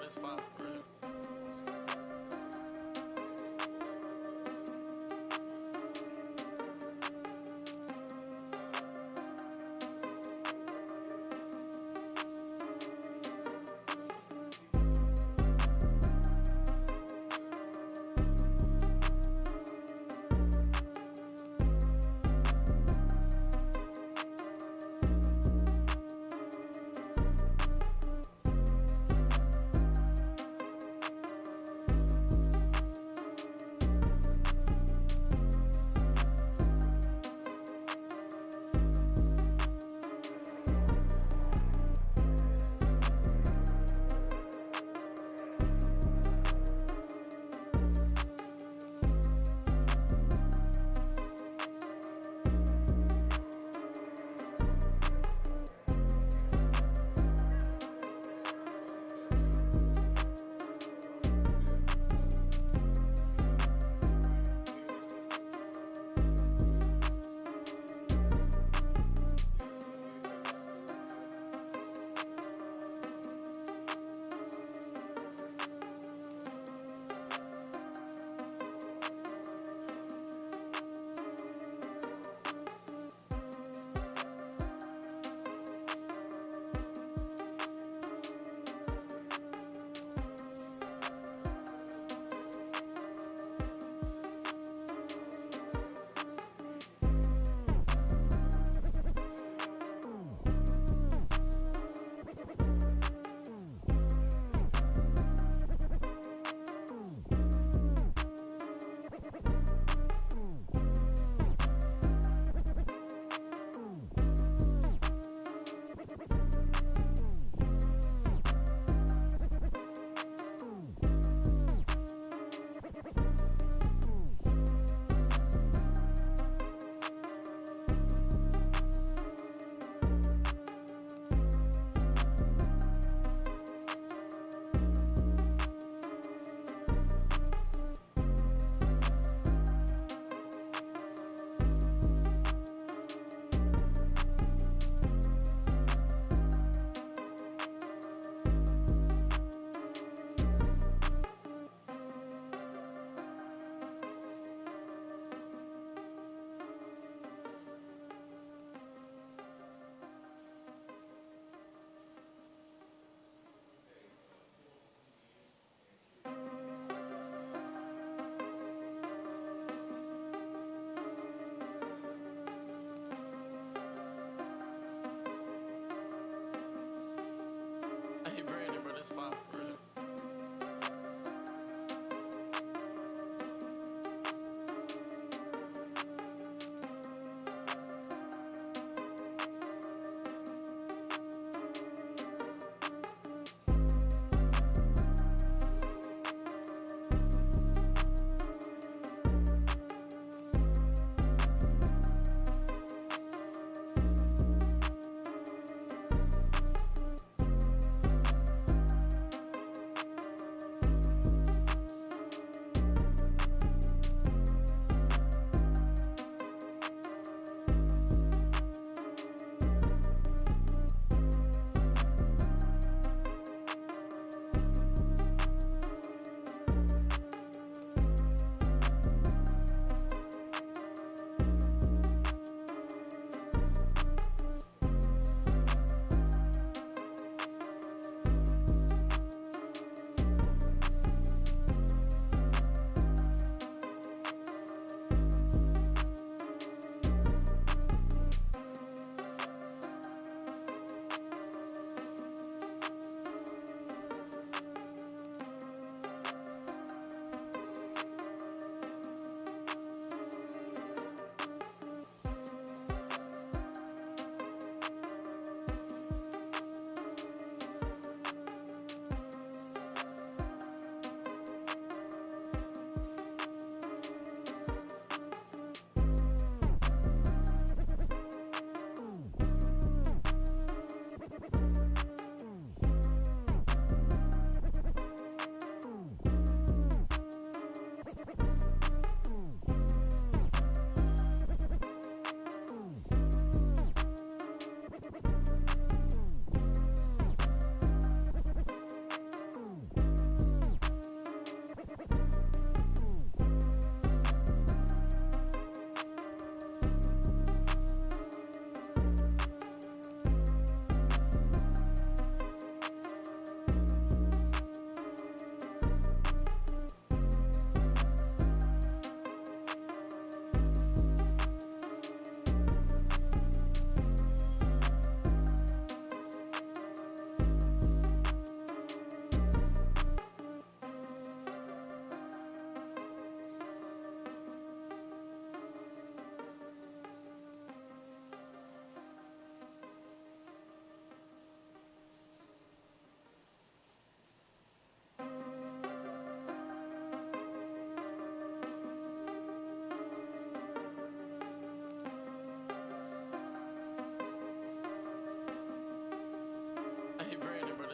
that's fine, for real. Hey, Brandon, bro, that's fine, for real.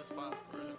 it's 5 for real.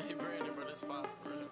Hey Brandon, bro, it's 5 for real.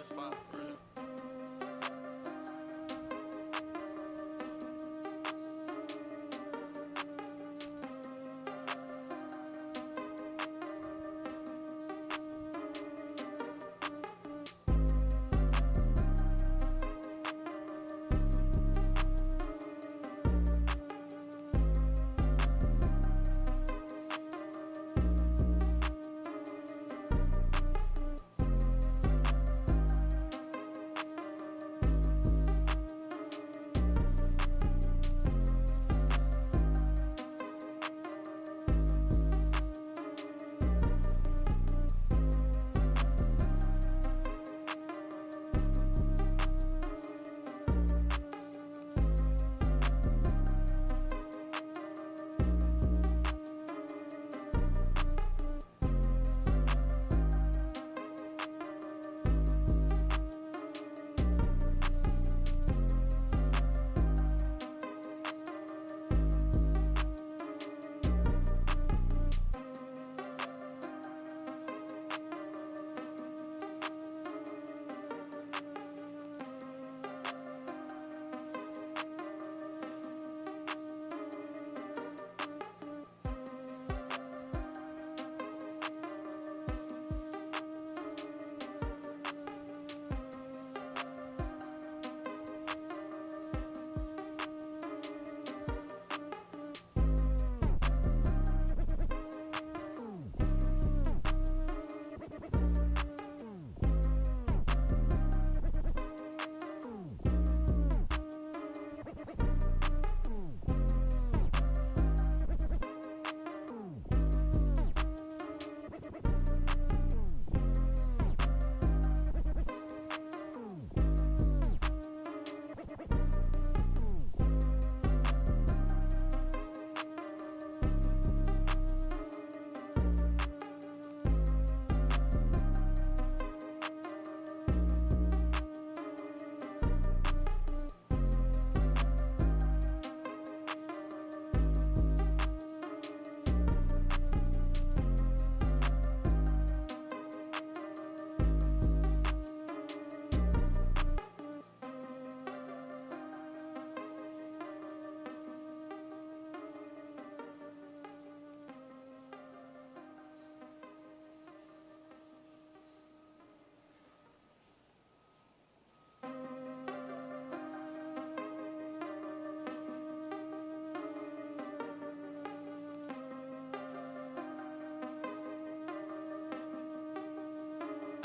it's 5 for real.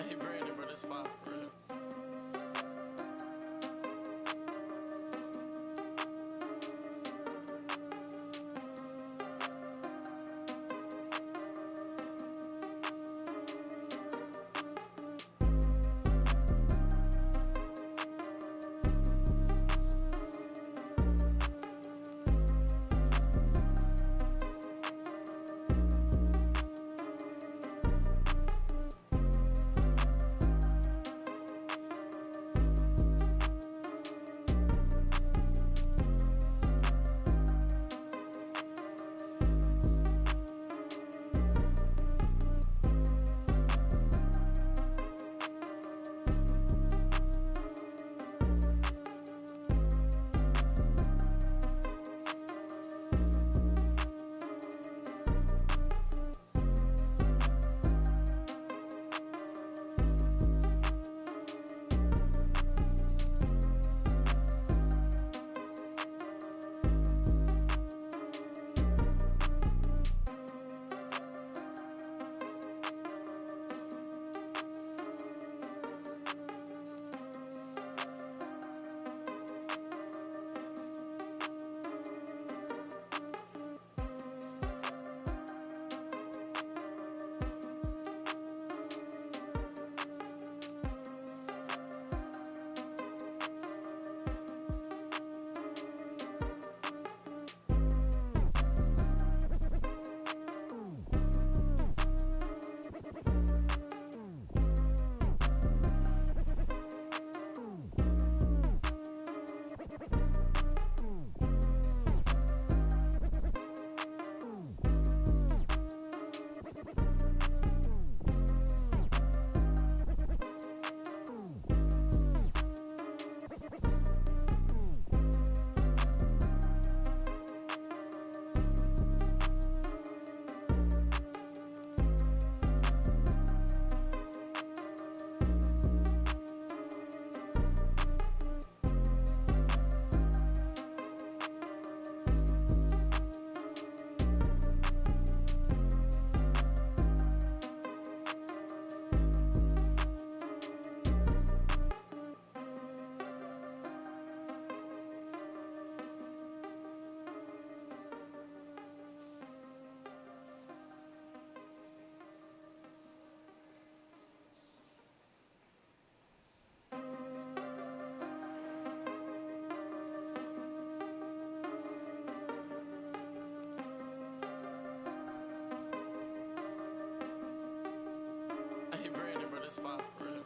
Hey Brandon, bro, it's 5 for real. it's 5 for real.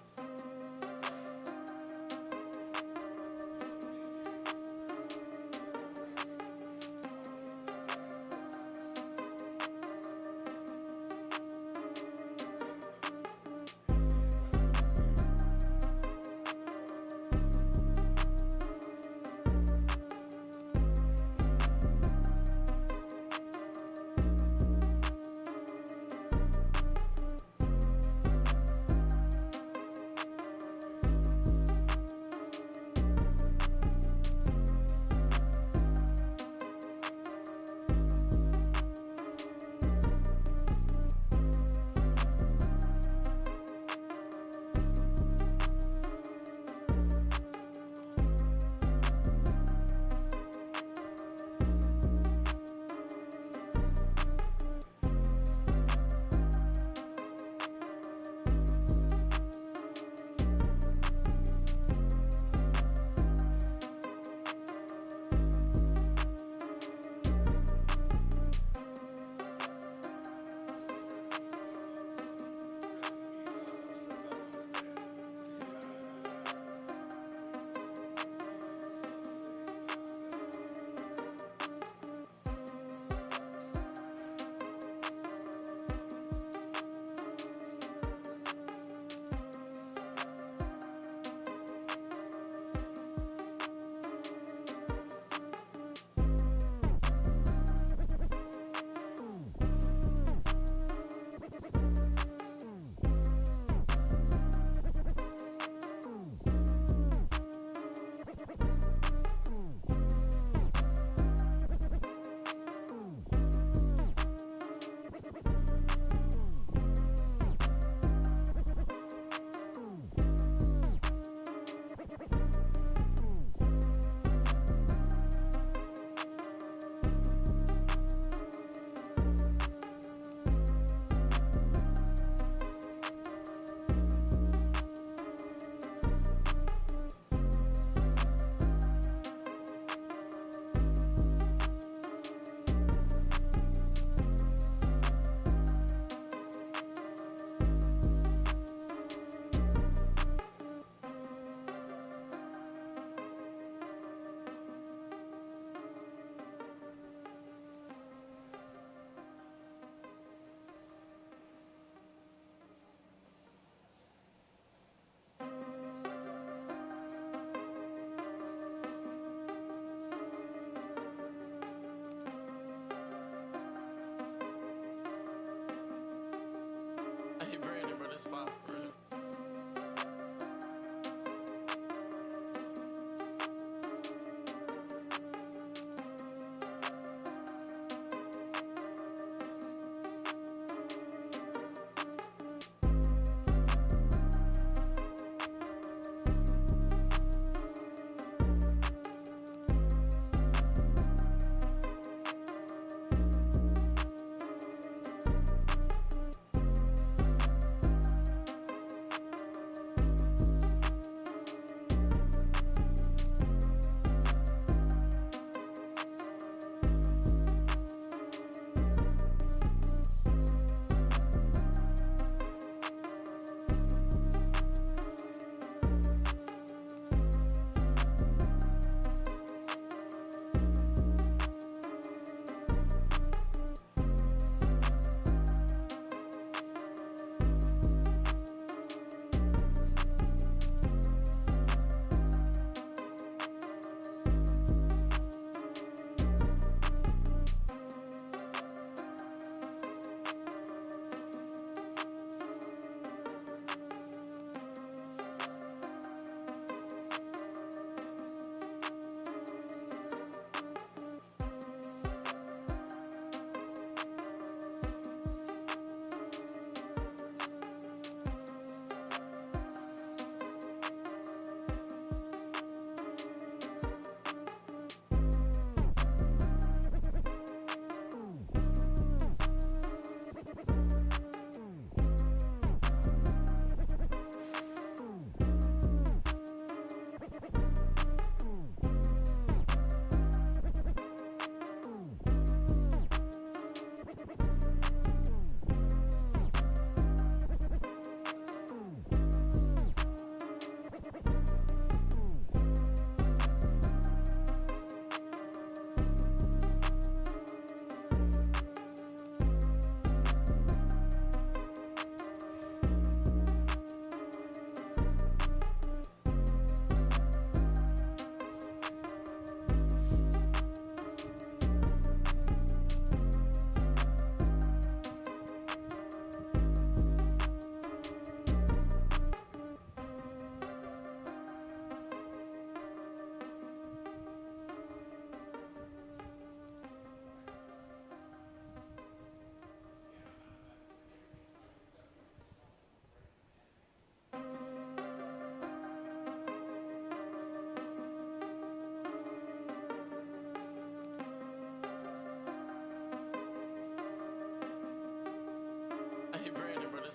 Hey Brandon, bro, it's 5 for real.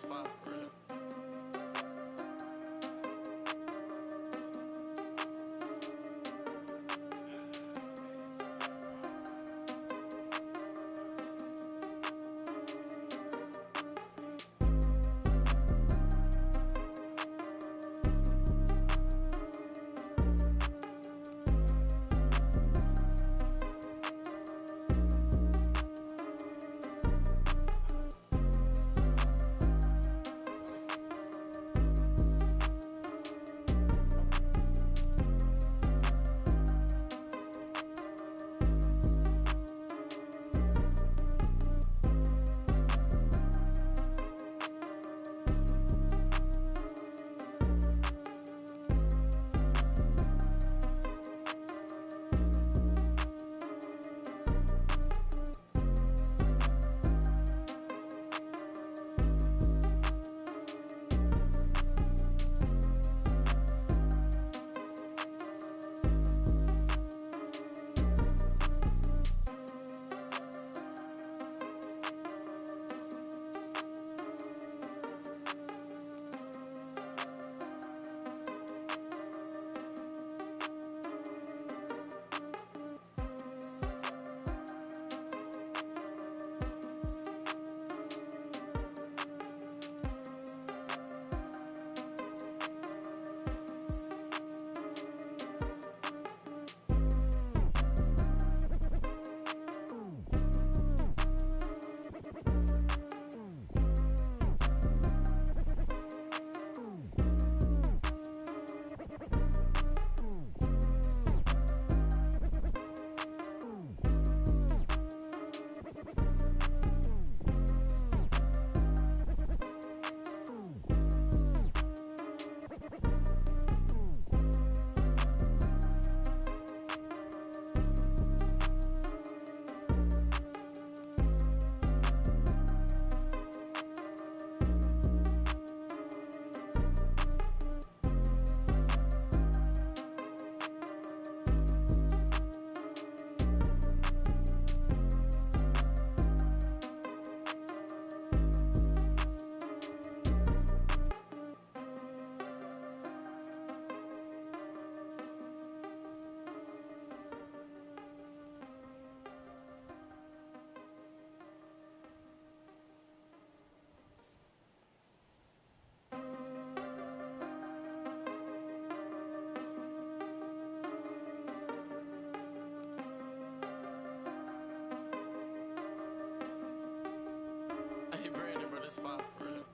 it's 5 for real. Hey Brandon, bro, it's 5 for real.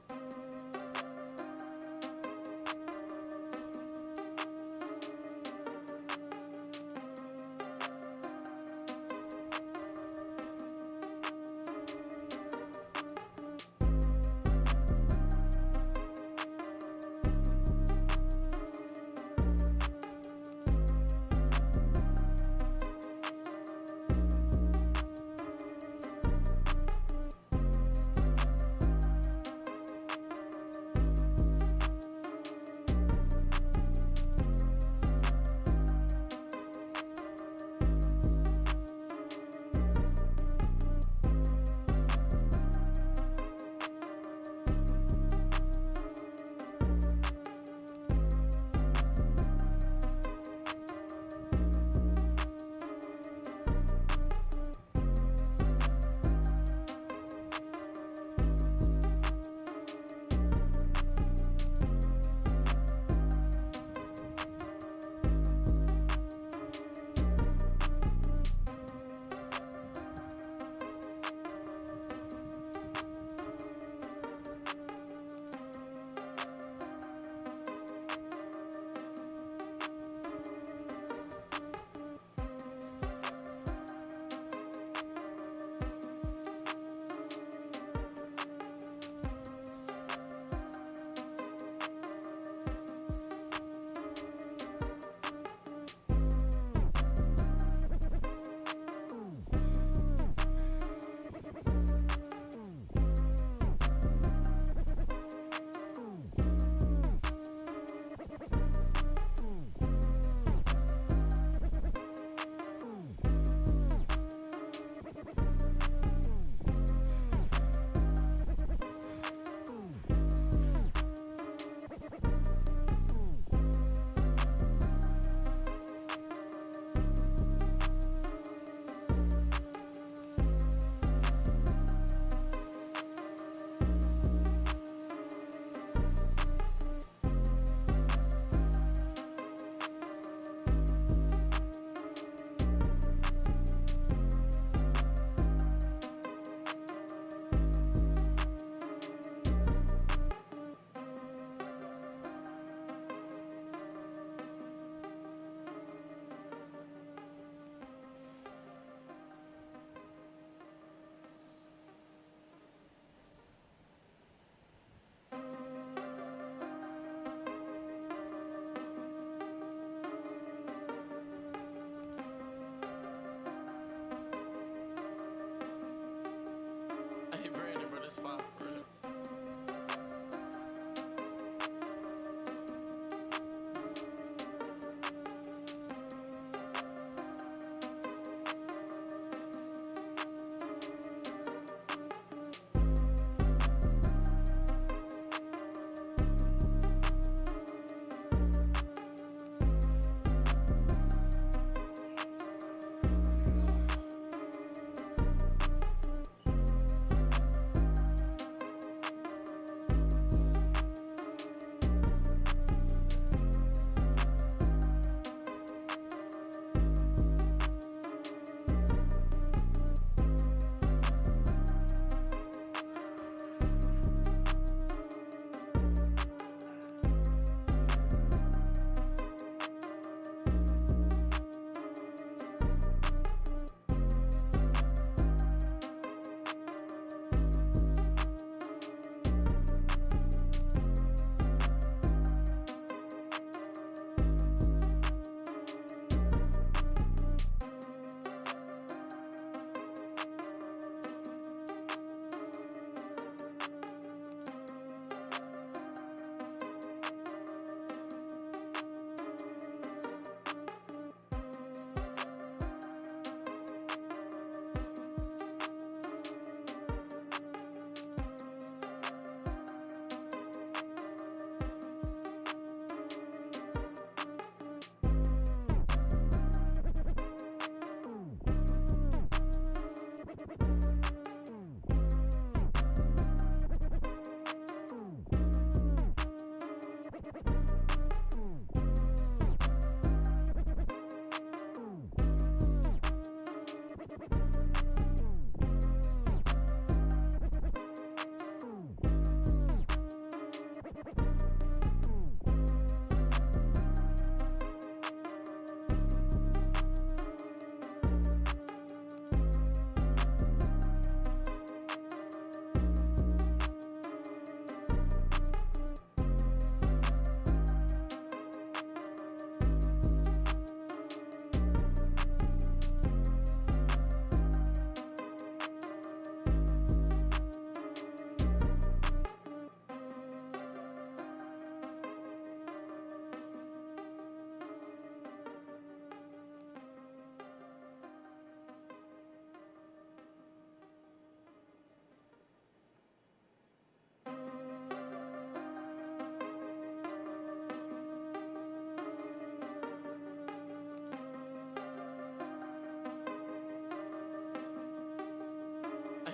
it's five for real.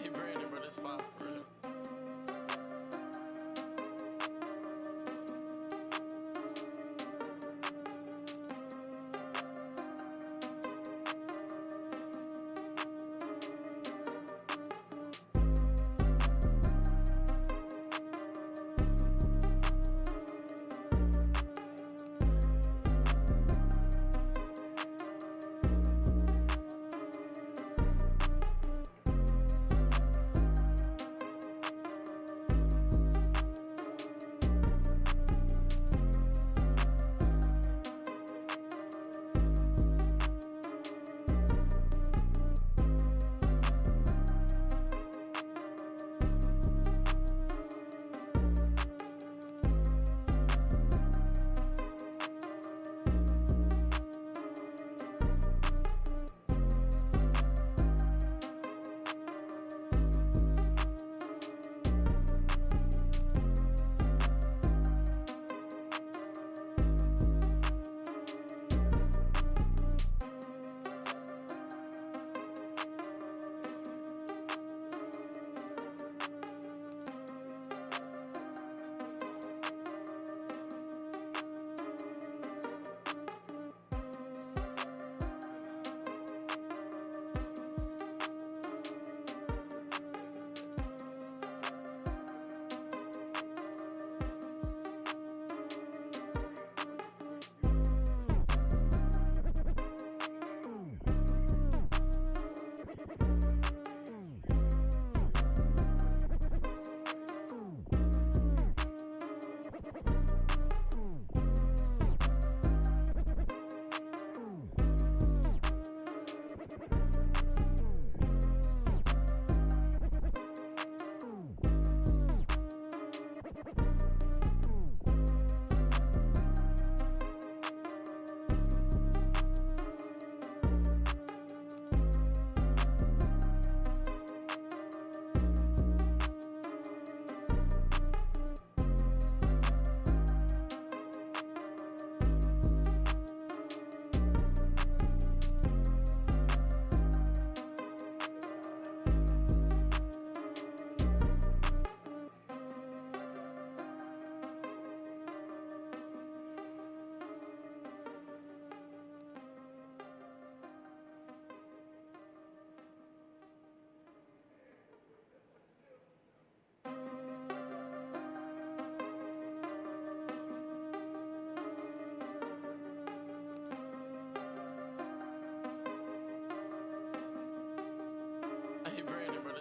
Hey Brandon, bro, it's five for real.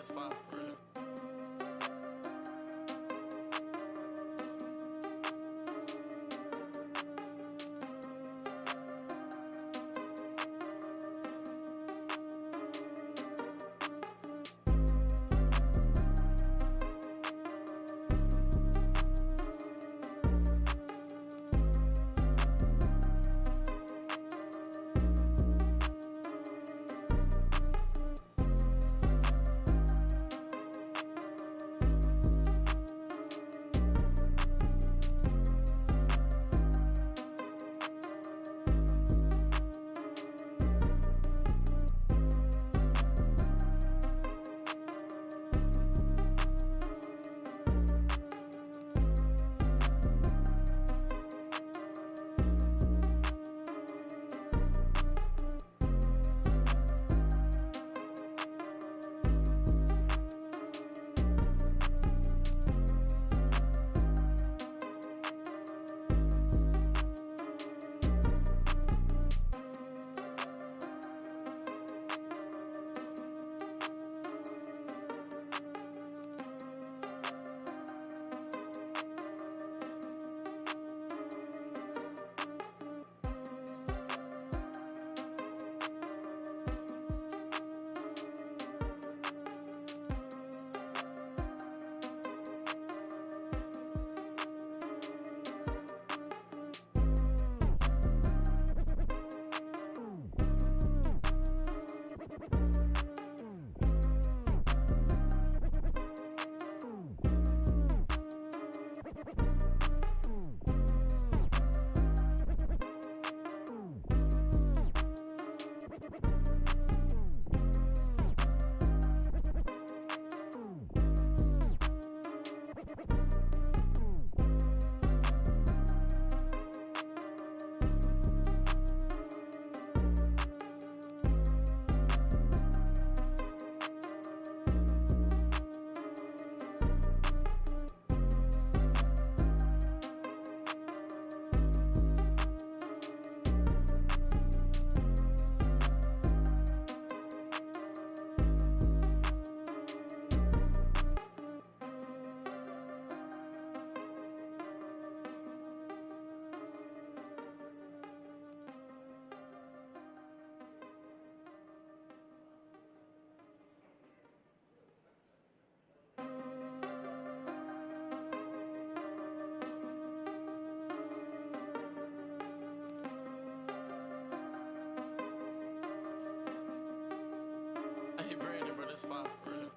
it's 5 for real. Hey Brandon, bro, it's 5 for real.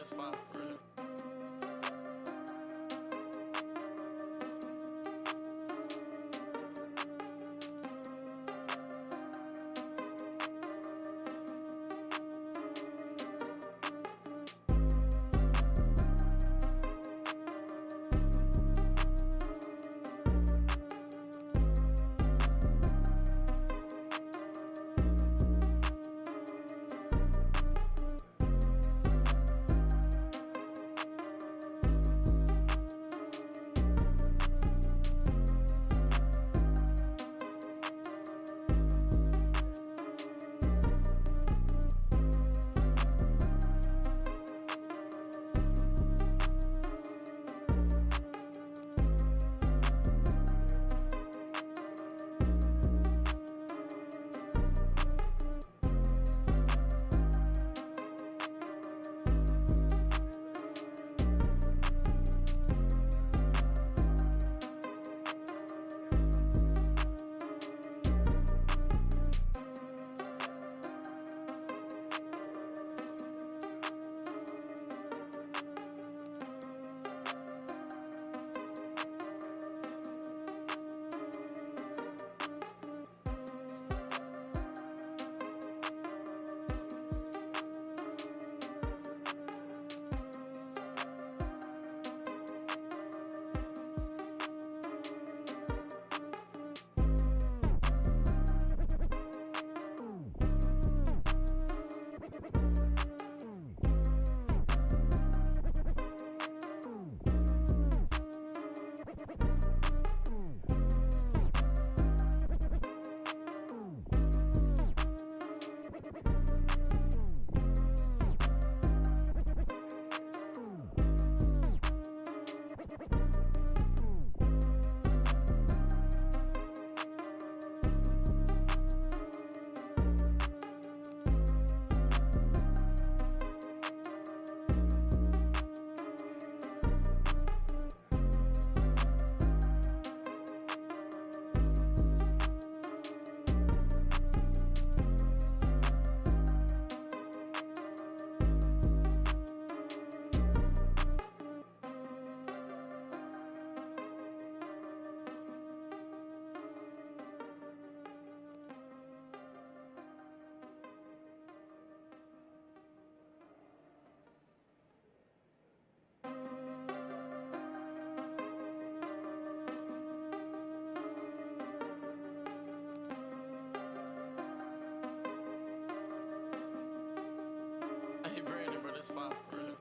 it's 5 for real. Hey Brandon, bro, it's 5 for real.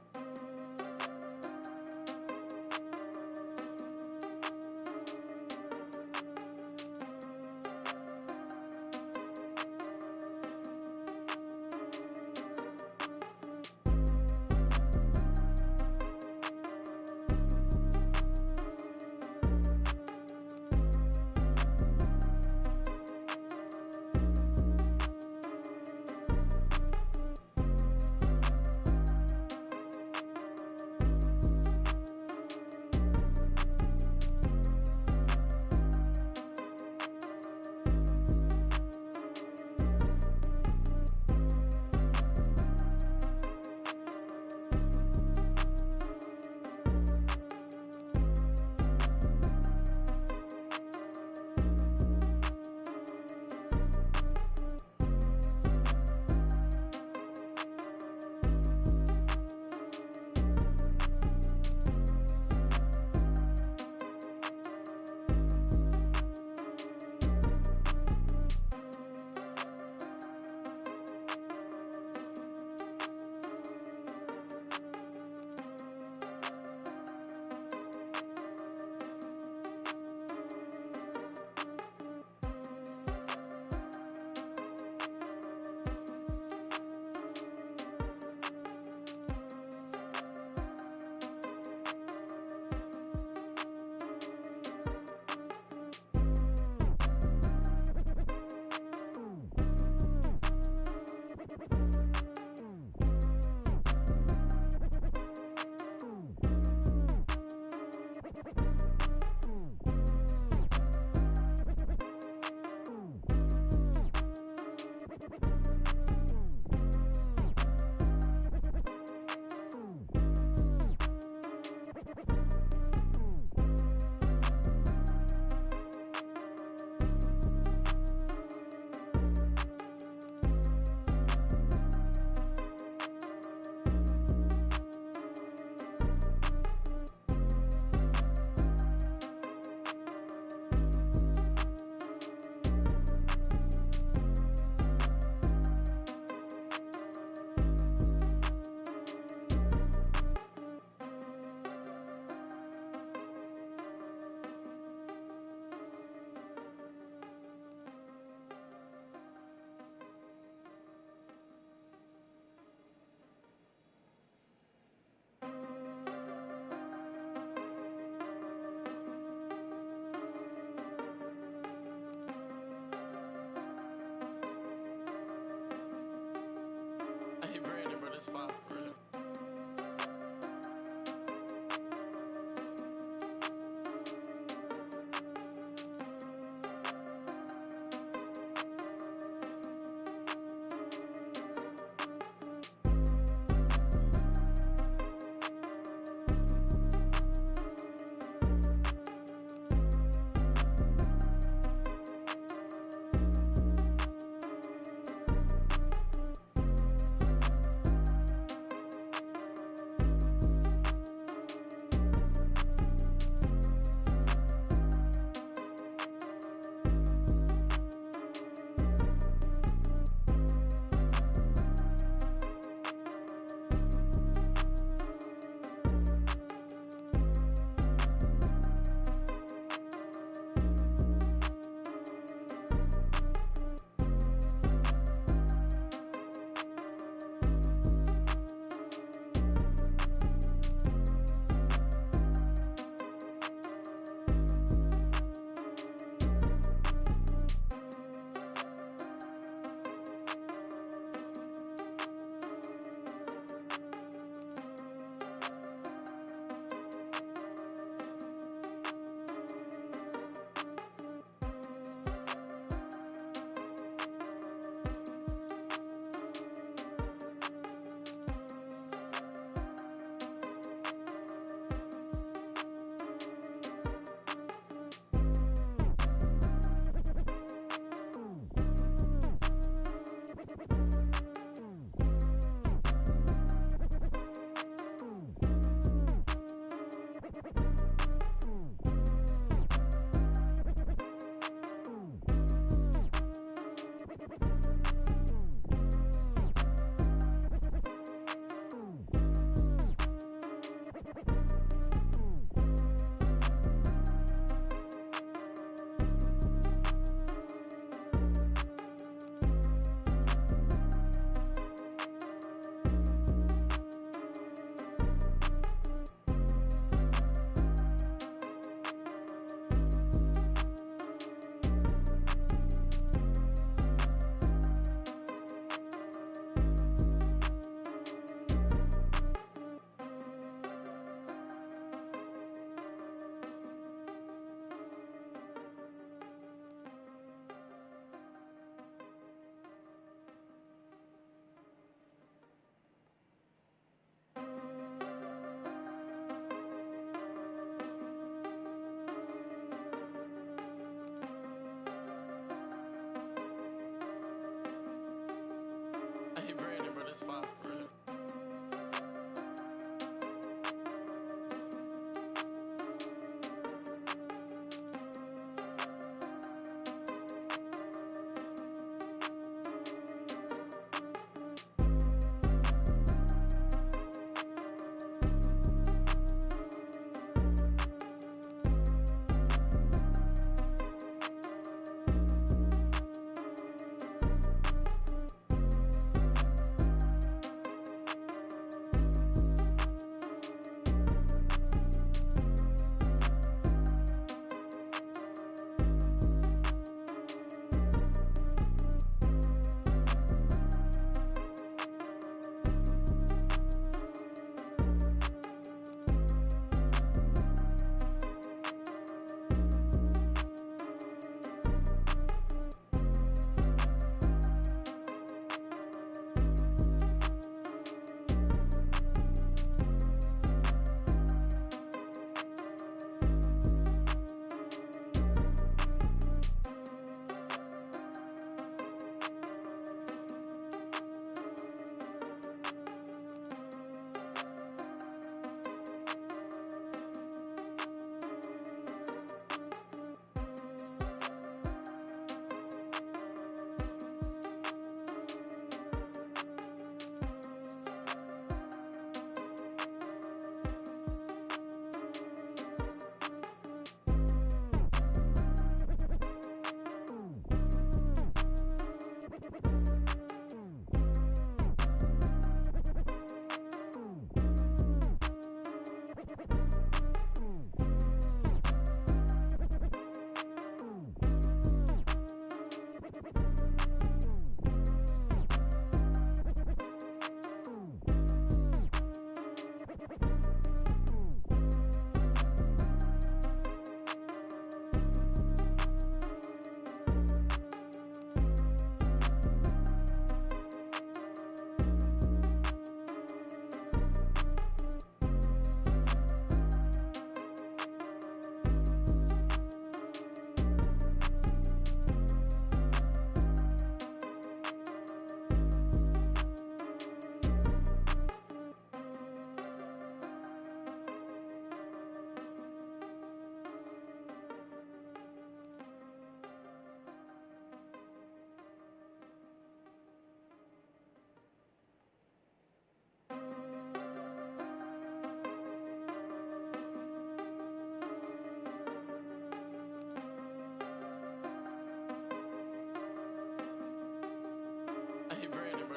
it's 5 for real. Hey Brandon, bro, it's 5 for real.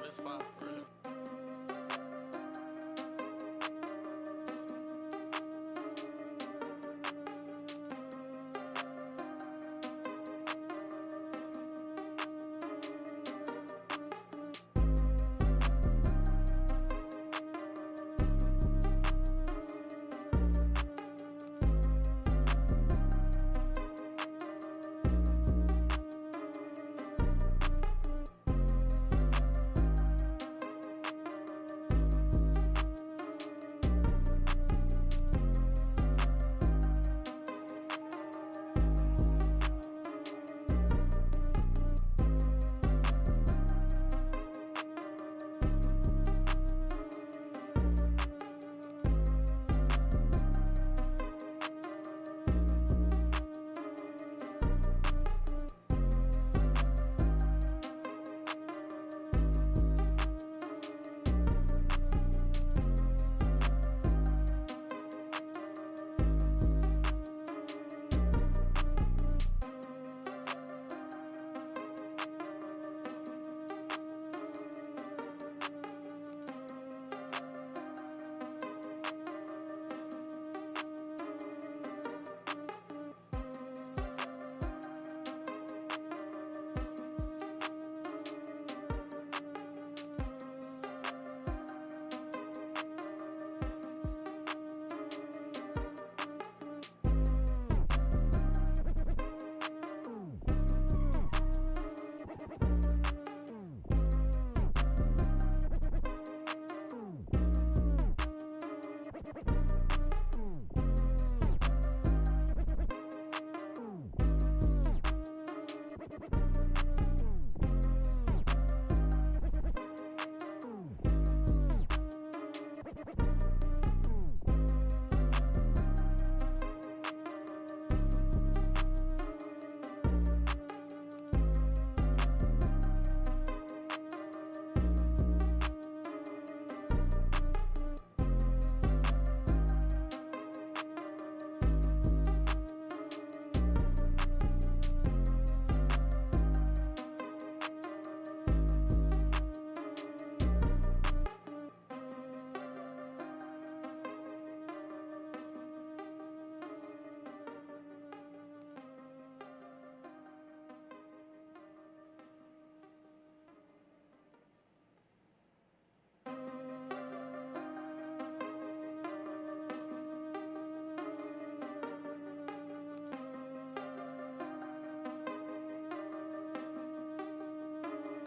it's 5 for real.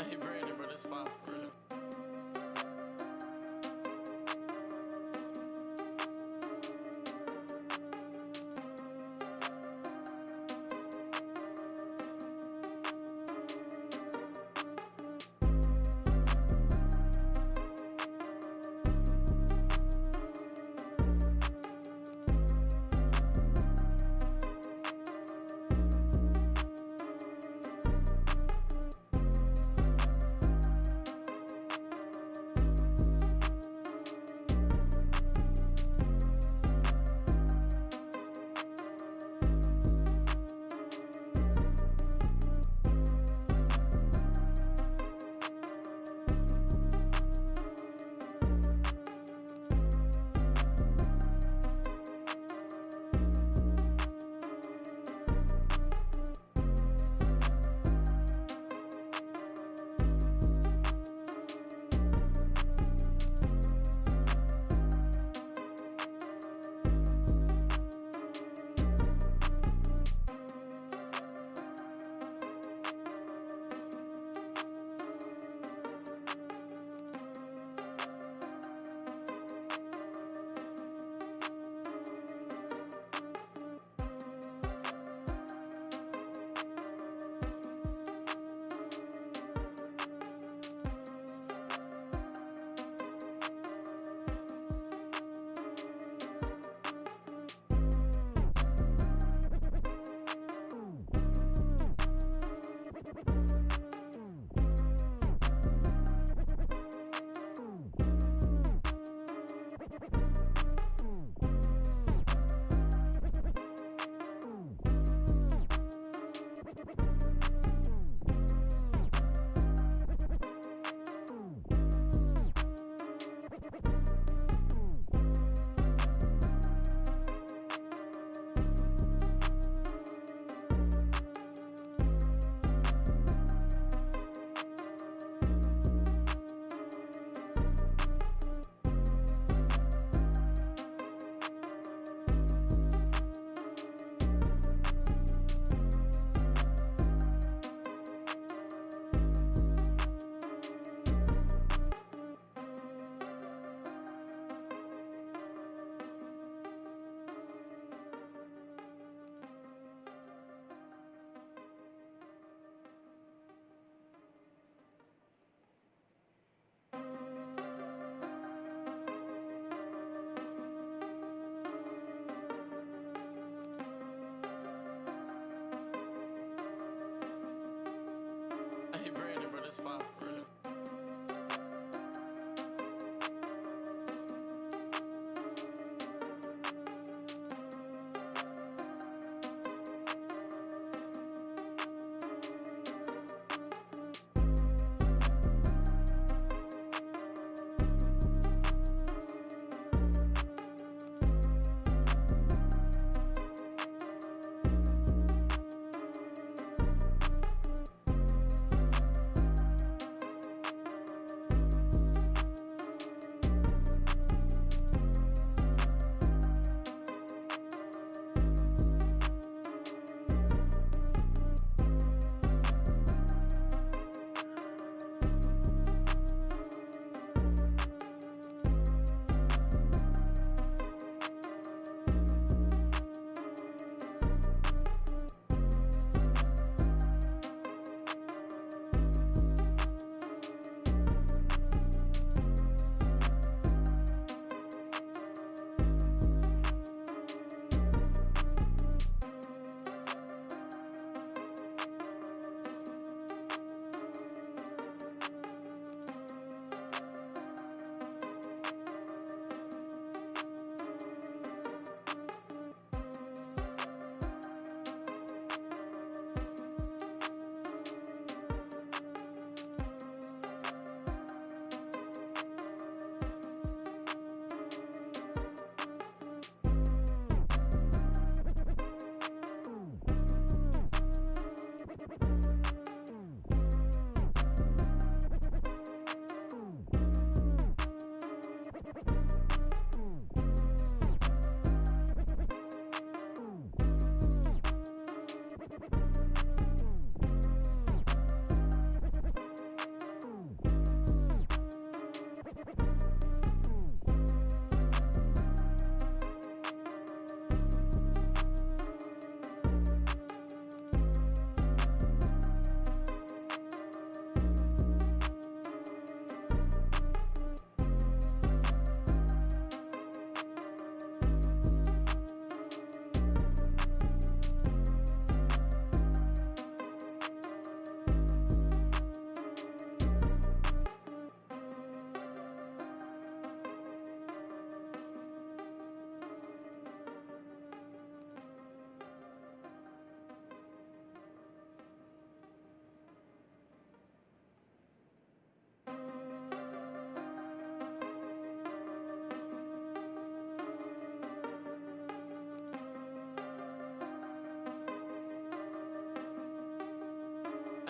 Hey Brandon, bro, it's 5 for real. it's 5 for real.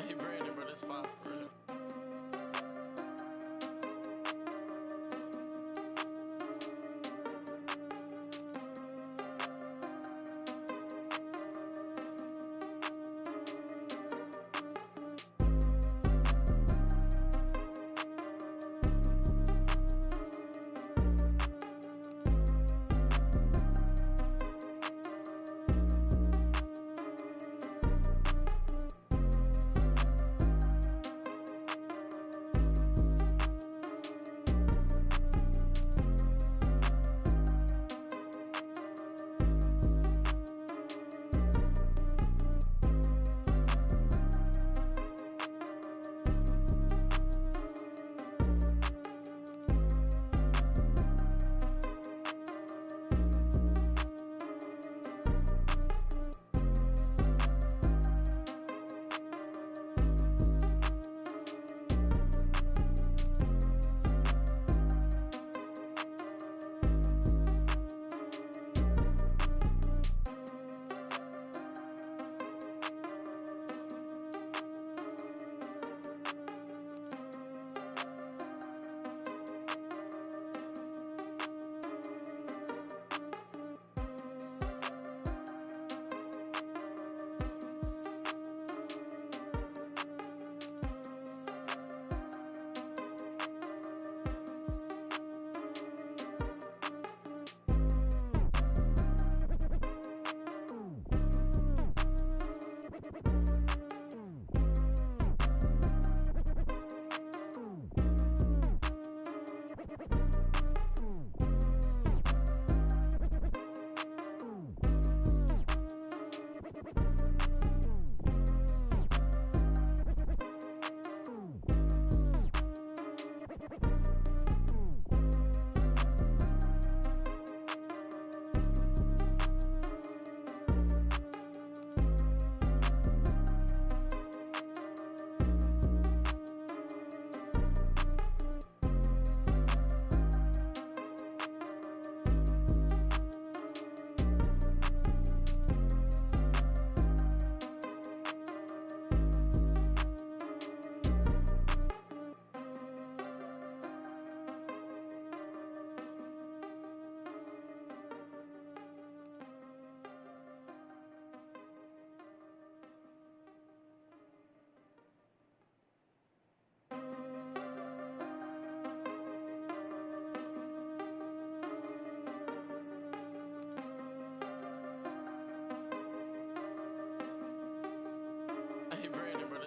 Hey Brandon, bro, it's 5 for real.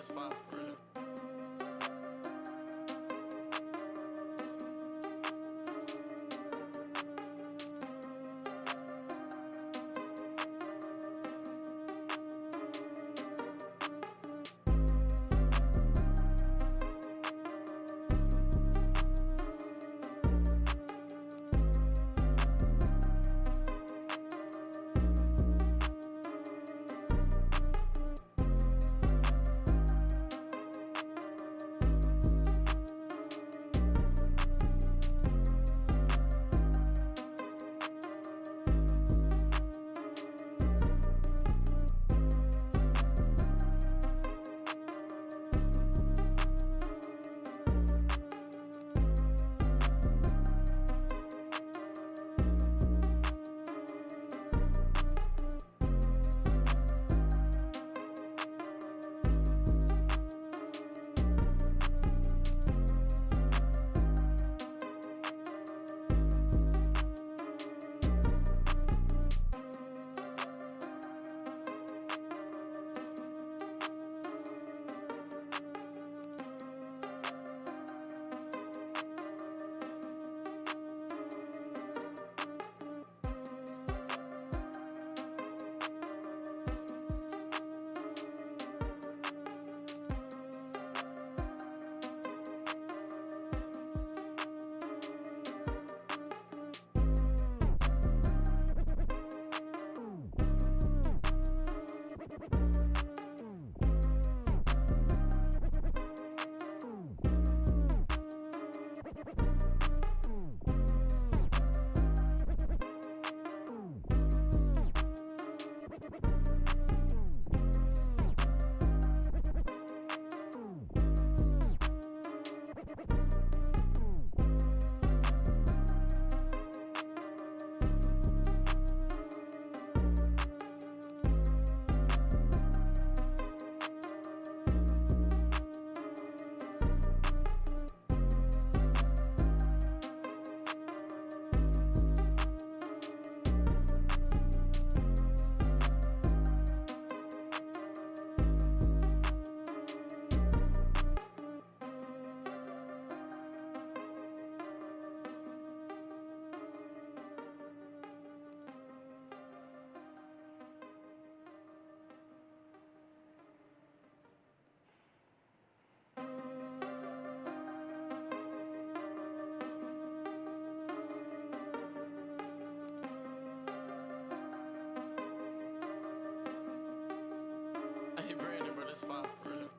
that's fine for real. Hey Brandon, bro, that's fine for real.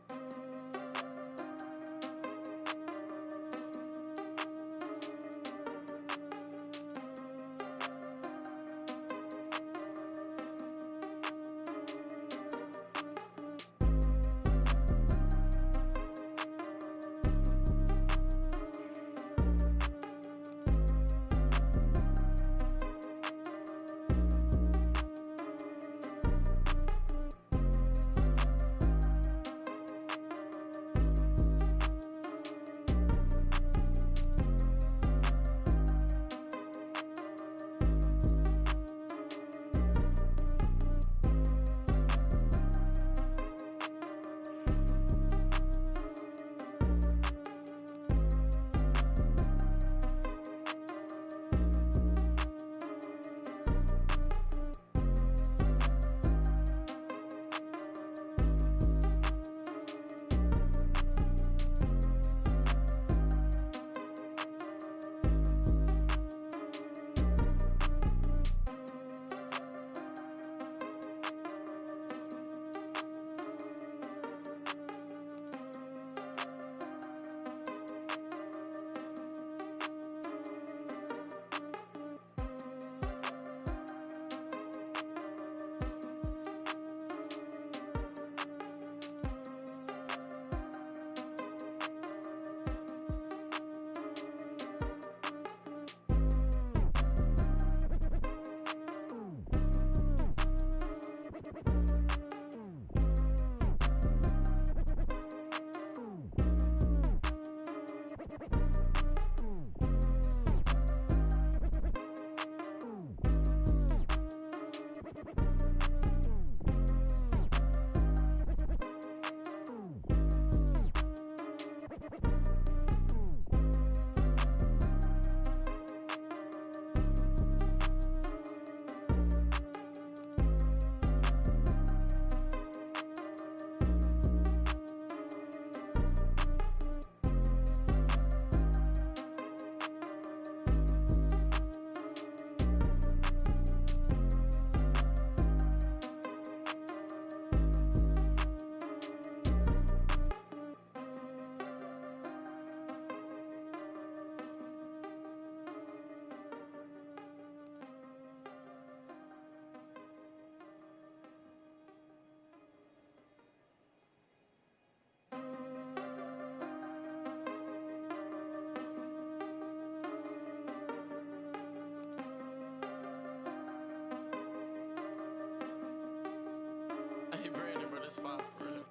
it's 5 for real.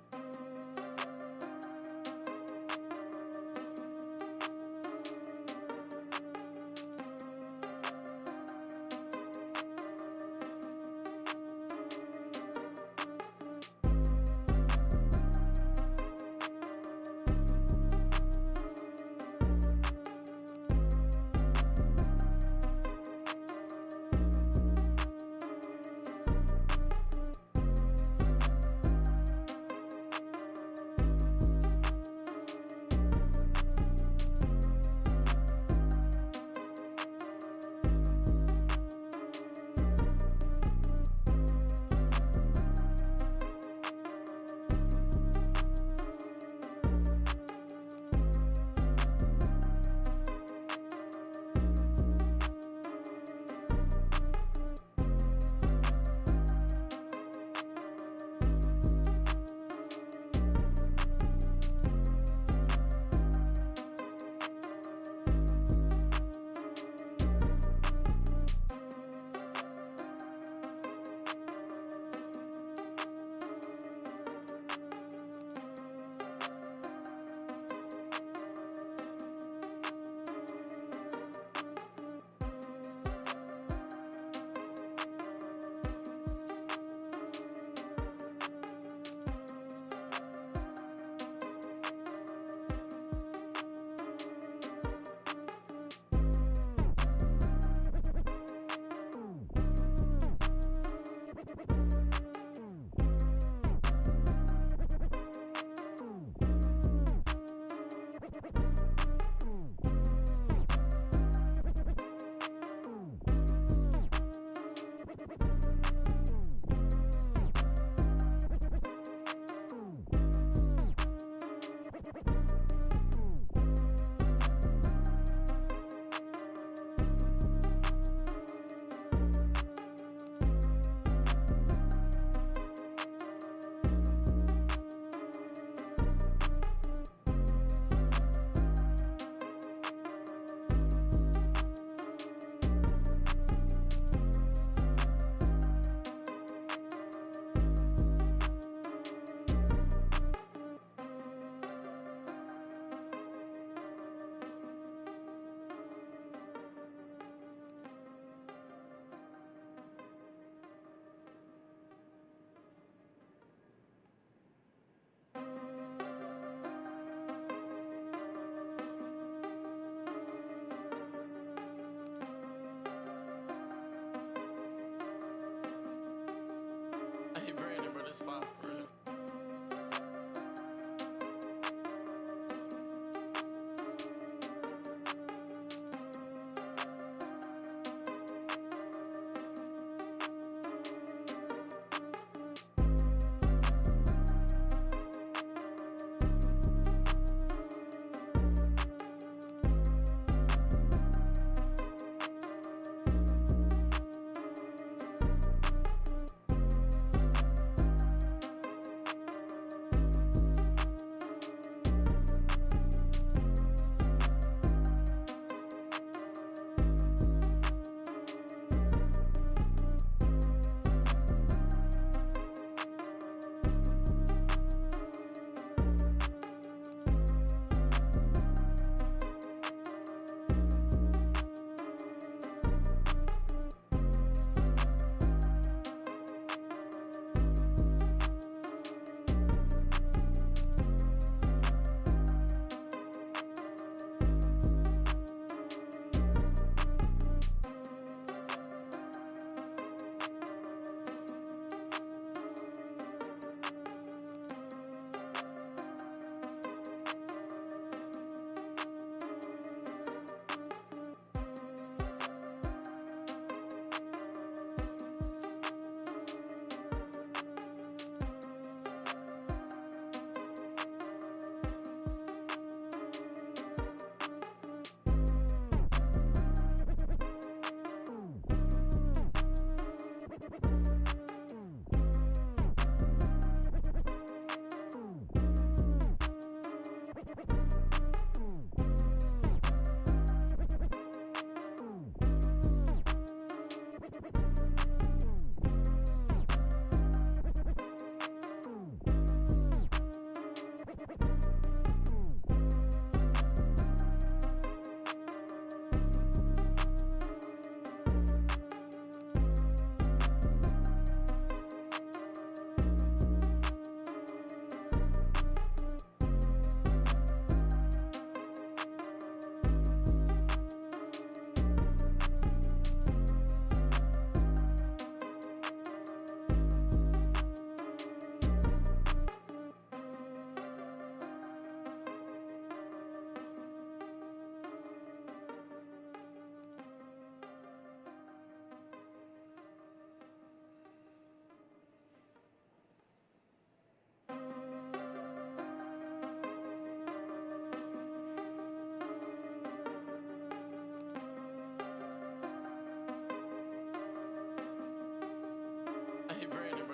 Hey Brandon, bro, it's 5 for real.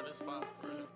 it's 5 for real.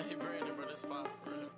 Hey Brandon, bro, it's 5 for real.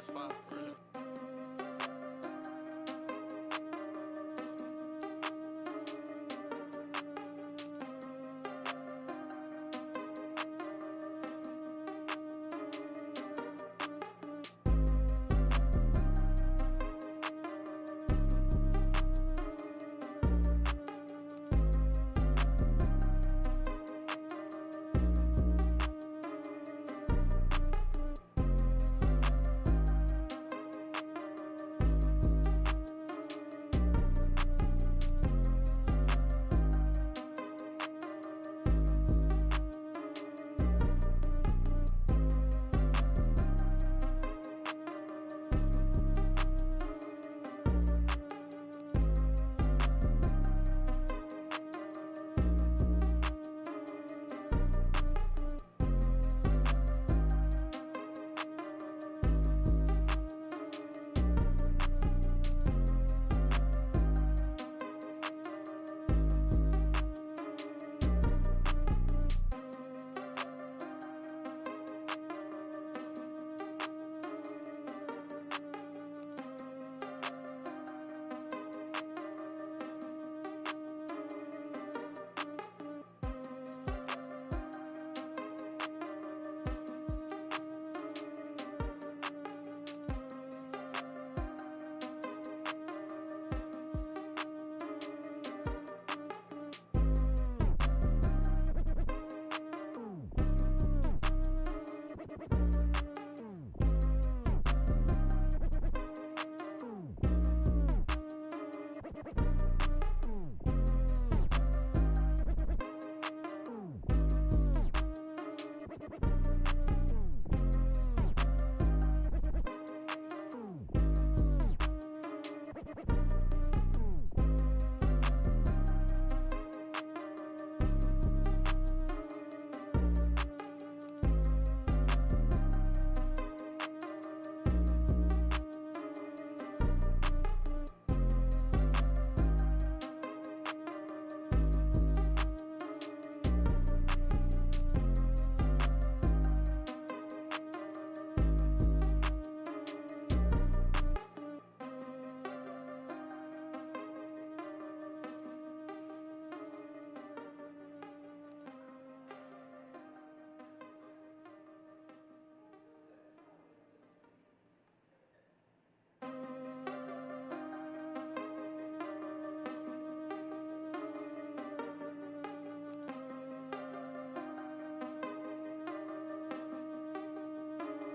it's 5 for real.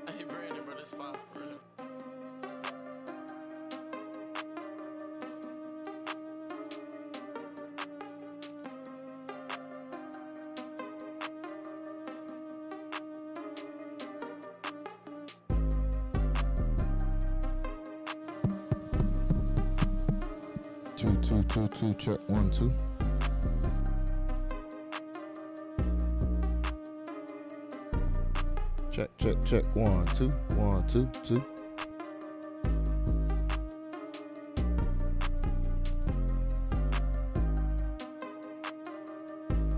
Hey Brandon, bro, it's 5 for real. Two, check 1 2. Check 1 2 1 2 2.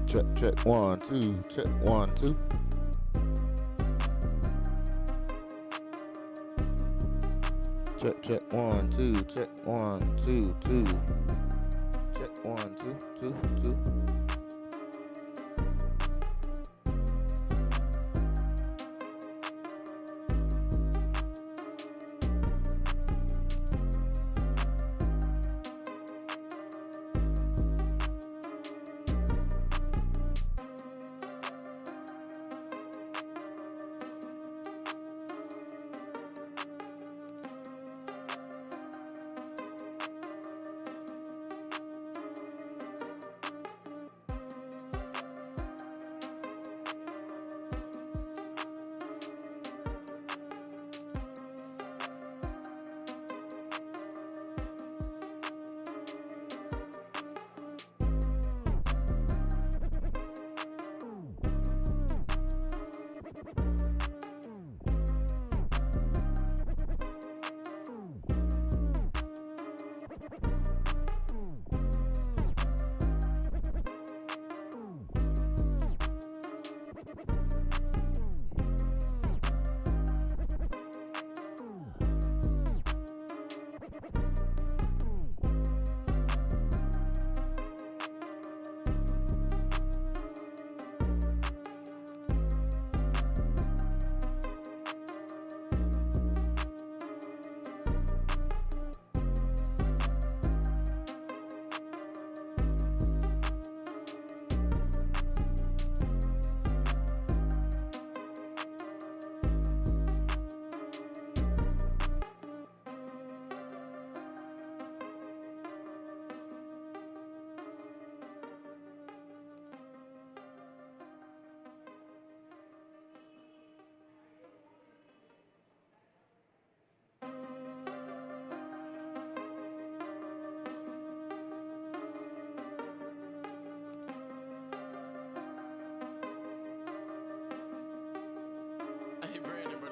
Check 1 2 check 1 2. Check 1 2 check 1 2 2. Check 1 2 2 2.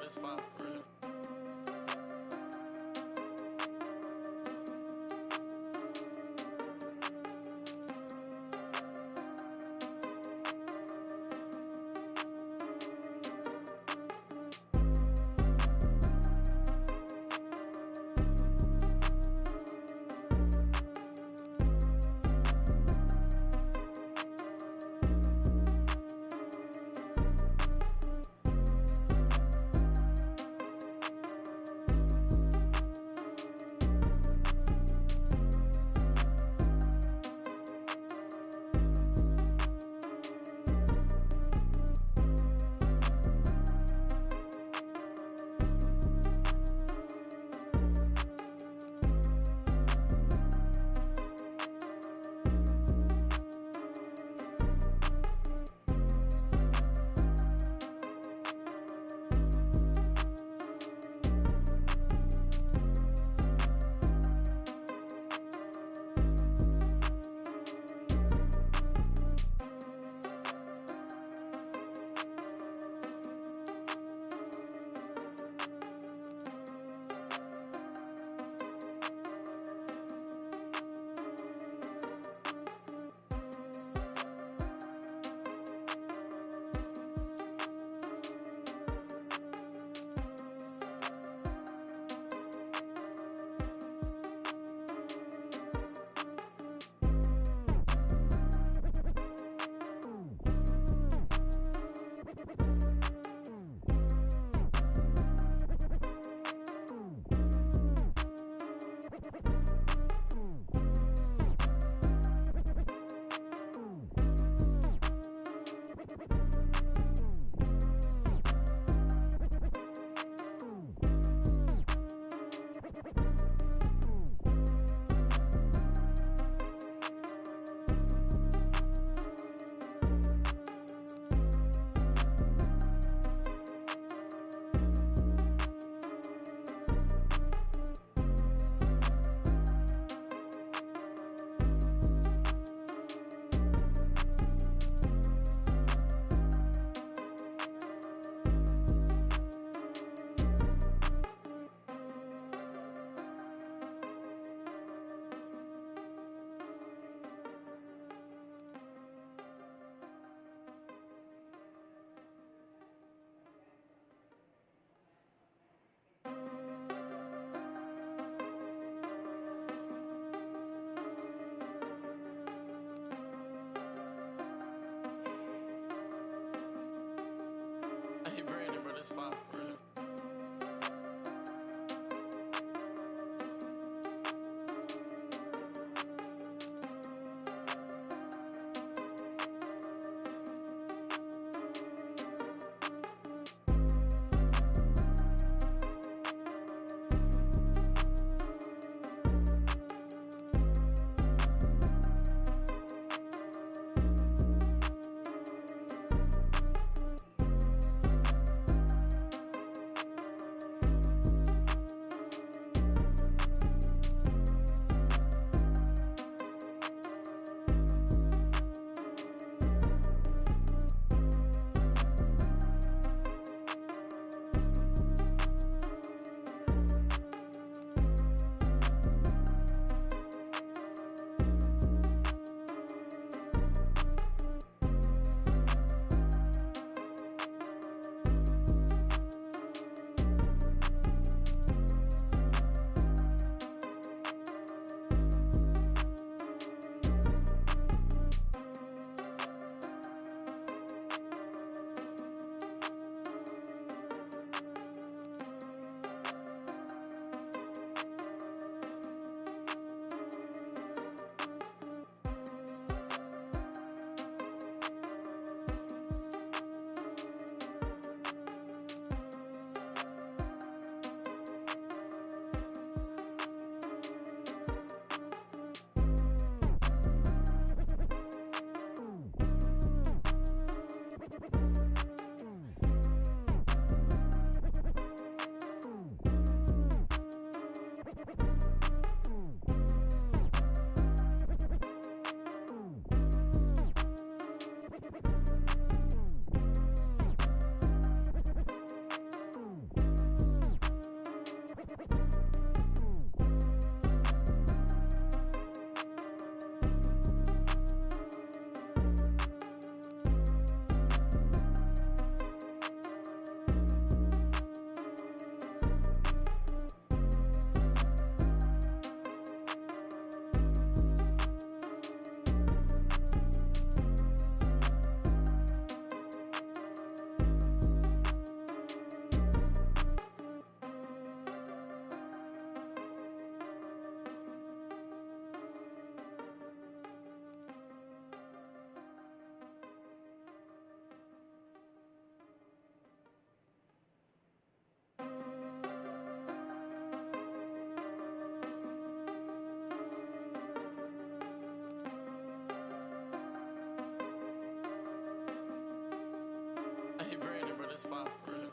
that's fine for real. 5 for real.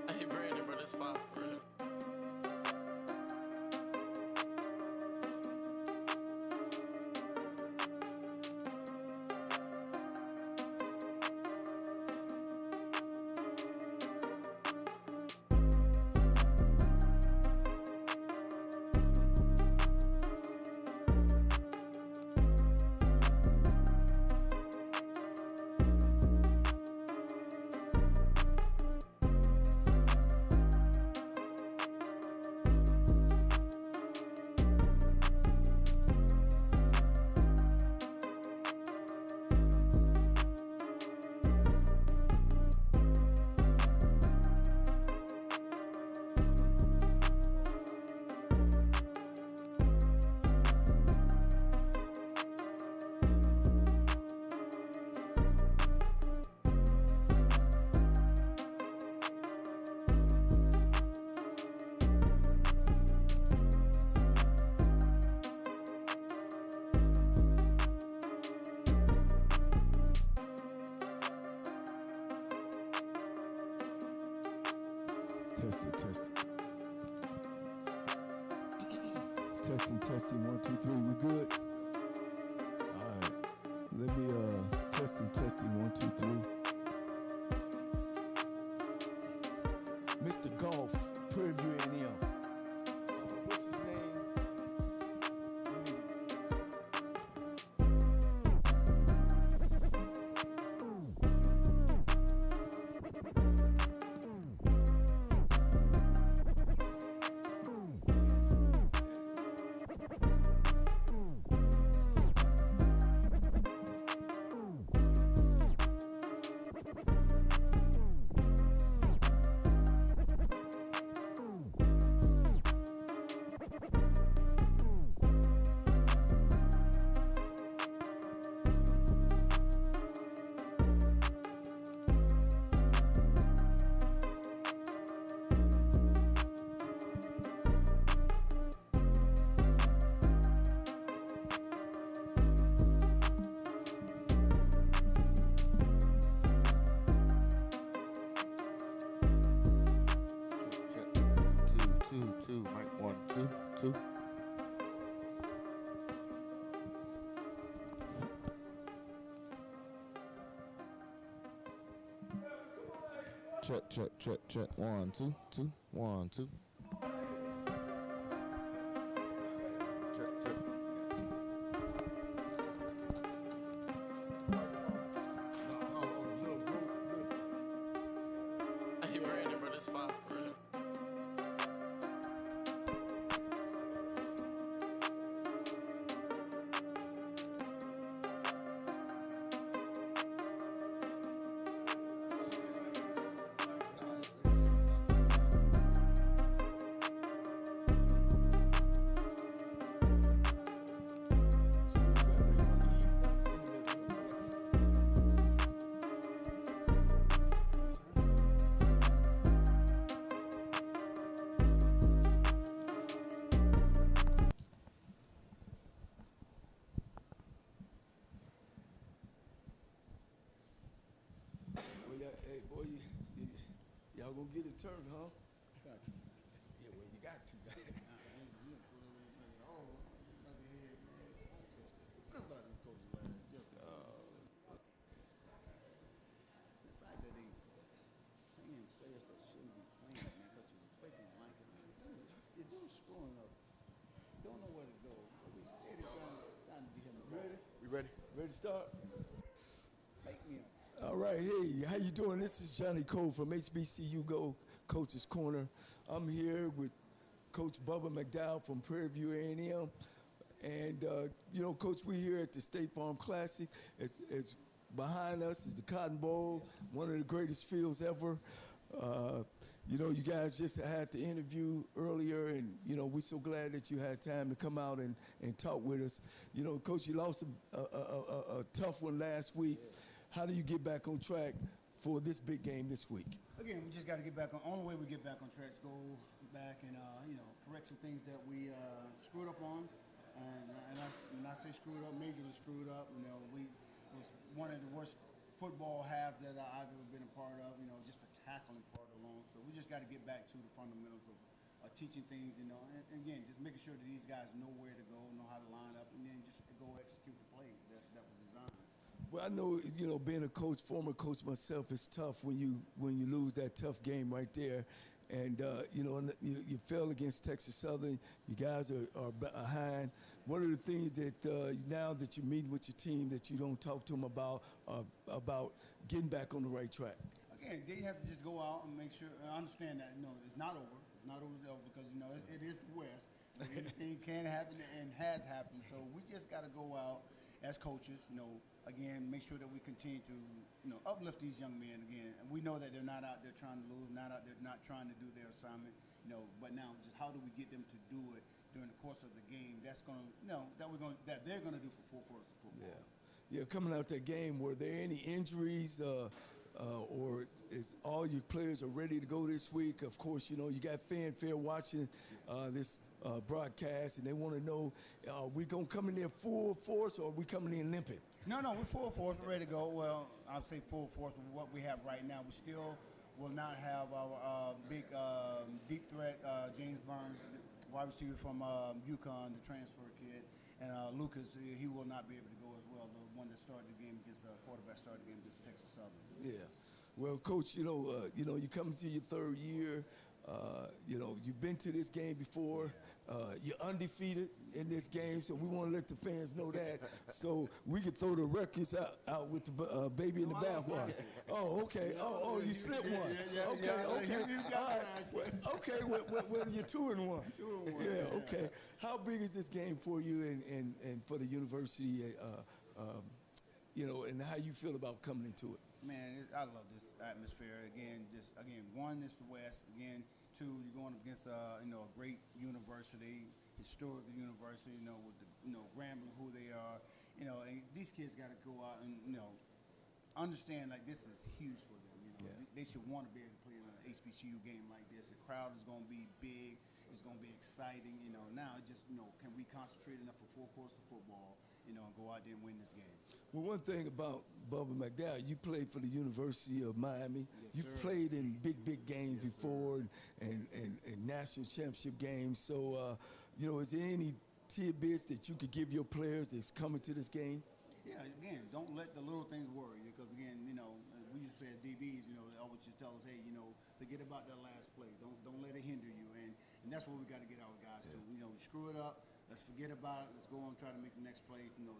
Hey Brandon, bro, this 5 for real. Testing, 1, 2, 3, we good? Alright. Let me testing, 1, 2, 3. Mr. Golf, Preview A&M. What's his name? two. Mic 1, 2, 2. Check, check, check, check. 1, 2, 2, 1, 2. Check, check. Hey, Brandon, bro, this 5 for real. Well, hey, boy, y'all gonna get a turn, huh? Got to. Yeah, well, you got to. We ready? Ready to start? All right, hey, how you doing? This is Johnny Cole from HBCU Go Coach's Corner. I'm here with Coach Bubba McDowell from Prairie View A&M. And, you know, Coach, we're here at the State Farm Classic. It's behind us is the Cotton Bowl, one of the greatest fields ever. You know, you guys just had the interview earlier, and, you know, we're so glad that you had time to come out and talk with us. You know, Coach, you lost a tough one last week. How do you get back on track for this big game this week? Again, we just got to get back on. Only way we get back on track is go back and you know, correct some things that we screwed up on. And I say screwed up, majorly screwed up. You know, it was one of the worst football halves that I've ever been a part of. You know, just the tackling part alone. So we just got to get back to the fundamentals of teaching things. You know, and again, just making sure that these guys know where to go, know how to line up, and then just go execute the play that was designed. Well, I know, you know, being a coach, former coach myself, it's tough when you lose that tough game right there. And, you know, you fell against Texas Southern. You guys are behind. What are the things that now that you're meeting with your team that you don't talk to them about getting back on the right track? Again, they have to just go out and make sure, understand that, you know, it's not over. It's not over because, you know, it is the West. Anything can happen and has happened. So we just got to go out as coaches, you know, again, make sure that we continue to, you know, uplift these young men again. And we know that they're not out there trying to lose, not out there not trying to do their assignment, you know, but now just how do we get them to do it during the course of the game? That's going to, you know, that they're going to do for 4 quarters of football. Yeah, coming out that game, were there any injuries or is all your players are ready to go this week? Of course, you know, you got fanfare watching this broadcast, and they want to know, are we going to come in there full force or are we coming in limping? No, we're full force. We're ready to go. Well, I'll say full force with what we have right now. We still will not have our big deep threat, James Burns, wide receiver from UConn, the transfer kid, and Lucas. He will not be able to go as well. The one that started the game against quarterback started the game against Texas Southern. Yeah. Well, Coach, you know, you're coming to your 3rd year. You know, you've been to this game before. You're undefeated in this game, so we want to let the fans know that. So we can throw the records out with the baby in the bathwater. Oh, okay. Oh, you slipped one. Okay. Okay, well, you're 2-1. 2-1. Yeah, okay. How big is this game for you and for the university, you know, and how you feel about coming into it? Man, I love this atmosphere. Again, one, it's the West. Again, 2, you're going up against you know, a great university, historic university. You know, with the, you know, Grambling, who they are. You know, and these kids got to go out and, you know, understand like this is huge for them. You know, they should want to be able to play in an HBCU game like this. The crowd is going to be big. It's going to be exciting. Now it's just, can we concentrate enough for 4 quarters of football, and go out there and win this game? Well, one thing about Bubba McDowell, you played for the University of Miami. Yes, You've sir. played in big games Yes, before and national championship games. So, is there any tidbits that you could give your players that's coming to this game? Yeah, again, don't let the little things worry you, because again, we used to say as DBs, they always just tell us, hey, forget about that last play. Don't let it hinder you, and that's what we got to get our guys to. We screw it up. Let's forget about it. Let's go on and try to make the next play.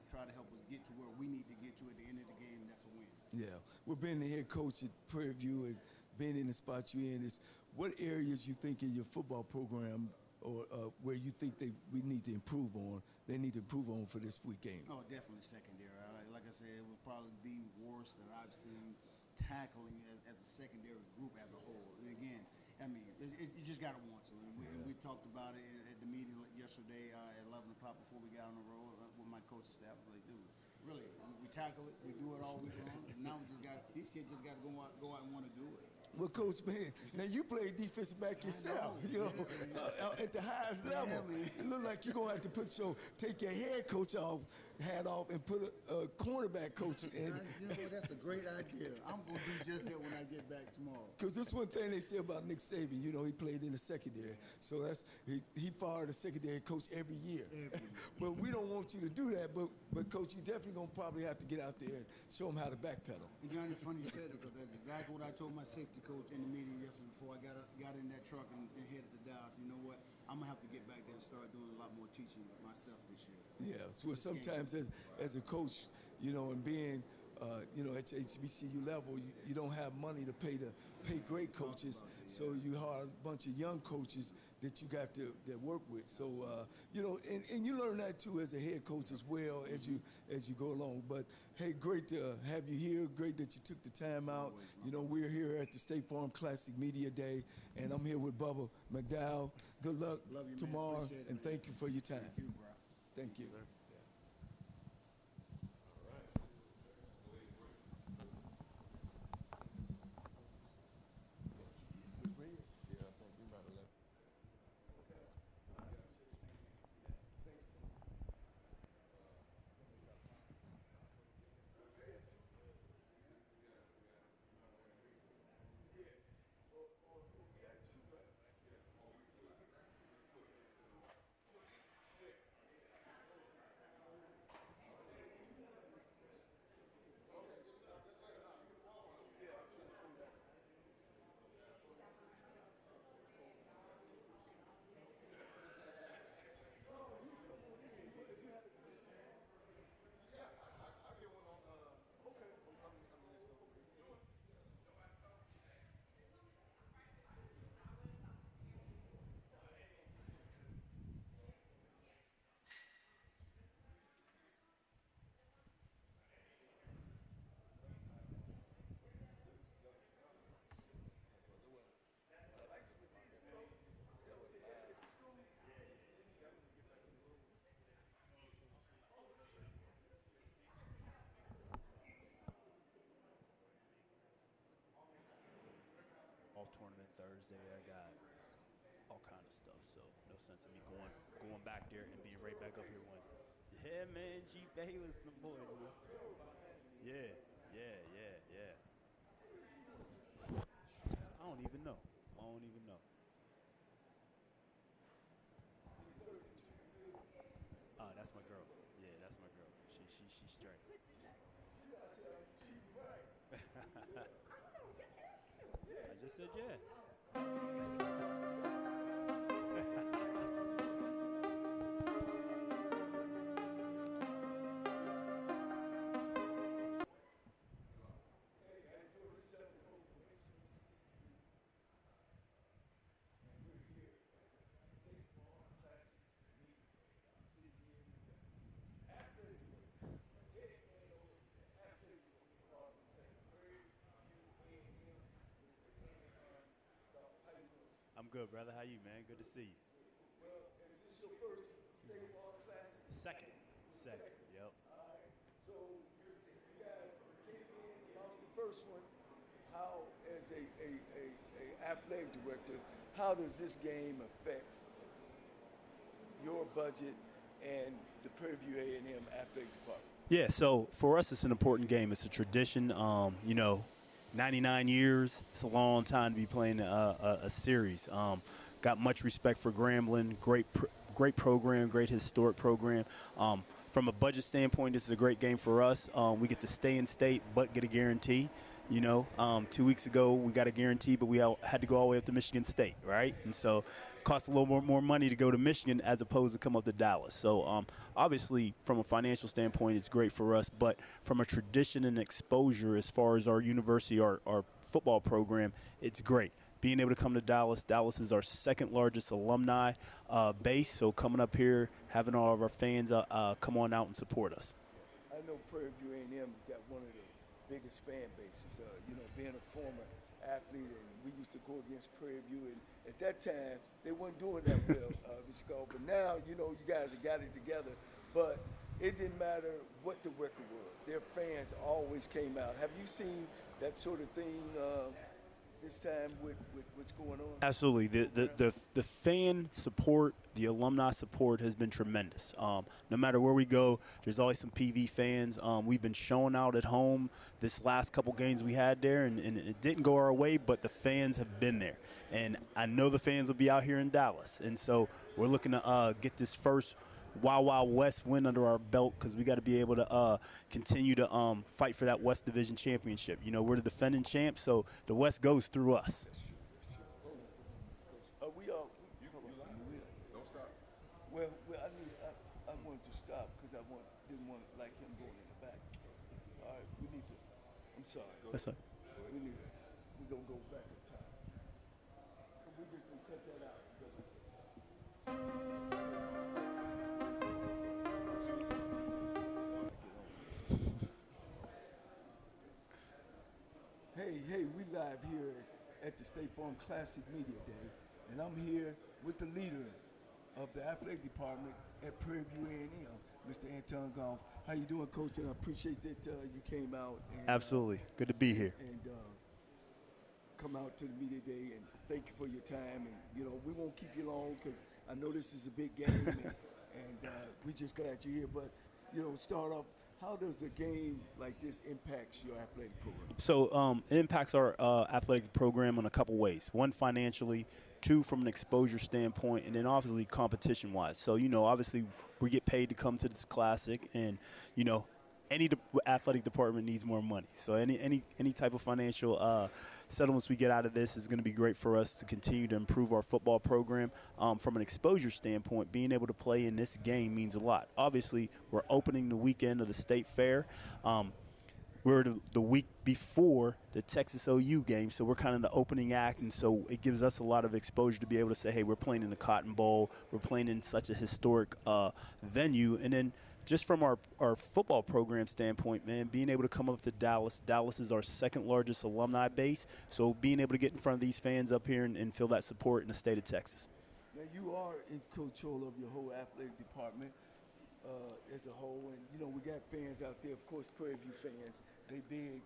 Try to help us get to where we need to get to at the end of the game, and that's a win. Yeah, well, being the head coach at Prairie View and being in the spot you're in, is what areas you think in your football program or where you think we need to improve on, they need to improve on for this week game? Oh, definitely secondary. Like I said, it would probably be worse that I've seen tackling as a secondary group as a whole. And again, you just got to want to. And we talked about it at the meeting yesterday at 11 o'clock before we got on the road with my coaching staff. I was like, dude, really, we tackle it, we do it all week long. And now these kids just got to go out and want to do it. Well, Coach, man, now you play defensive back yourself, at the highest level. It looks like you're going to have to take your head coach hat off and put a cornerback coach in. That's a great idea. I'm going to do just that when I get back tomorrow. Because this one thing they say about Nick Saban, he played in the secondary. So he fired a secondary coach every year. But we don't want you to do that, but Coach, you definitely going to probably have to get out there and show them how to backpedal. And John, it's funny you said it, because that's exactly what I told my safety coach in the meeting yesterday before I got in that truck and headed to Dallas. You know what? I'm going to have to get back there and start doing a lot more teaching myself this year. Yeah, so sometimes as a coach, and being, at your HBCU level, you don't have money to pay great coaches, so you hire a bunch of young coaches that you got to work with. So, and you learn that too as a head coach as well as you go along. But hey, great to have you here. Great that you took the time out. We're here at the State Farm Classic Media Day, and I'm here with Bubba McDowell. Good luck tomorrow, and thank you for your time. Thank you, bro. Thank you. Sir. Off tournament Thursday. I got all kind of stuff, so no sense in me going back there and being right back up here Wednesday. Yeah, man, G Bayless and the boys, man. Yeah. I don't even know. That's my girl. Yeah, that's my girl. She's straight. I just said yeah. I'm good, brother. How you, man? Good to see you. Well, is this your first State Farm Classic? Second. Yep. All right. So you guys came in, lost the first one. How, as a athletic director, how does this game affect budget and the Prairie View A&M athletic department? Yeah, so for us, it's an important game. It's a tradition. 99 years. It's a long time to be playing a series. Got much respect for Grambling. Great program, great historic program. From a budget standpoint, this is a great game for us. We get to stay in state but get a guarantee. 2 weeks ago we got a guarantee, but we had to go all the way up to Michigan State, right? And so it cost a little more money to go to Michigan as opposed to come up to Dallas. So obviously from a financial standpoint, it's great for us, but from a tradition and exposure as far as our university, our football program, it's great. Being able to come to Dallas. Dallas is our second largest alumni base, so coming up here, having all of our fans come on out and support us. I know Prairie View A&M has got one of the biggest fan bases. Being a former athlete, and we used to go against Prairie View, and at that time they weren't doing that well, but now you guys have got it together. But it didn't matter what the record was; their fans always came out. Have you seen that sort of thing this time with what's going on? Absolutely. The fan support, the alumni support has been tremendous. No matter where we go, there's always some PV fans. We've been showing out at home this last couple games we had there, and it didn't go our way, but the fans have been there. And I know the fans will be out here in Dallas. And so we're looking to get this first Wild West win under our belt, because we got to be able to continue to fight for that West Division championship. We're the defending champs, so the West goes through us. Don't stop. Well, I wanted to stop because didn't want like him going in the back. All right, we need to. I'm sorry. That's right. We're gonna go back to time. We just gonna cut that out. Hey, we live here at the State Farm Classic Media Day, and I'm here with the leader of the athletic department at Prairie View A&M, Mr. Anton Goff. How you doing, Coach? And I appreciate that you came out. And, absolutely. Good to be here. And come out to the media day, and thank you for your time. And, we won't keep you long because I know this is a big game, and we just glad you're here. But, start off, how does a game like this impact your athletic program? So it impacts our athletic program in a couple ways. One, financially. Two, from an exposure standpoint, and then obviously competition-wise. So, obviously we get paid to come to this classic, and, any athletic department needs more money. So any type of financial settlements we get out of this is going to be great for us to continue to improve our football program. From an exposure standpoint, being able to play in this game means a lot. Obviously, we're opening the weekend of the State Fair. We're the week before the Texas OU game, so we're kind of the opening act, and so it gives us a lot of exposure to be able to say, hey, we're playing in the Cotton Bowl, we're playing in such a historic venue. And then just from our football program standpoint, man, being able to come up to Dallas. Dallas is our second largest alumni base, so being able to get in front of these fans up here and feel that support in the state of Texas. Now, you are in control of your whole athletic department as a whole, and, we got fans out there, of course, Prairie View fans, they big.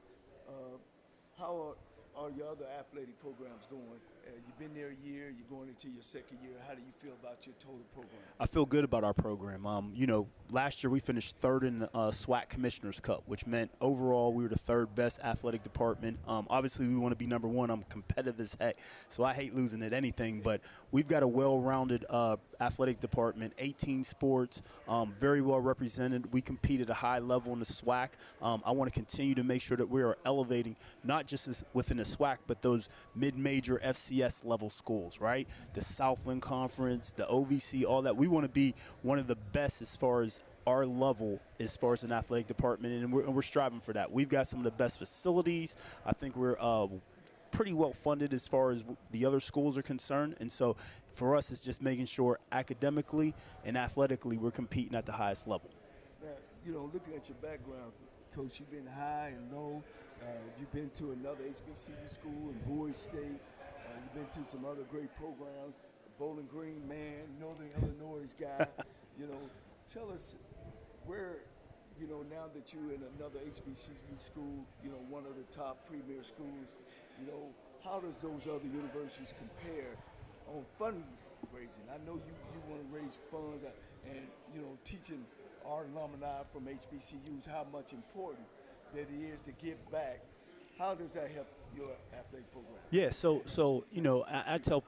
How are your other athletic programs going? You've been there a year, you're going into your second year. How do you feel about your total program? I feel good about our program. Last year we finished third in the SWAC Commissioner's Cup, which meant overall we were the third best athletic department. Obviously we want to be number one. I'm competitive as heck, so I hate losing at anything, but we've got a well-rounded athletic department, 18 sports, very well represented. We compete at a high level in the SWAC. I want to continue to make sure that we are elevating not just within the SWAC, but those mid-major FCS level schools, right? The Southland Conference, the OVC, all that. We want to be one of the best as far as our level as far as an athletic department, and we're striving for that. We've got some of the best facilities. I think we're pretty well funded as far as the other schools are concerned, and so for us it's just making sure academically and athletically we're competing at the highest level. Now, looking at your background, Coach, you've been high and low. You've been to another HBCU school in Bowie State. You've been to some other great programs, Bowling Green man, Northern Illinois guy. Tell us where, now that you're in another HBCU school, one of the top premier schools, how does those other universities compare on fundraising. I know you want to raise funds and, you know, teaching our alumni from HBCUs how much important that it is to give back. How does that help your athletic program? Yeah, so you know, I tell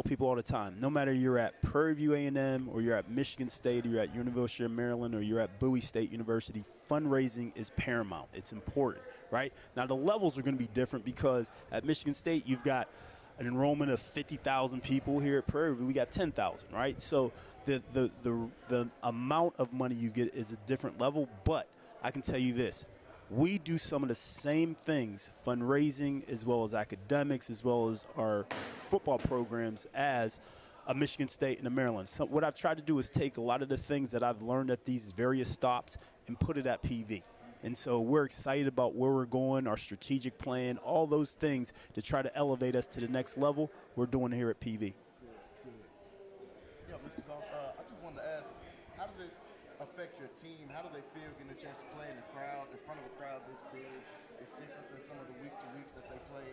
people all the time, no matter you're at Prairie View A&M or you're at Michigan State or you're at University of Maryland or you're at Bowie State University, fundraising is paramount. It's important, right? Now the levels are going to be different because at Michigan State you've got an enrollment of 50,000 people. Here at Prairie View we got 10,000, right? So the amount of money you get is a different level, but I can tell you this. We do some of the same things, fundraising as well as academics, as well as our football programs as a Michigan State and a Maryland. So what I've tried to do is take a lot of the things that I've learned at these various stops and put it at PV. And so we're excited about where we're going, our strategic plan, all those things to try to elevate us to the next level. We're doing here at PV. Yeah, Mr. Goff, I just wanted to ask, how does it affect your team? How do they feel getting a chance to play in the crowd, in front of a crowd this big? It's different than some of the week-to-weeks that they play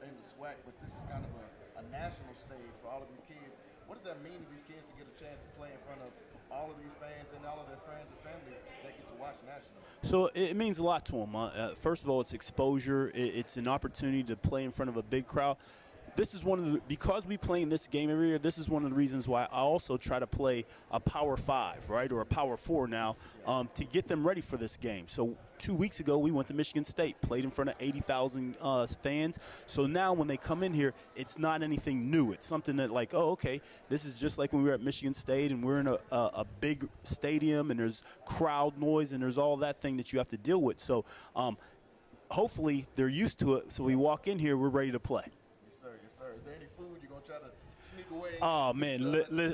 in the SWAC, but this is kind of a national stage for all of these kids. What does that mean to these kids to get a chance to play in front of all of these fans and all of their friends and family that get to watch nationally? So it means a lot to them. First of all, it's exposure. It's an opportunity to play in front of a big crowd. This is one of the, because we play in this game every year, this is one of the reasons why I also try to play a Power 5, right, or a Power 4 now, to get them ready for this game. So 2 weeks ago, we went to Michigan State, played in front of 80,000 fans. So now when they come in here, it's not anything new. It's something that like, oh, okay, this is just like when we were at Michigan State and we're in a big stadium and there's crowd noise and there's all that thing that you have to deal with. So hopefully they're used to it. So we walk in here, we're ready to play. Yes, sir. Is there any food you're going to try to sneak away? Oh, man,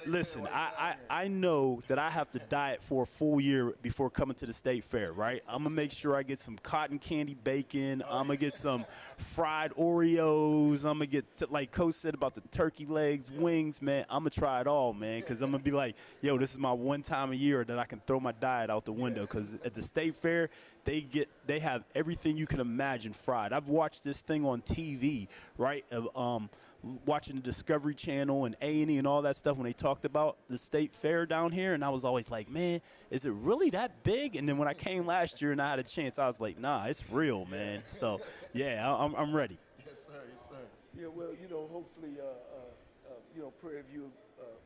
listen, I know that I have to diet for a full year before coming to the state fair, right? I'm going to make sure I get some cotton candy bacon. I'm going to get some fried Oreos. I'm going to get, like Coach said about the turkey legs, wings, man. I'm going to try it all, man, because I'm going to be like, yo, this is my one time a year that I can throw my diet out the window, because at the state fair, they have everything you can imagine fried. I've watched this thing on TV, right, of watching the Discovery Channel and A&E and all that stuff when they talked about the state fair down here, and I was always like, man, is it really that big? And then when I came last year and I had a chance, I was like, nah, it's real, man. So, yeah, I'm ready. Yes, sir. Yes, sir. Yeah, well, you know, hopefully, you know, Prairie View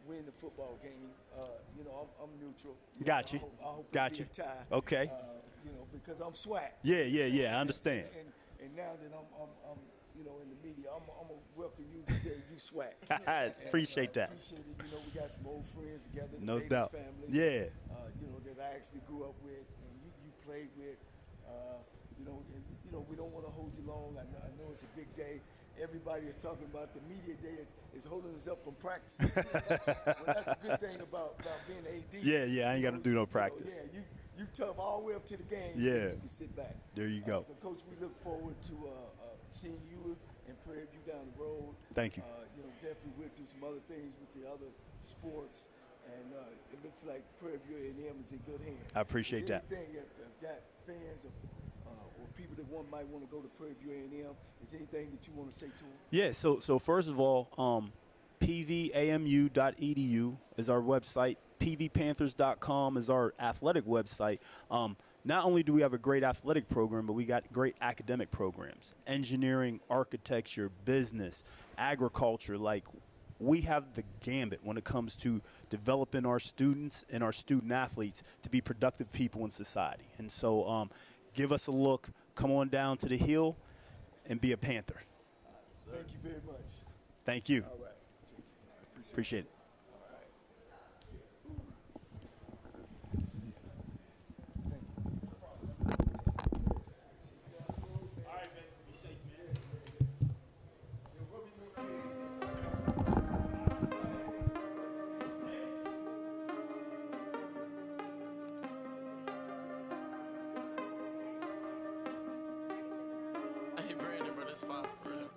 win the football game. You know, I'm neutral. Got you. I hope Got it'll you. be a tie. Okay. You know, because I'm SWAC. Yeah, I understand. And now that I'm you know, in the media, I'm gonna welcome you to say you SWAC. Appreciate that. Appreciate it. You know, we got some old friends together. The No Davis doubt. Family, Yeah. You know, that I actually grew up with and you played with. You know, and, you know, we don't want to hold you long. I know it's a big day. Everybody is talking about the media day is holding us up from practice. Well, that's a good thing about being AD. Yeah, I ain't got to do no practice. Yeah, you tough all the way up to the game. Yeah. You can sit back. There you go. But Coach, we look forward to seeing you and Prairie View down the road. Thank you. You know, definitely we'll do some other things with the other sports, and it looks like Prairie View A&M is in good hands. I appreciate that. Anything if got fans or people that might want to go to Prairie View A&M, is there anything that you want to say to them? Yeah, so first of all, pvamu.edu is our website. pvpanthers.com is our athletic website. Not only do we have a great athletic program, but we got great academic programs. Engineering, architecture, business, agriculture. Like, we have the gambit when it comes to developing our students and our student athletes to be productive people in society. And so give us a look. Come on down to the Hill and be a Panther. Thank you very much. Thank you. All right. Appreciate it. Hey, Brandon, bro, that's 5 for real.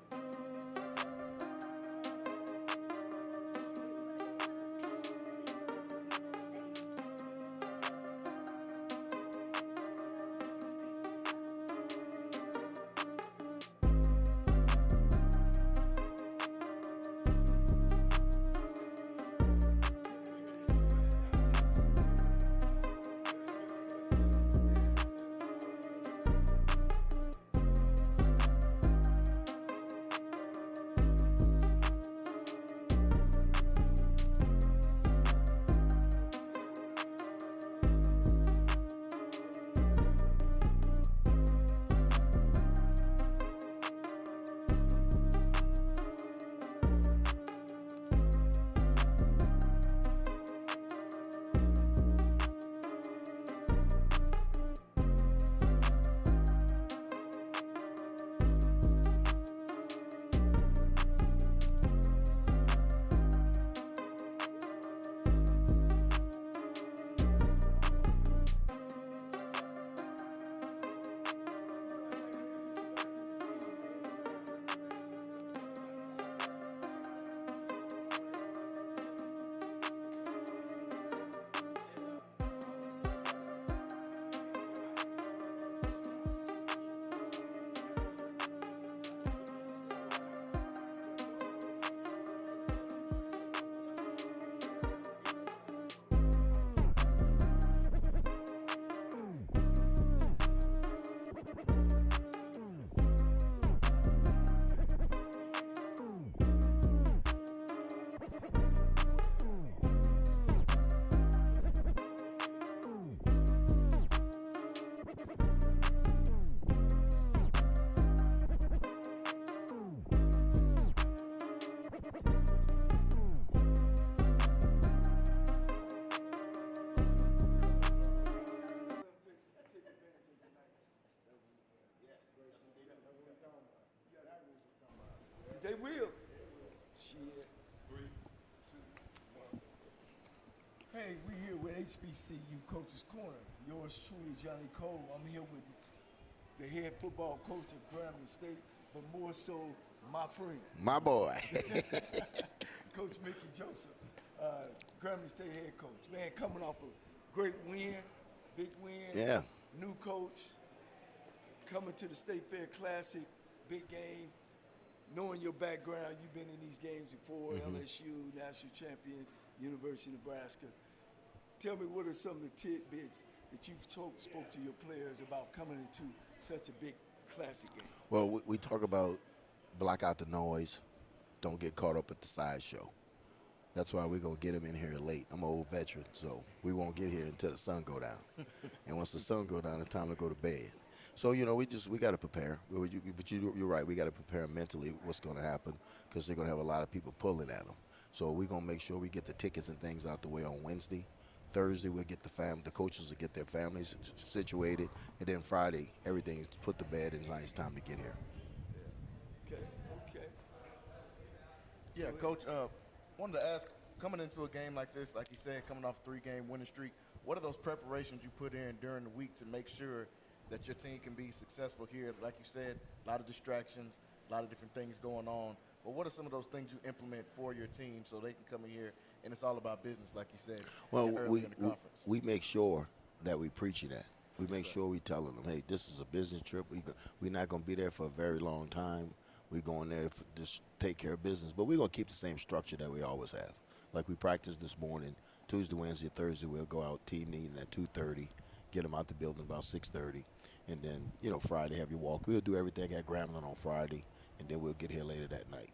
Hey, we here with HBCU Coach's Corner. Yours truly, Johnny Cole. I'm here with the head football coach of Grambling State, but more so, my friend, My boy. Coach Mickey Joseph, Grambling State head coach. Man, coming off a great win, big win. Yeah. New coach, coming to the State Fair Classic, big game. Knowing your background, you've been in these games before, LSU, national champion, University of Nebraska. Tell me, what are some of the tidbits that you've spoke to your players about coming into such a big classic game? Well, we talk about block out the noise, don't get caught up at the sideshow. That's why we're going to get him in here late. I'm an old veteran, so we won't get here until the sun go down. And once the sun go down, it's time to go to bed. So, you know, we got to prepare. But you're right, we got to prepare mentally what's going to happen, because they're going to have a lot of people pulling at them. So we're going to make sure we get the tickets and things out the way on Wednesday. Thursday, we'll get the coaches will get their families situated. And then Friday, everything's put to bed and it's time to get here. Okay. Yeah, Coach, wanted to ask, coming into a game like this, like you said, coming off a 3-game winning streak, what are those preparations you put in during the week to make sure that your team can be successful here? Like you said, a lot of distractions, a lot of different things going on. But what are some of those things you implement for your team so they can come in here and it's all about business, like you said, well, early in the conference? We make sure that we preaching that. We make sure we telling them, hey, this is a business trip. We're not going to be there for a very long time. We're going there to just take care of business. But we're going to keep the same structure that we always have. Like we practiced this morning, Tuesday, Wednesday, Thursday, we'll go out team meeting at 2:30, get them out the building about 6:30. And then, you know, Friday, have your walk. We'll do everything at Grambling on Friday, and then we'll get here later that night.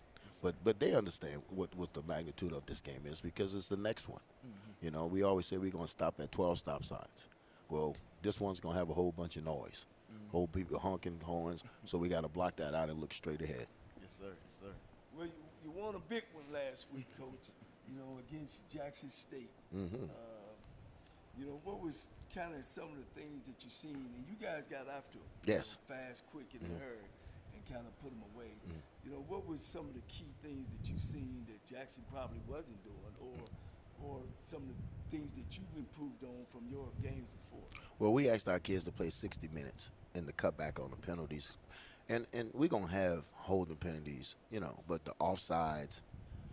But they understand what the magnitude of this game is, because it's the next one. You know, we always say we're going to stop at 12 stop signs. Well, this one's going to have a whole bunch of noise, whole people honking horns, so we got to block that out and look straight ahead. Yes, sir. Yes, sir. Well, you won a big one last week, Coach, you know, against Jackson State. You know, what was kind of some of the things that you seen? And you guys got after them. Yes. Fast, quick, and hurry, and kind of put them away. You know, what was some of the key things that you seen that Jackson probably wasn't doing, or some of the things that you've improved on from your games before? Well, we asked our kids to play 60 minutes and to cut back on the penalties. And we're going to have holding penalties, you know, but the offsides,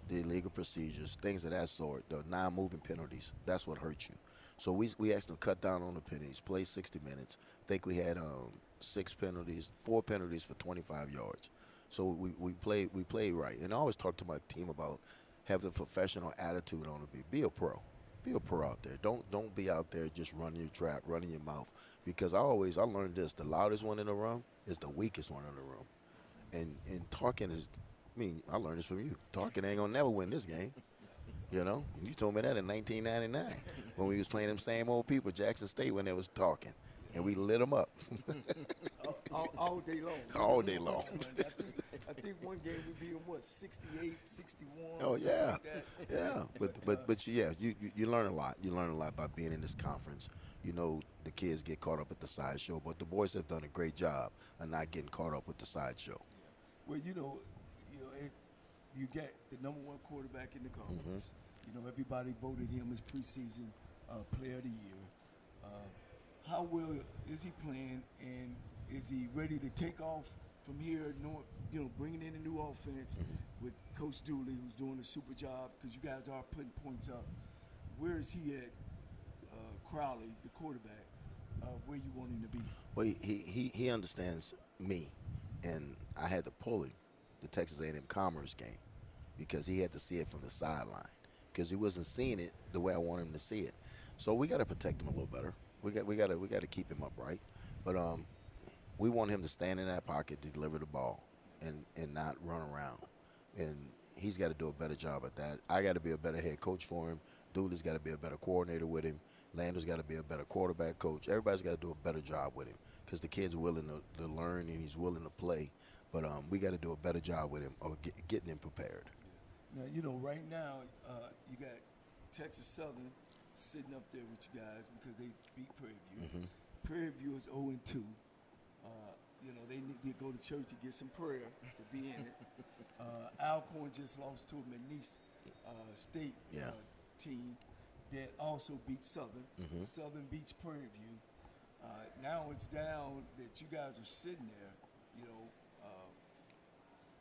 the illegal procedures, things of that sort, the non-moving penalties, that's what hurt you. So we asked them to cut down on the penalties, play 60 minutes. I think we had 4 penalties for 25 yards. So we played right. And I always talk to my team about having a professional attitude on it. Be a pro. Be a pro out there. Don't be out there just running your trap, running your mouth. Because I learned this, the loudest one in the room is the weakest one in the room. And talking is, I learned this from you. Talking ain't gonna never win this game. You know, you told me that in 1999 when we was playing them same old people, Jackson State, when they was talking, and we lit them up. all day long. All day long. I think one game we beat them, 68, 61. Oh yeah, like that. yeah. But yeah, you learn a lot. You learn a lot by being in this conference. You know, the kids get caught up at the sideshow, but the boys have done a great job of not getting caught up with the sideshow. Well, you you get the #1 quarterback in the conference. You know, everybody voted him as preseason player of the year. How well is he playing, and is he ready to take off from here, bringing in a new offense with Coach Dooley, who's doing a super job, because you guys are putting points up. Where is he at, Crowley, the quarterback, where you want him to be? Well, he understands me, and I had to pull him the Texas A&M Commerce game because he had to see it from the sideline because he wasn't seeing it the way I want him to see it. So we got to protect him a little better. We got to keep him upright, but we want him to stand in that pocket to deliver the ball and not run around. And he's got to do a better job at that. I got to be a better head coach for him. Dooley's got to be a better coordinator with him. Lander's got to be a better quarterback coach. Everybody's got to do a better job with him because the kid's willing to learn and he's willing to play. But we got to do a better job with him of getting him prepared. Now, right now, you got Texas Southern sitting up there with you guys because they beat Prairie View. Prairie View is 0-2. They need to go to church to get some prayer to be in it. Alcorn just lost to a McNeese State team. that also beat Southern. Southern beats Prairie View. Now it's down that you guys are sitting there, you know,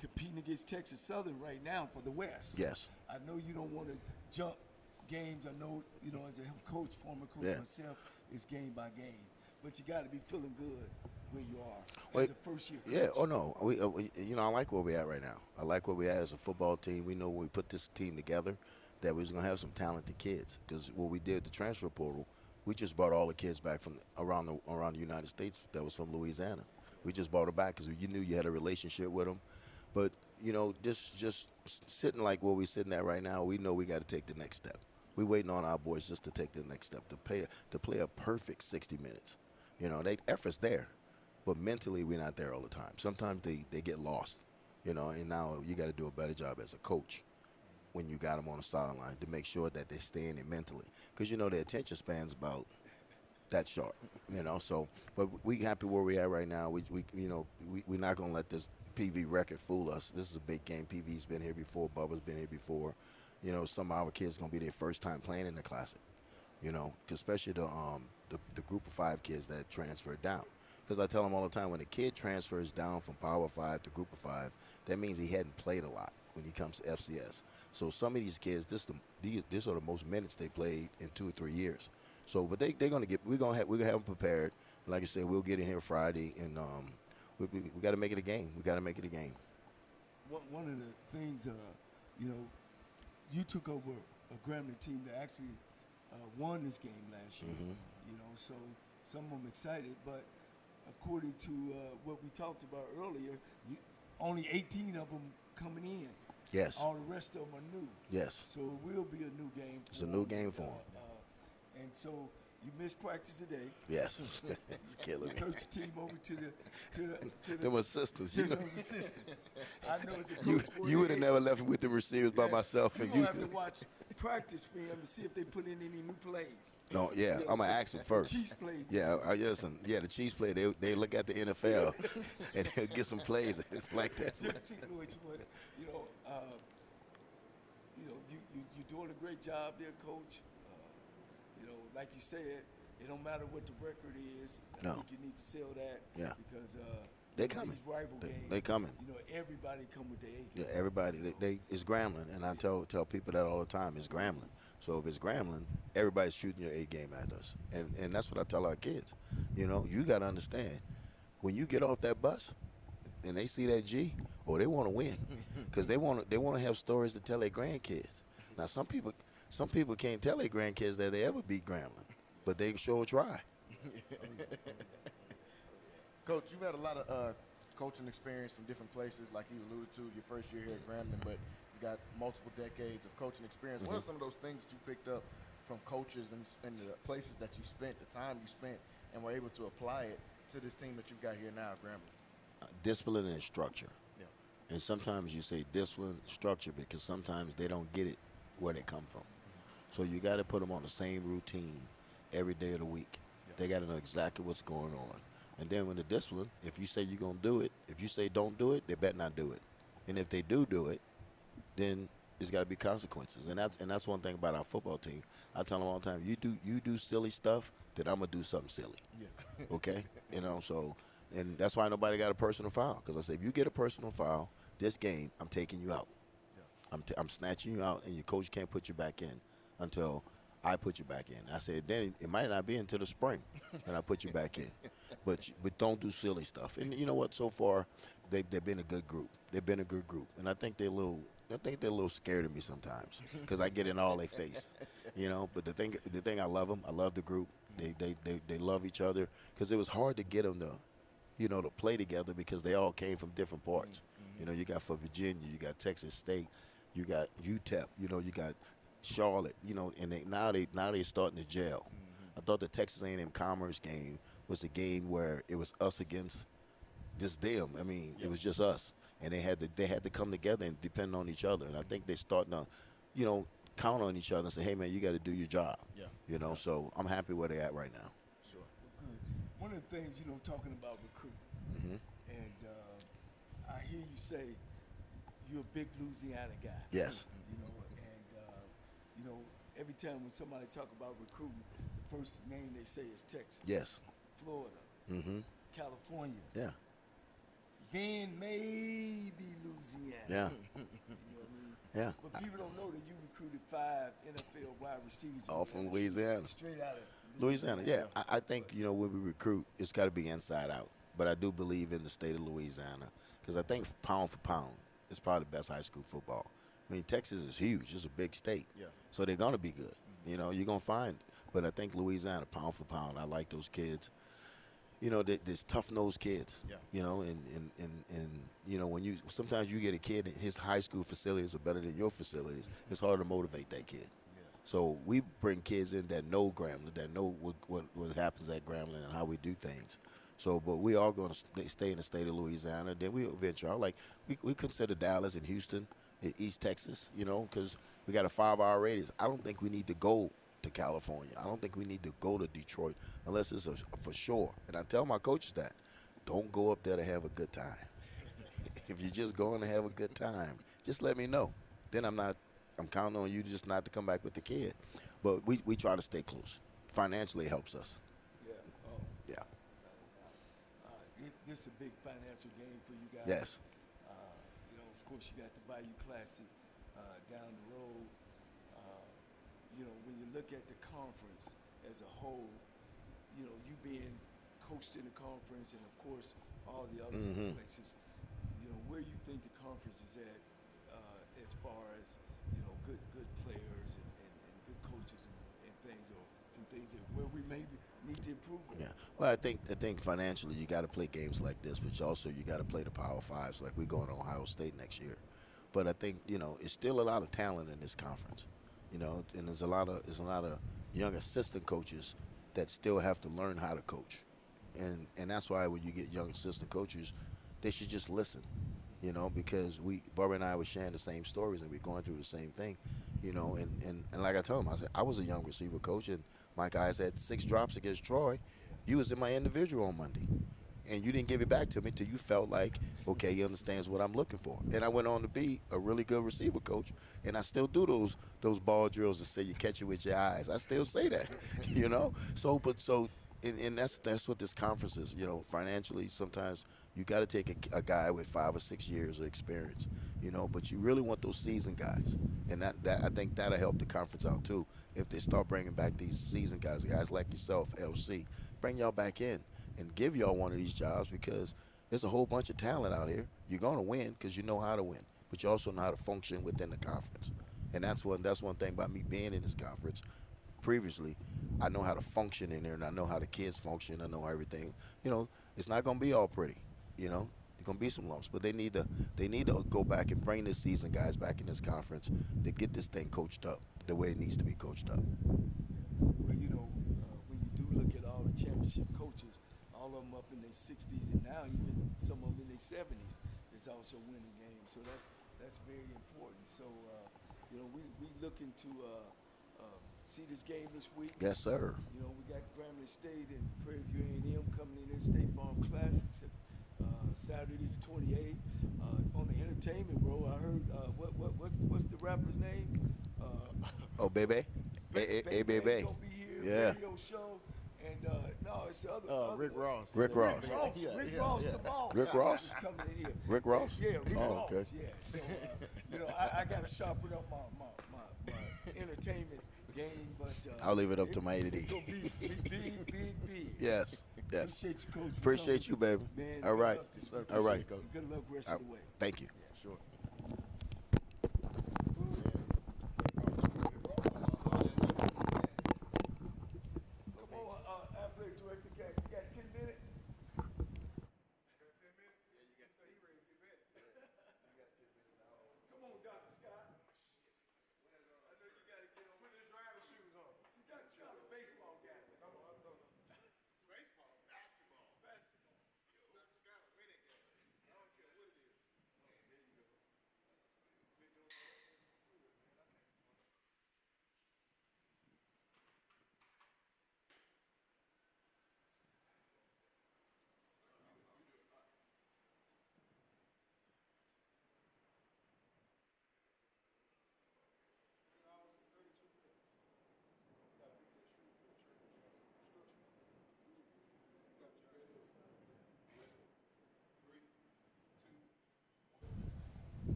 competing against Texas Southern right now for the West. Yes. I know you don't want to jump games. I know, you know, as a coach, former coach myself, it's game by game. But you got to be feeling good where you are as a first-year coach. Yeah, oh no, we you know, I like where we're at right now. I like where we're at as a football team. We know when we put this team together that we was going to have some talented kids, because what we did, the transfer portal, we just brought all the kids back from around the United States that was from Louisiana. We just brought them back because you knew you had a relationship with them. But, you know, just sitting like where we're sitting at right now, we know we got to take the next step. We're waiting on our boys just to take the next step, to play a perfect 60 minutes. You know, effort's there, but mentally we're not there all the time. Sometimes they get lost, you know, and now you got to do a better job as a coach when you got them on the sideline to make sure that they stay in it mentally. Because, you know, their attention span's about that short, you know. So, but we happy where we at right now. We're not going to let this PV record fool us. This is a big game. PV's been here before. Bubba's been here before. You know, some of our kids going to be their first time playing in the Classic, you know, especially the group of 5 kids that transferred down. Because I tell them all the time, when a kid transfers down from Power 5 to Group of 5, that means he hadn't played a lot when he comes to FCS. So some of these kids, these are the most minutes they played in 2 or 3 years. So, but they're gonna get. We're gonna have them prepared. Like I said, we'll get in here Friday, and we got to make it a game. We got to make it a game. One of the things, you know, you took over a Grambling team that actually won this game last year. You know, so some of them excited, but according to what we talked about earlier, only 18 of them coming in. Yes. All the rest of them are new. Yes. So it will be a new game for them. It's a new game for them. And so you missed practice today. Yes. It's killing me. Coach team over to the Them assistants. You to know, those assistants. I know it's a coach for you would have never left me with the receivers by myself. You're And going to have to watch practice film to see if they put in any new plays. No, yeah, I'm gonna ask them first. Chiefs play. Yeah, the Chiefs play. They look at the NFL and they'll get some plays. It's like that. Just to know what you know, you're doing a great job there, Coach. You know, like you said, it don't matter what the record is. I think you need to sell that. Yeah. Because they coming. These rival games. They coming. You know, everybody come with their A game. Yeah, everybody. It's Grambling, and I tell people that all the time. It's Grambling. So if it's Grambling, everybody's shooting your A game at us, and that's what I tell our kids. You know, you got to understand, when you get off that bus, and they see that G, they want to win, because they want to have stories to tell their grandkids. Now some people can't tell their grandkids that they ever beat Grambling, but they sure try. Coach, you've had a lot of coaching experience from different places, like you alluded to, your first year here at Grambling, but you got multiple decades of coaching experience. What are some of those things that you picked up from coaches and the places that you spent, the time you spent, and were able to apply it to this team that you've got here now at Grambling? Discipline and structure. Yeah. And sometimes you say discipline, structure, because sometimes they don't get it where they come from. So you got to put them on the same routine every day of the week. Yeah. They got to know exactly what's going on. And then when the discipline, if you say you're going to do it, if you say don't do it, they better not do it. And if they do it, then there's got to be consequences. And that's one thing about our football team. I tell them all the time, you do silly stuff, then I'm going to do something silly. Yeah. Okay? You know, so, and that's why nobody got a personal foul. Because I say, if you get a personal foul, this game, I'm taking you out. Yeah. I'm snatching you out, and your coach can't put you back in until I put you back in. I said, then it might not be until the spring and I put you back in. But don't do silly stuff. And you know what? So far, they've been a good group. They've been a good group, and I think they're a little scared of me sometimes because I get in all their face, you know. But the thing I love them. I love the group. They love each other, because it was hard to get them to play together because they all came from different parts. Mm-hmm. You know, you got for Virginia, you got Texas State, you got UTEP, you know, you got Charlotte, you know, and now they're starting to gel. Mm-hmm. I thought the Texas A&M Commerce game was a game where it was us against just them. I mean, It was just us, and they had to come together and depend on each other. And I think they're starting to, you know, count on each other and say, hey man, you got to do your job. Yeah. You know, so I'm happy where they're at right now. Sure. Good. One of the things, you know, talking about recruiting, and I hear you say you're a big Louisiana guy. Yes. You know, and you know, every time when somebody talk about recruiting, the first name they say is Texas. Yes. Florida. Mm-hmm. California. Yeah. Then maybe Louisiana. Yeah. You know what I mean? Yeah. But people don't know that you recruited 5 NFL wide receivers. All from Louisiana. Straight out of Louisiana, yeah. I think, you know, when we recruit, it's got to be inside out. But I do believe in the state of Louisiana because I think pound for pound, it's probably the best high school football. I mean, Texas is huge. It's a big state. Yeah. So they're going to be good. You know, you're going to find. But I think Louisiana, pound for pound, I like those kids. You know, there's tough-nosed kids. Yeah. You know, and you know, when you sometimes you get a kid and his high school facilities are better than your facilities, it's hard to motivate that kid. Yeah. So we bring kids in that know Grambling, that know what happens at Grambling and how we do things. So, but we are going to stay in the state of Louisiana. Then we venture out. Like, we consider Dallas and Houston, East Texas, you know, because we got a 5-hour radius. I don't think we need to go to California. I don't think we need to go to Detroit unless it's for sure. And I tell my coaches that. Don't go up there to have a good time. If you're just going to have a good time, just let me know. Then I'm counting on you just not to come back with the kid. But we try to stay close. Financially, it helps us. Yeah. Oh. Yeah. This is a big financial game for you guys. Yes. You know, of course, you got the Bayou Classic down the road. You know, when you look at the conference as a whole, you know, you being coached in the conference and, of course, all the other places, you know, where you think the conference is at as far as, you know, good players and good coaches and things, or some things that where we maybe need to improve on? Yeah. Well, I think financially you got to play games like this, but also you got to play the Power Fives like we're going to Ohio State next year. But I think, you know, it's still a lot of talent in this conference. You know, and there's a lot of young assistant coaches that still have to learn how to coach, and that's why when you get young assistant coaches, they should just listen, you know, because Barbara and I were sharing the same stories and we're going through the same thing, you know, and like I told him, I said I was a young receiver coach and my guys had 6 drops against Troy. You was in my individual on Monday. And you didn't give it back to me till you felt like, okay, he understands what I'm looking for. And I went on to be a really good receiver coach, and I still do those ball drills that say you catch it with your eyes. I still say that, you know. And that's what this conference is. You know, financially, sometimes you got to take a guy with 5 or 6 years of experience, you know. But you really want those seasoned guys, and that I think that'll help the conference out too. If they start bringing back these seasoned guys like yourself, LC, bring y'all back in. And give y'all one of these jobs because there's a whole bunch of talent out here. You're going to win because you know how to win, but you also know how to function within the conference. And that's one thing about me being in this conference. Previously, I know how to function in there, and I know how the kids function. I know everything. You know, it's not going to be all pretty. You know, there's going to be some lumps, but they need to go back and bring this season guys back in this conference to get this thing coached up the way it needs to be coached up. Well, you know, when you do look at all the championship coaches, all of them up in their 60s, and now even some of them in their 70s is also winning games. So that's very important. So, you know, we looking to see this game this week. Yes, sir. You know, we got Grambling State and Prairie View A&M coming in their State Farm Classics Saturday the 28th. On the entertainment row, I heard what's the rapper's name? Oh, baby. Hey, baby. Gonna be here. Yeah. Radio show. And no, it's the other. Rick Ross. Rick Ross. Rick Ross, the boss. Rick Ross? is coming in here. Rick Ross? Yeah, Rick Oh, Ross. okay. Yeah. So, you know, I got to sharpen up my entertainment game, but I'll leave it up to my ADD. It's gonna be big. Yes. Appreciate you, Coach. Appreciate you, baby. Man, All right. All right. Good luck rest of the way. Thank you. Sure. Come on, athletic director, you got 10 minutes? Come on, Dr. Scott. I know you got to get on. Put his driver's shoes on. See, Dr. Scott, a baseball guy. Come on, baseball, basketball. Dr. Scott, a winning guy. I don't care what it is. There you go.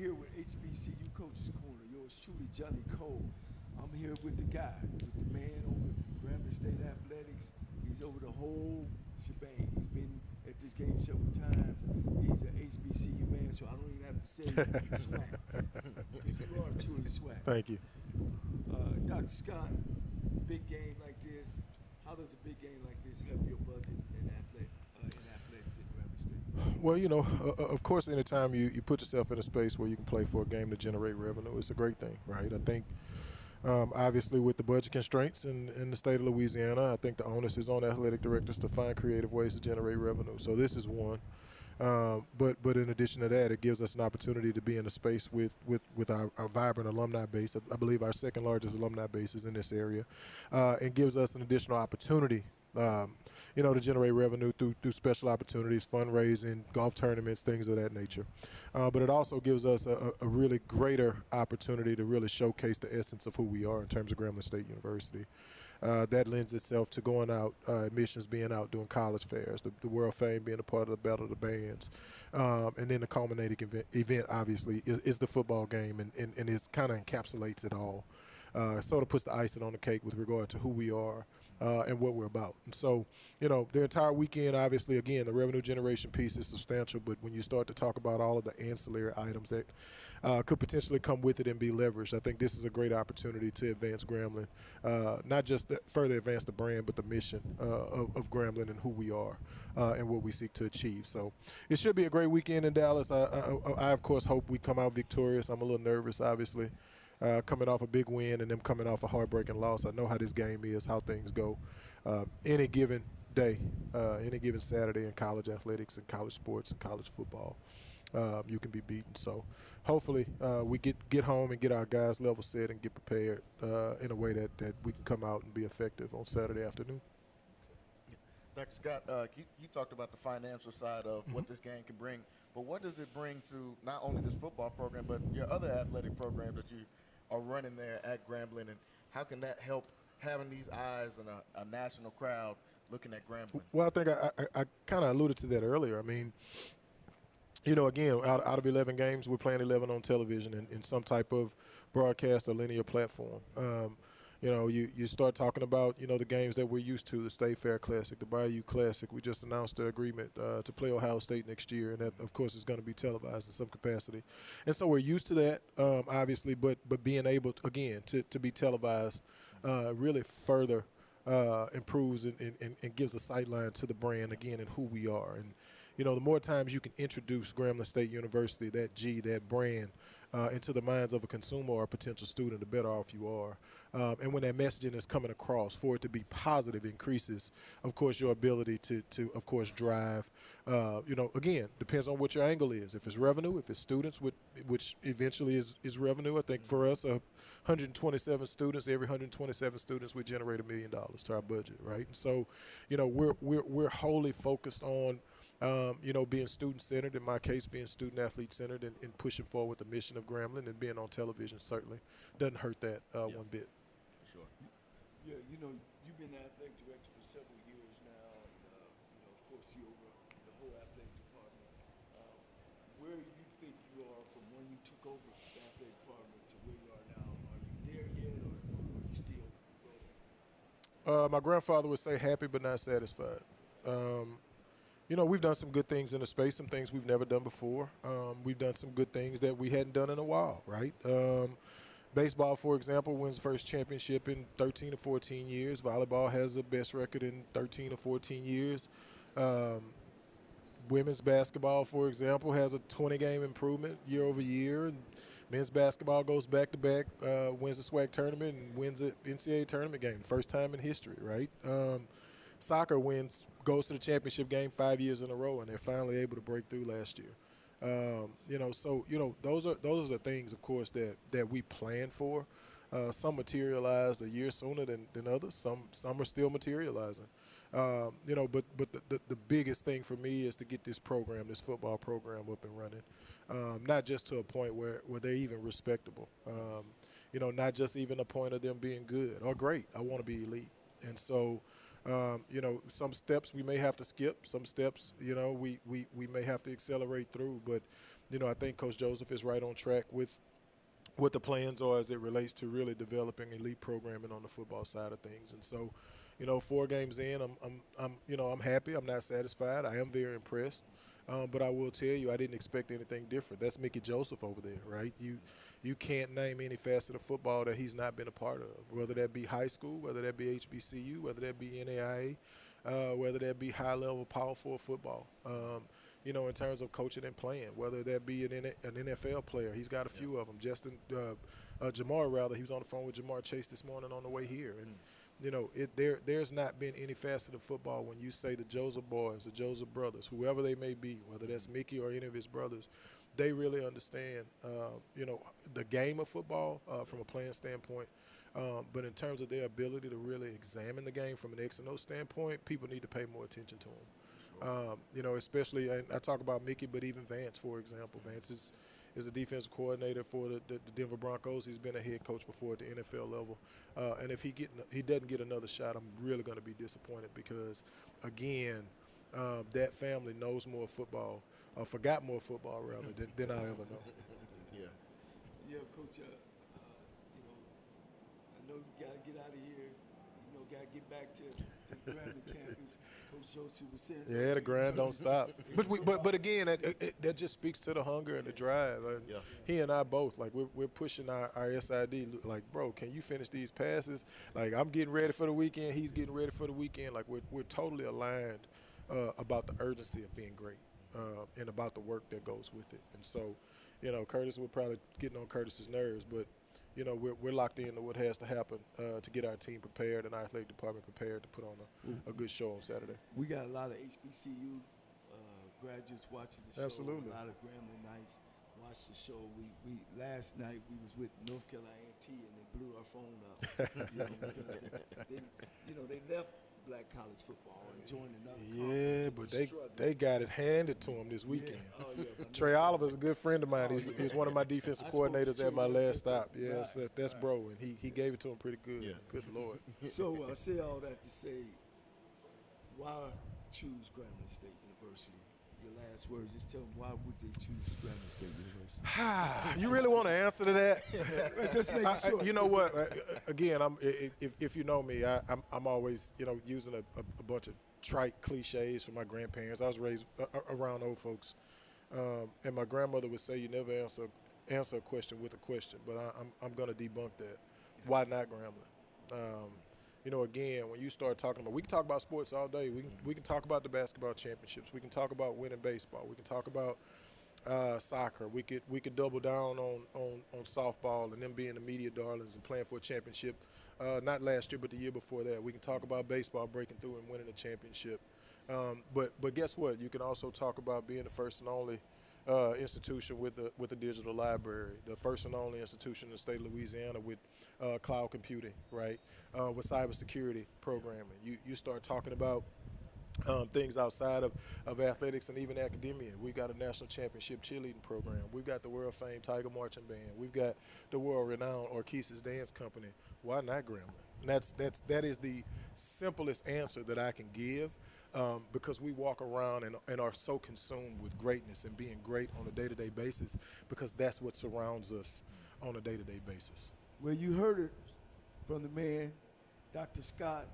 here with HBCU Coaches Corner. Yours truly, Johnny Cole. I'm here with the guy, with the man over Grambling State Athletics. He's over the whole shebang. He's been at this game several times. He's an HBCU man, so I don't even have to say swag. You are truly swag. Thank you. Dr. Scott, big game like this, how does a big game like this help your budget in athletics at Grambling State? Well, you know, of course, anytime you put yourself in a space where you can play for a game to generate revenue, it's a great thing, right? I think, obviously, with the budget constraints in the state of Louisiana, I think the onus is on athletic directors to find creative ways to generate revenue. So this is one. But in addition to that, it gives us an opportunity to be in a space with our vibrant alumni base. I believe our second largest alumni base is in this area, and gives us an additional opportunity, to generate revenue through special opportunities, fundraising, golf tournaments, things of that nature. But it also gives us a really greater opportunity to really showcase the essence of who we are in terms of Grambling State University. That lends itself to going out, admissions being out, doing college fairs, the World Fame being a part of the Battle of the Bands. And then the culminating event obviously, is the football game, and it kind of encapsulates it all. Sort of puts the icing on the cake with regard to who we are and what we're about. And so, the entire weekend, obviously, again, the revenue generation piece is substantial, but when you start to talk about all of the ancillary items that could potentially come with it and be leveraged, I think this is a great opportunity to advance Grambling, not just further advance the brand, but the mission of Grambling and who we are and what we seek to achieve. So it should be a great weekend in Dallas. I of course, hope we come out victorious. I'm a little nervous, obviously, coming off a big win and them coming off a heartbreaking loss. I know how this game is, how things go. Any given day, any given Saturday in college athletics and college sports and college football, you can be beaten. So hopefully we get home and get our guys level set and get prepared in a way that we can come out and be effective on Saturday afternoon. Dr. Scott, you talked about the financial side of what this game can bring, but what does it bring to not only this football program, but your other athletic program that you are running there at Grambling, and how can that help having these eyes and a national crowd looking at Grambling? Well, I think I kind of alluded to that earlier. I mean, again, out of 11 games, we're playing 11 on television in some type of broadcast or linear platform. You start talking about, the games that we're used to, the State Fair Classic, the Bayou Classic. We just announced the agreement to play Ohio State next year, and that, of course, is going to be televised in some capacity. And so we're used to that, obviously, but being able, to be televised really further improves and gives a sightline to the brand, again, and who we are. And, the more times you can introduce Grambling State University, that brand, into the minds of a consumer or a potential student, the better off you are. And when that messaging is coming across, for it to be positive, increases, of course, your ability to of course, drive. Again, depends on what your angle is. If it's revenue, if it's students, which eventually is revenue. I think for us, 127 students, every 127 students, we generate $1 million to our budget, right? And so, we're wholly focused on being student-centered, in my case, being student-athlete-centered and pushing forward the mission of Grambling, and being on television certainly doesn't hurt that one bit. For sure. Yeah, you've been athletic director for several years now, and, of course, you're over the whole athletic department. Where do you think you are from when you took over the athletic department to where you are now? Are you there yet, or are you still rolling? My grandfather would say happy but not satisfied. We've done some good things in the space, some things we've never done before. We've done some good things that we hadn't done in a while, right? Baseball, for example, wins the first championship in 13 or 14 years. Volleyball has the best record in 13 or 14 years. Women's basketball, for example, has a 20-game improvement year over year. And men's basketball goes back-to-back, wins the SWAC tournament and wins an NCAA tournament game, first time in history, right? Soccer goes to the championship game 5 years in a row, and they're finally able to break through last year. Those are things, of course, that we plan for. Some materialized a year sooner than others. Some are still materializing. But the biggest thing for me is to get this football program up and running, not just to a point where they're even respectable. Not just even a point of them being good or great. I want to be elite. And so, some steps we may have to skip, some steps, we may have to accelerate through. But, I think Coach Joseph is right on track with what the plans are as it relates to really developing elite programming on the football side of things. And so, 4 games in, I'm happy. I'm not satisfied. I am very impressed. But I will tell you, I didn't expect anything different. That's Mickey Joseph over there, right? You can't name any facet of football that he's not been a part of, whether that be high school, whether that be HBCU, whether that be NAIA, whether that be high-level Power 4 football. In terms of coaching and playing, whether that be an NFL player. He's got a few of them. Jamar, he was on the phone with Jamar Chase this morning on the way here. And, there's not been any facet of football when you say the Joseph boys, the Joseph brothers, whoever they may be, whether that's Mickey or any of his brothers, they really understand, the game of football from a playing standpoint. But in terms of their ability to really examine the game from an X and O standpoint, people need to pay more attention to them. Especially, and I talk about Mickey, but even Vance, for example. Vance is a defensive coordinator for the Denver Broncos. He's been a head coach before at the NFL level. And if he doesn't get another shot, I'm really going to be disappointed because, again, that family knows more football, or forgot more football, rather, than I ever know. Yeah, Coach, I know you got to get out of here. Got to get back to the Grambling campus. Coach Joseph was saying. Yeah, the grind don't stop. But again, that just speaks to the hunger and the drive. He and I both, like, we're pushing our SID. Like, bro, can you finish these passes? Like, I'm getting ready for the weekend. He's getting ready for the weekend. Like, we're totally aligned about the urgency of being great and about the work that goes with it. And so, Curtis, we're probably getting on Curtis's nerves, but we're locked into what has to happen to get our team prepared and our athletic department prepared to put on a good show on Saturday. We got a lot of HBCU graduates watching the show. Absolutely. A lot of Grambling Knights watch the show. We last night we was with North Carolina A&T and they blew our phone up. Because they left black college football and joined another. Yeah, but they got it handed to them this weekend. Yeah. Trey Oliver's a good friend of mine. He's one of my defensive coordinators at my last stop. Yes, that's bro, and he gave it to him pretty good. Yeah. Good Lord. So I say all that to say, why choose Grambling State University? Your last words. Just tell them, why would they choose Grambling State University? You really want to answer to that? Just make sure. You know what? Again, if you know me, I'm always using a bunch of trite cliches from my grandparents. I was raised around old folks, and my grandmother would say, "You never answer a question with a question." But I'm going to debunk that. Why not Grambling? Again, when you start talking about, we can talk about sports all day. We can talk about the basketball championships. We can talk about winning baseball. We can talk about soccer. We could double down on softball and them being the media darlings and playing for a championship. Not last year, but the year before that. We can talk about baseball breaking through and winning a championship. But guess what? You can also talk about being the first and only institution with a digital library, the first and only institution in the state of Louisiana with cloud computing, right? With cybersecurity programming. You start talking about things outside of athletics and even academia. We've got a national championship cheerleading program. We've got the world-famed Tiger Marching Band. We've got the world-renowned Orchesis Dance Company. Why not Grambling? And that is the simplest answer that I can give. Because we walk around and are so consumed with greatness and being great on a day-to-day basis, because that's what surrounds us on a day-to-day basis. Well, you heard it from the man, Dr. Scott,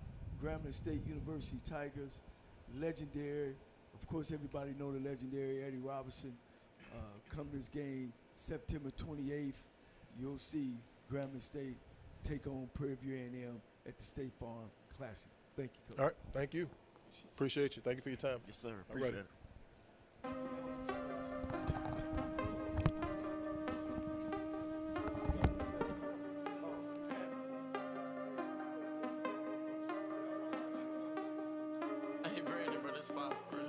Grambling State University Tigers, legendary. Of course, everybody know the legendary Eddie Robinson. Come this game, September 28th, you'll see Grambling State take on Prairie View A&M at the State Farm Classic. Thank you, Coach. All right, thank you. Appreciate you. Thank you for your time. Yes, sir. Appreciate it. Hey, Brandon, bro, that's 5 for real.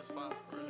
it's 5 for real.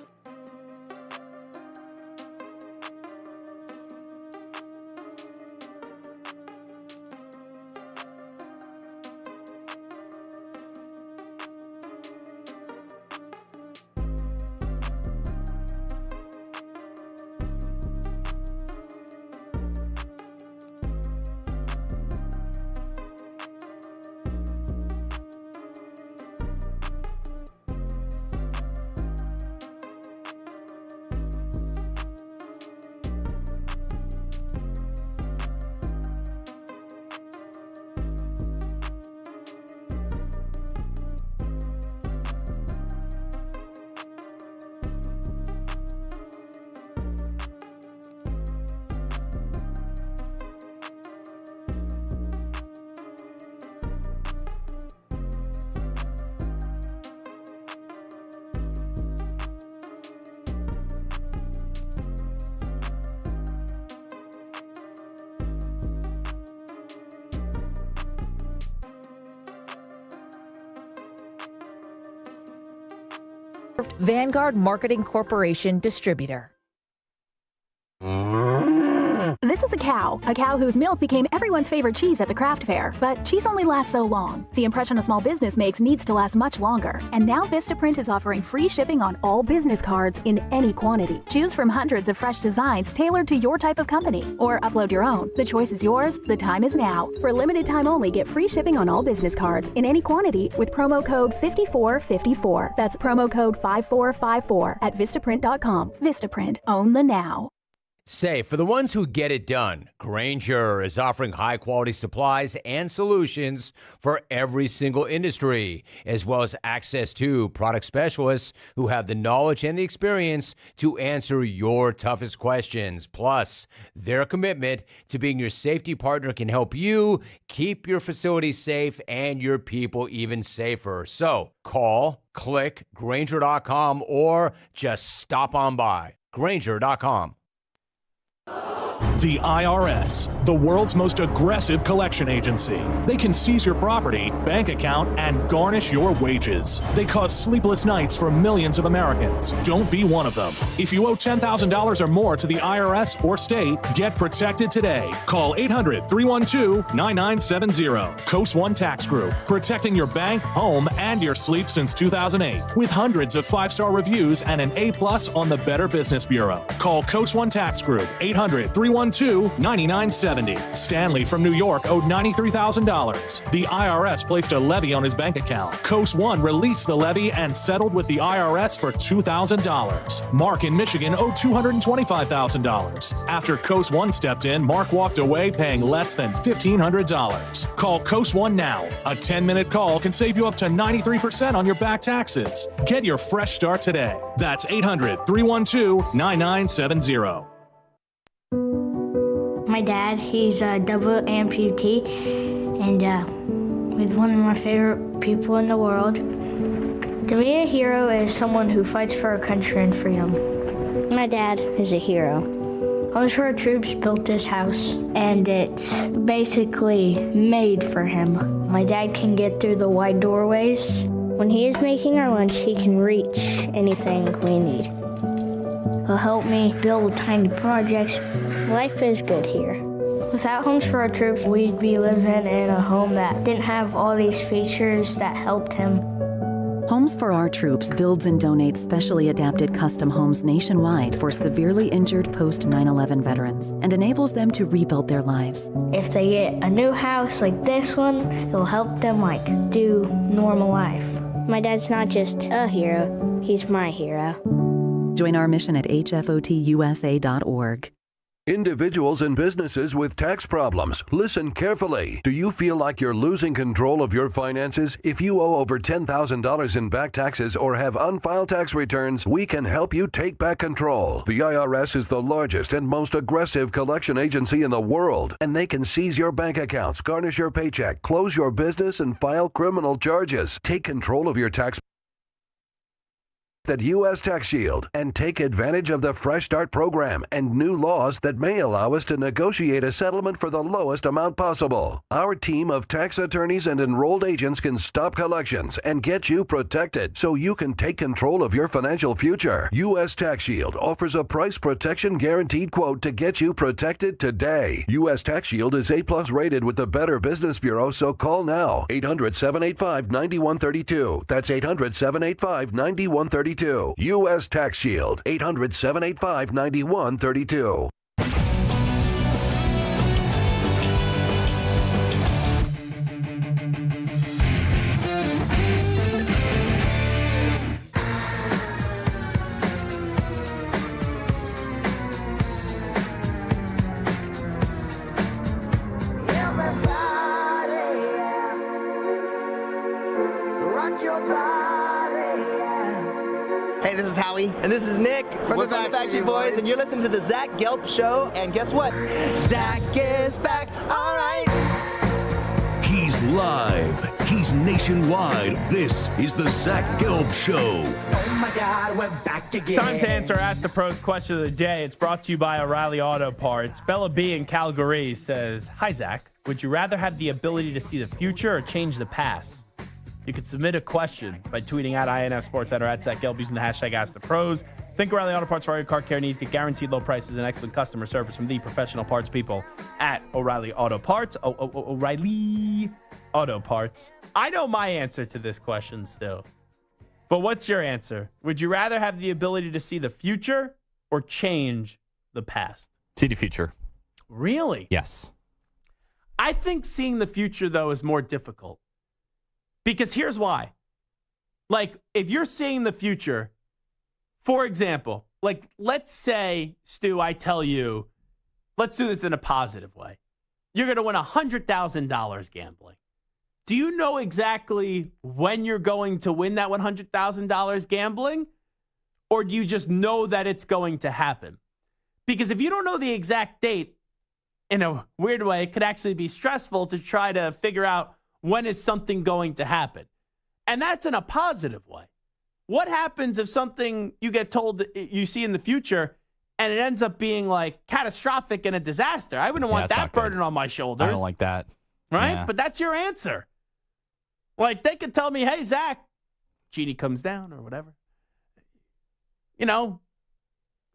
Vanguard Marketing Corporation distributor. This is a cow whose milk became everyone's favorite cheese at the craft fair. But cheese only lasts so long. The impression a small business makes needs to last much longer. And now Vistaprint is offering free shipping on all business cards in any quantity. Choose from hundreds of fresh designs tailored to your type of company. Or upload your own. The choice is yours. The time is now. For a limited time only, get free shipping on all business cards in any quantity with promo code 5454. That's promo code 5454 at Vistaprint.com. Vistaprint. Own the now. Say, for the ones who get it done, Grainger is offering high-quality supplies and solutions for every single industry, as well as access to product specialists who have the knowledge and the experience to answer your toughest questions. Plus, their commitment to being your safety partner can help you keep your facility safe and your people even safer. So, call, click, Grainger.com, or just stop on by. Grainger.com. The IRS, the world's most aggressive collection agency. They can seize your property, bank account, and garnish your wages. They cause sleepless nights for millions of Americans. Don't be one of them. If you owe $10,000 or more to the IRS or state, get protected today. Call 800-312-9970. Coast One Tax Group, protecting your bank, home, and your sleep since 2008. With hundreds of 5-star reviews and an A+ on the Better Business Bureau. Call Coast One Tax Group, 800-312-9970. Stanley from New York owed $93,000. The IRS placed a levy on his bank account. Coast One released the levy and settled with the IRS for $2,000. Mark in Michigan owed $225,000. After Coast One stepped in, Mark walked away paying less than $1,500. Call Coast One now. A 10-minute call can save you up to 93% on your back taxes. Get your fresh start today. That's 800-312-9970. My dad, he's a double amputee, and he's one of my favorite people in the world. To me, a hero is someone who fights for our country and freedom. My dad is a hero. Homes for Our Troops built this house, and it's basically made for him. My dad can get through the wide doorways. When he is making our lunch, he can reach anything we need. He'll help me build tiny projects. Life is good here. Without Homes for Our Troops, we'd be living in a home that didn't have all these features that helped him. Homes for Our Troops builds and donates specially adapted custom homes nationwide for severely injured post 9/11 veterans and enables them to rebuild their lives. If they get a new house like this one, it'll help them do normal life. My dad's not just a hero, he's my hero. Join our mission at hfotusa.org. Individuals and businesses with tax problems, listen carefully. Do you feel like you're losing control of your finances? If you owe over $10,000 in back taxes or have unfiled tax returns, we can help you take back control. The IRS is the largest and most aggressive collection agency in the world, and they can seize your bank accounts, garnish your paycheck, close your business, and file criminal charges. Take control of your tax at U.S. Tax Shield and take advantage of the Fresh Start program and new laws that may allow us to negotiate a settlement for the lowest amount possible. Our team of tax attorneys and enrolled agents can stop collections and get you protected so you can take control of your financial future. U.S. Tax Shield offers a price protection guaranteed quote to get you protected today. U.S. Tax Shield is A+ rated with the Better Business Bureau, so call now. 800-785-9132. That's 800-785-9132. U.S. Tax Shield, 800-785-9132. Hey, this is Howie. And this is Nick. From the Backstreet Boys. And you're listening to the Zach Gelb Show. And guess what? Zach is back. All right. He's live. He's nationwide. This is the Zach Gelb Show. Oh, my God. We're back again. It's time to answer Ask the Pros question of the day. It's brought to you by O'Reilly Auto Parts. Bella B in Calgary says, Hi, Zach. Would you rather have the ability to see the future or change the past? You can submit a question by tweeting at INF Sports or at Zach Gelb using the hashtag AskThePros. Think O'Reilly Auto Parts for all your car care needs. Get guaranteed low prices and excellent customer service from the professional parts people at O'Reilly Auto Parts. O'Reilly Auto Parts. I know my answer to this question still. But what's your answer? Would you rather have the ability to see the future or change the past? See the future. Really? Yes. I think seeing the future, though, is more difficult. Because here's why. Like, if you're seeing the future, for example, like, let's say, Stu, I tell you, let's do this in a positive way. You're going to win $100,000 gambling. Do you know exactly when you're going to win that $100,000 gambling? Or do you just know that it's going to happen? Because if you don't know the exact date, in a weird way, it could actually be stressful to try to figure out when is something going to happen? And that's in a positive way. What happens if something you get told that you see in the future and it ends up being like catastrophic and a disaster? I wouldn't want that burden on my shoulders. I don't like that. Right? Yeah. But that's your answer. Like, they could tell me, hey, Zach, genie comes down or whatever. You know,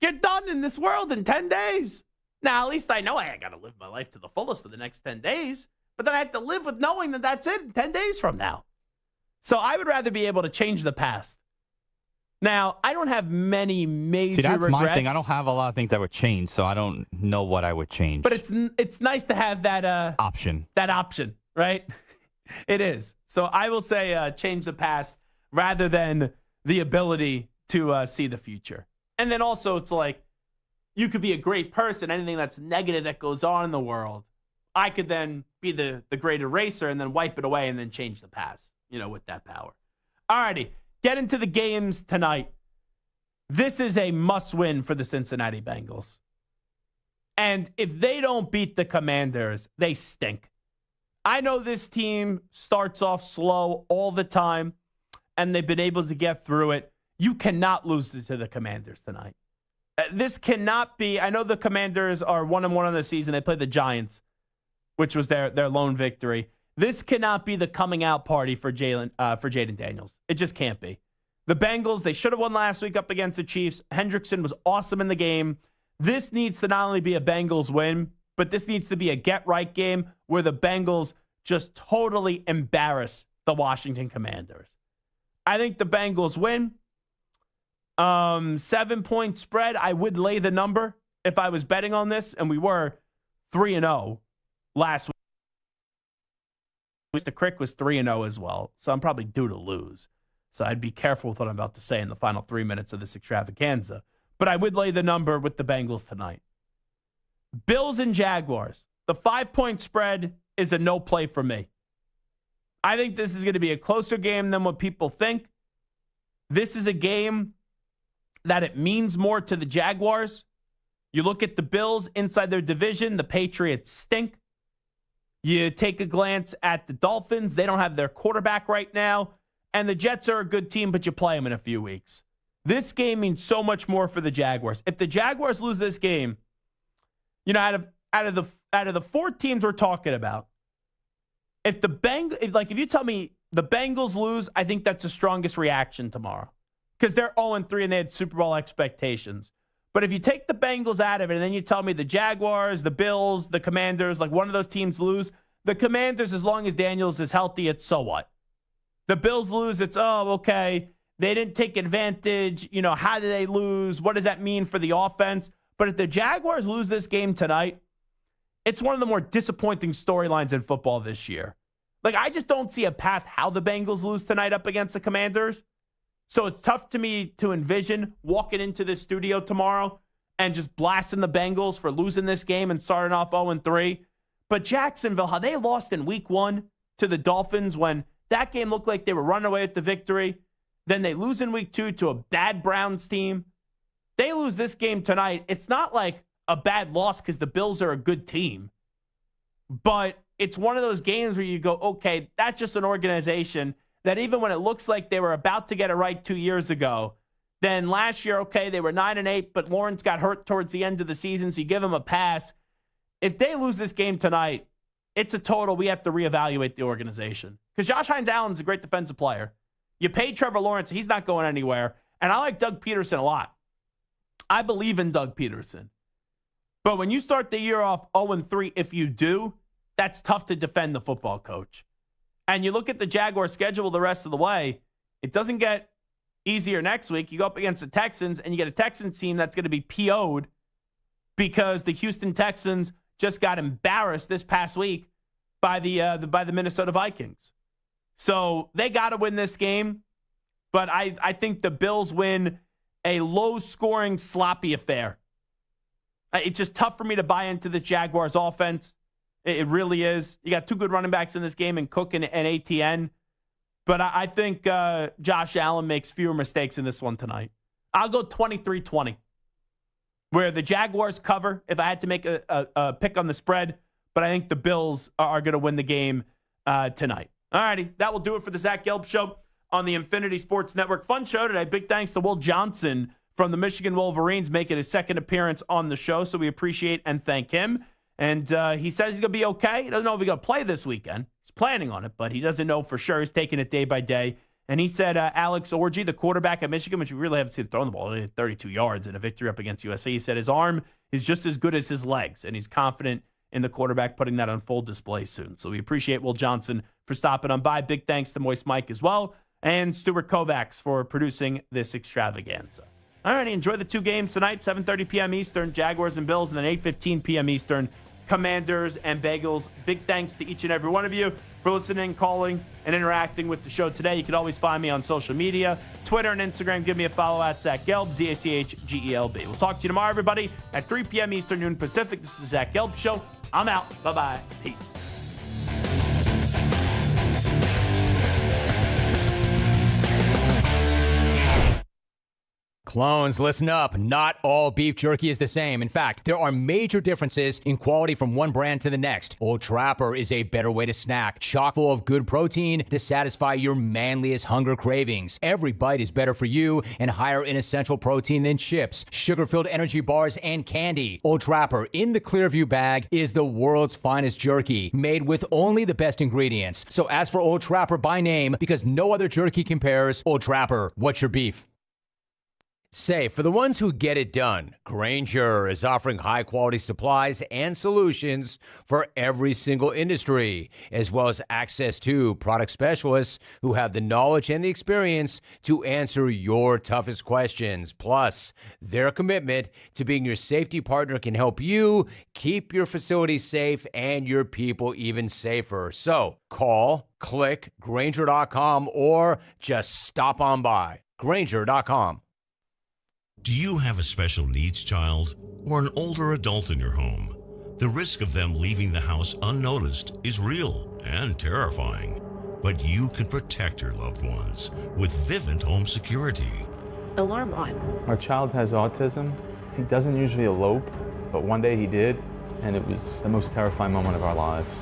you're done in this world in 10 days. Now, at least I know I got to live my life to the fullest for the next 10 days. But then I have to live with knowing that that's it 10 days from now. So I would rather be able to change the past. Now, I don't have many major that's regrets. my thing. I don't have a lot of things that would change, so I don't know what I would change. But it's nice to have that option. That option, right? It is. So I will say change the past rather than the ability to see the future. And then also it's like you could be a great person. Anything that's negative that goes on in the world, I could then be the great eraser and then wipe it away and then change the past, you know, with that power. All righty, get into the games tonight. This is a must-win for the Cincinnati Bengals. And if they don't beat the Commanders, they stink. I know this team starts off slow all the time, and they've been able to get through it. You cannot lose to the Commanders tonight. This cannot be. I know the Commanders are 1-1 on the season. They played the Giants, which was their lone victory. This cannot be the coming out party for Jaden Daniels. It just can't be. The Bengals, they should have won last week up against the Chiefs. Hendrickson was awesome in the game. This needs to not only be a Bengals win, but this needs to be a get-right game where the Bengals just totally embarrass the Washington Commanders. I think the Bengals win. 7-point spread. I would lay the number if I was betting on this, and we were 3-0 last week. The Crick was 3-0 as well, so I'm probably due to lose. So I'd be careful with what I'm about to say in the final 3 minutes of this extravaganza. But I would lay the number with the Bengals tonight. Bills and Jaguars. The 5-point spread is a no play for me. I think this is going to be a closer game than what people think. This is a game that it means more to the Jaguars. You look at the Bills inside their division, the Patriots stink. You take a glance at the Dolphins. They don't have their quarterback right now. And the Jets are a good team, but you play them in a few weeks. This game means so much more for the Jaguars. If the Jaguars lose this game, you know, out of the 4 teams we're talking about, if you tell me the Bengals lose, I think that's the strongest reaction tomorrow because they're 0-3 and they had Super Bowl expectations. But if you take the Bengals out of it and then you tell me the Jaguars, the Bills, the Commanders, like one of those teams lose, the Commanders, as long as Daniels is healthy, it's so what? The Bills lose, it's, oh, okay. They didn't take advantage. You know, how did they lose? What does that mean for the offense? But if the Jaguars lose this game tonight, it's one of the more disappointing storylines in football this year. Like, I just don't see a path how the Bengals lose tonight up against the Commanders. So it's tough to me to envision walking into this studio tomorrow and just blasting the Bengals for losing this game and starting off 0-3. But Jacksonville, how they lost in week 1 to the Dolphins when that game looked like they were running away with the victory. Then they lose in week 2 to a bad Browns team. They lose this game tonight. It's not like a bad loss because the Bills are a good team. But it's one of those games where you go, okay, that's just an organization that even when it looks like they were about to get it right 2 years ago, then last year, okay, they were 9-8, but Lawrence got hurt towards the end of the season, so you give them a pass. If they lose this game tonight, it's a total we have to reevaluate the organization. Because Josh Hines-Allen's a great defensive player. You paid Trevor Lawrence, he's not going anywhere. And I like Doug Peterson a lot. I believe in Doug Peterson. But when you start the year off 0-3, if you do, that's tough to defend the football coach. And you look at the Jaguars' schedule the rest of the way, it doesn't get easier next week. You go up against the Texans, and you get a Texans team that's going to be PO'd because the Houston Texans just got embarrassed this past week by the Minnesota Vikings. So they got to win this game, but I think the Bills win a low-scoring, sloppy affair. It's just tough for me to buy into this Jaguars offense. It really is. You got 2 good running backs in this game in Cook and ATN. But I think Josh Allen makes fewer mistakes in this one tonight. I'll go 23-20, where the Jaguars cover if I had to make a pick on the spread. But I think the Bills are going to win the game tonight. All righty, that will do it for the Zach Gelb Show on the Infinity Sports Network. Fun show today. Big thanks to Will Johnson from the Michigan Wolverines making his second appearance on the show, so we appreciate and thank him. And he says he's going to be okay. He doesn't know if he's going to play this weekend. He's planning on it, but he doesn't know for sure. He's taking it day by day. And he said Alex Orji, the quarterback at Michigan, which we really haven't seen throwing the ball, he had 32 yards in a victory up against USC. He said his arm is just as good as his legs, and he's confident in the quarterback putting that on full display soon. So we appreciate Will Johnson for stopping on by. Big thanks to Moist Mike as well, and Stuart Kovacs for producing this extravaganza. All right, enjoy the 2 games tonight, 7:30 p.m. Eastern, Jaguars and Bills, and then 8:15 p.m. Eastern, Commanders and Bagels. Big thanks to each and every one of you for listening, calling, and interacting with the show today. You can always find me on social media, Twitter and Instagram. Give me a follow at Zach Gelb, ZACHGELB. We'll talk to you tomorrow, everybody, at 3 p.m. Eastern, noon Pacific. This is the Zach Gelb Show. I'm out. Bye-bye. Peace. Clones, listen up. Not all beef jerky is the same. In fact, there are major differences in quality from one brand to the next. Old Trapper is a better way to snack, chock full of good protein to satisfy your manliest hunger cravings. Every bite is better for you and higher in essential protein than chips, sugar-filled energy bars, and candy. Old Trapper in the Clearview bag is the world's finest jerky, made with only the best ingredients. So ask for Old Trapper by name because no other jerky compares. Old Trapper, what's your beef? Say, for the ones who get it done, Grainger is offering high-quality supplies and solutions for every single industry, as well as access to product specialists who have the knowledge and the experience to answer your toughest questions. Plus, their commitment to being your safety partner can help you keep your facility safe and your people even safer. So, call, click, Grainger.com, or just stop on by. Grainger.com. Do you have a special needs child or an older adult in your home? The risk of them leaving the house unnoticed is real and terrifying, but you can protect your loved ones with Vivint Home Security. Alarm on. Our child has autism. He doesn't usually elope, but one day he did, and it was the most terrifying moment of our lives.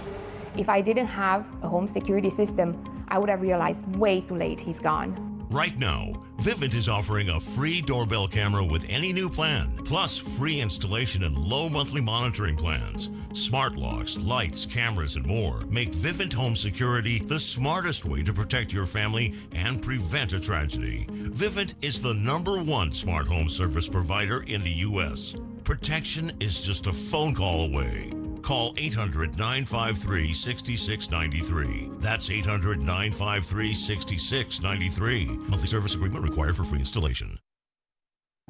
If I didn't have a home security system, I would have realized way too late he's gone. Right now, Vivint is offering a free doorbell camera with any new plan, plus free installation and low monthly monitoring plans. Smart locks, lights, cameras, and more make Vivint Home Security the smartest way to protect your family and prevent a tragedy. Vivint is the #1 smart home service provider in the U.S. Protection is just a phone call away. Call 800-953-6693. That's 800-953-6693. Monthly service agreement required for free installation.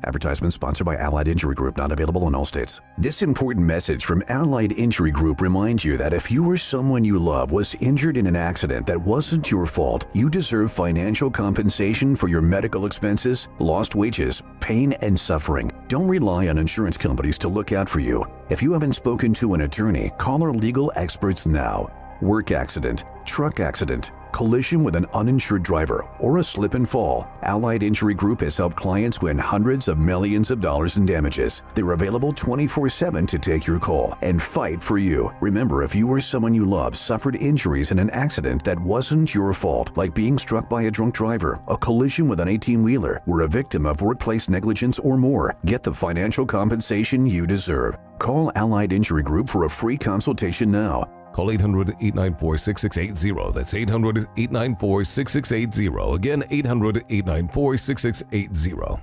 Advertisement sponsored by Allied Injury Group, not available in all states. This important message from Allied Injury Group reminds you that if you or someone you love was injured in an accident that wasn't your fault, you deserve financial compensation for your medical expenses, lost wages, pain, and suffering. Don't rely on insurance companies to look out for you. If you haven't spoken to an attorney, call our legal experts now. Work accident, truck accident, collision with an uninsured driver, or a slip and fall. Allied Injury Group has helped clients win hundreds of millions of dollars in damages. They're available 24/7 to take your call and fight for you. Remember, if you or someone you love suffered injuries in an accident that wasn't your fault, like being struck by a drunk driver, a collision with an 18-wheeler, were a victim of workplace negligence or more, get the financial compensation you deserve. Call Allied Injury Group for a free consultation now. Call 800-894-6680. That's 800-894-6680. Again, 800-894-6680.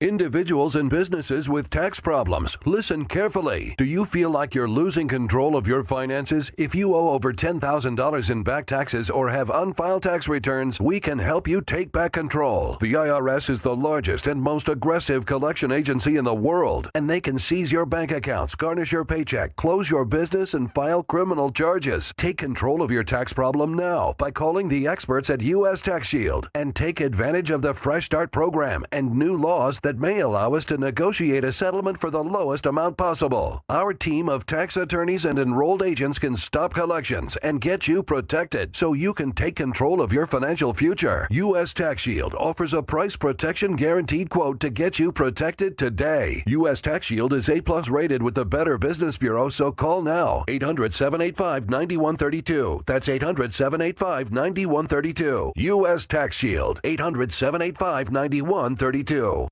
Individuals and businesses with tax problems, listen carefully. Do you feel like you're losing control of your finances? If you owe over $10,000 in back taxes or have unfiled tax returns, we can help you take back control. The IRS is the largest and most aggressive collection agency in the world, and they can seize your bank accounts, garnish your paycheck, close your business, and file criminal charges. Take control of your tax problem now by calling the experts at U.S. Tax Shield and take advantage of the Fresh Start program and new laws that may allow us to negotiate a settlement for the lowest amount possible. Our team of tax attorneys and enrolled agents can stop collections and get you protected so you can take control of your financial future. U.S. Tax Shield offers a price protection guaranteed quote to get you protected today. U.S. Tax Shield is A+ rated with the Better Business Bureau, so call now. 800-785-9132. That's 800-785-9132. U.S. Tax Shield. 800-785-9132.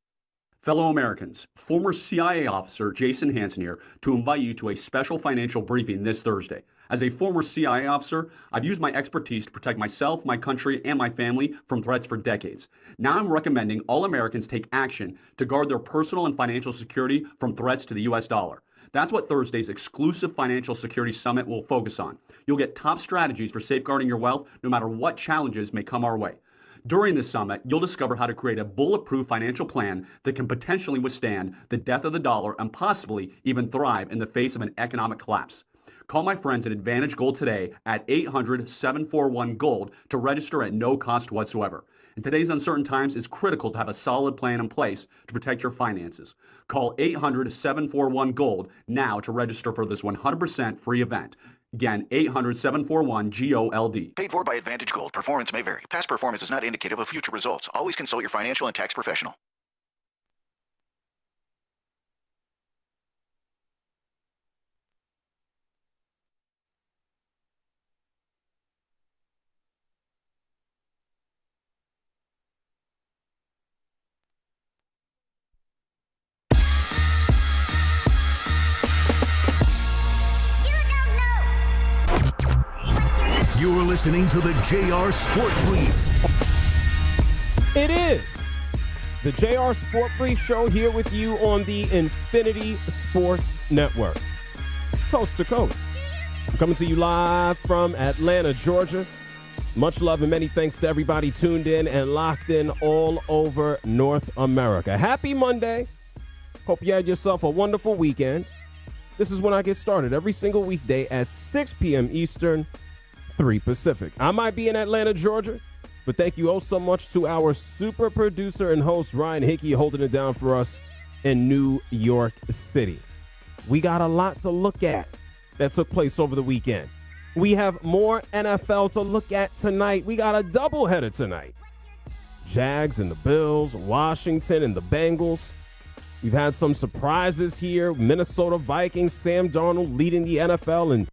Fellow Americans, former CIA officer Jason Hansen here to invite you to a special financial briefing this Thursday. As a former CIA officer, I've used my expertise to protect myself, my country, and my family from threats for decades. Now I'm recommending all Americans take action to guard their personal and financial security from threats to the U.S. dollar. That's what Thursday's exclusive Financial Security Summit will focus on. You'll get top strategies for safeguarding your wealth no matter what challenges may come our way. During this summit, you'll discover how to create a bulletproof financial plan that can potentially withstand the death of the dollar and possibly even thrive in the face of an economic collapse. Call my friends at Advantage Gold today at 800-741-GOLD to register at no cost whatsoever. In today's uncertain times, it's critical to have a solid plan in place to protect your finances. Call 800-741-GOLD now to register for this 100% free event. Again, 800-741-GOLD. Paid for by Advantage Gold. Performance may vary. Past performance is not indicative of future results. Always consult your financial and tax professional. You're listening to the JR Sport Brief. It is the JR Sport Brief Show here with you on the Infinity Sports Network, coast to coast. I'm coming to you live from Atlanta, Georgia. Much love and many thanks to everybody tuned in and locked in all over North America. Happy Monday. Hope you had yourself a wonderful weekend. This is when I get started every single weekday at 6 p.m. Eastern, 3 Pacific. I might be in Atlanta, Georgia, but thank you oh so much to our super producer and host, Ryan Hickey, holding it down for us in New York City. We got a lot to look at that took place over the weekend. We have more NFL to look at tonight. We got a doubleheader tonight. Jags and the Bills, Washington and the Bengals. We've had some surprises here. Minnesota Vikings, Sam Darnold leading the NFL in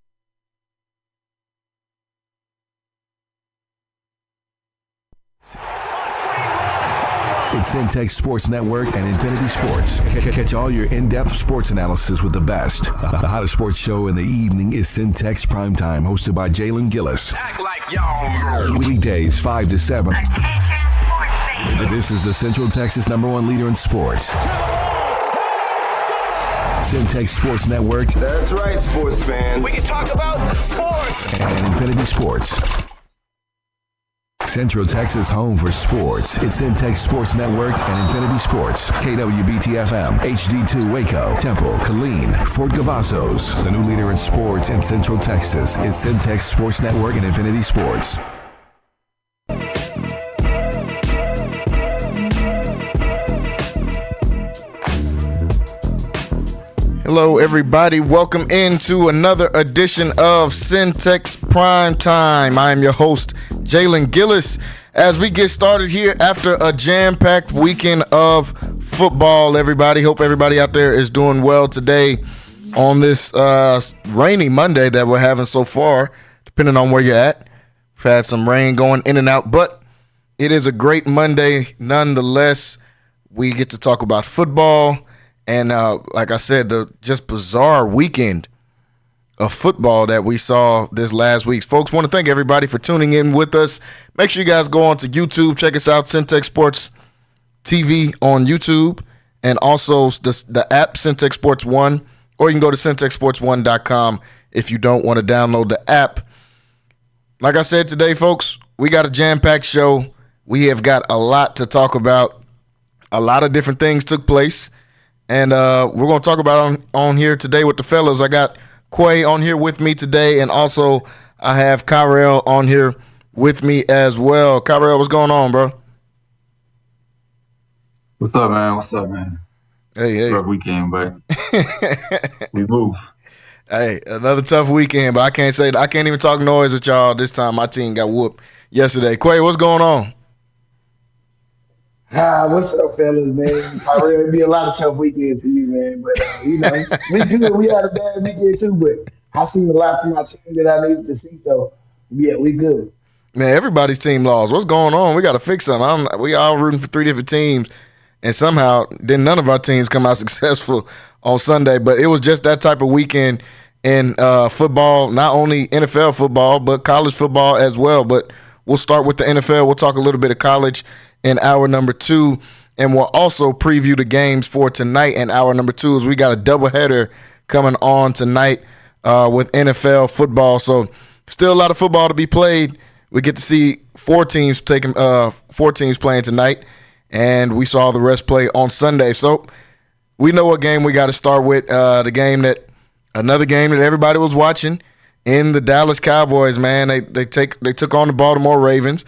It's Syntex Sports Network and Infinity Sports. Catch all your in-depth sports analysis with the best. The hottest sports show in the evening is Syntex Primetime, hosted by Jalen Gillis. Act like y'all. Weekdays 5 to 7. This is the Central Texas #1 leader in sports. Syntex Sports Network. That's right, sports fans. We can talk about sports. And Infinity Sports. Central Texas home for sports. It's Syntex Sports Network and Infinity Sports. KWBT-FM, HD2 Waco, Temple, Killeen, Fort Cavazos. The new leader in sports in Central Texas is Syntex Sports Network and Infinity Sports. Hello, everybody. Welcome into another edition of Syntex Prime Time. I am your host, Jalen Gillis. As we get started here after a jam-packed weekend of football, everybody. Hope everybody out there is doing well today on this rainy Monday that we're having so far, depending on where you're at. We've had some rain going in and out, but it is a great Monday nonetheless. We get to talk about football. And like I said, the just bizarre weekend of football that we saw this last week. Folks, want to thank everybody for tuning in with us. Make sure you guys go on to YouTube. Check us out, Syntex Sports TV on YouTube. And also the app, Syntex Sports One. Or you can go to syntexsports1.com if you don't want to download the app. Like I said today, folks, we got a jam-packed show. We have got a lot to talk about. A lot of different things took place. And we're going to talk about on here today with the fellas. I got Quay on here with me today, and also I have Kyrell on here with me as well. Kyrell, what's going on, bro? What's up, man? What's up, man? Hey. Rough weekend, but we move. Hey, another tough weekend, but I can't even talk noise with y'all this time. My team got whooped yesterday. Quay, what's going on? What's up, fellas, man? It'll be a lot of tough weekends for you, man. But, we good. We had a bad weekend, too, but I seen a lot from my team that I needed to see, so, yeah, we good. Man, everybody's team lost. What's going on? We got to fix something. We all rooting for 3 different teams, and somehow then none of our teams come out successful on Sunday. But it was just that type of weekend in football, not only NFL football, but college football as well. But we'll start with the NFL. We'll talk a little bit of college in hour number 2, and we'll also preview the games for tonight in hour number 2 as we got a doubleheader coming on tonight with NFL football. So still a lot of football to be played. We get to see 4 teams playing tonight, and we saw the rest play on Sunday. So we know what game we got to start with. Another game that everybody was watching in the Dallas Cowboys. Man, they took on the Baltimore Ravens.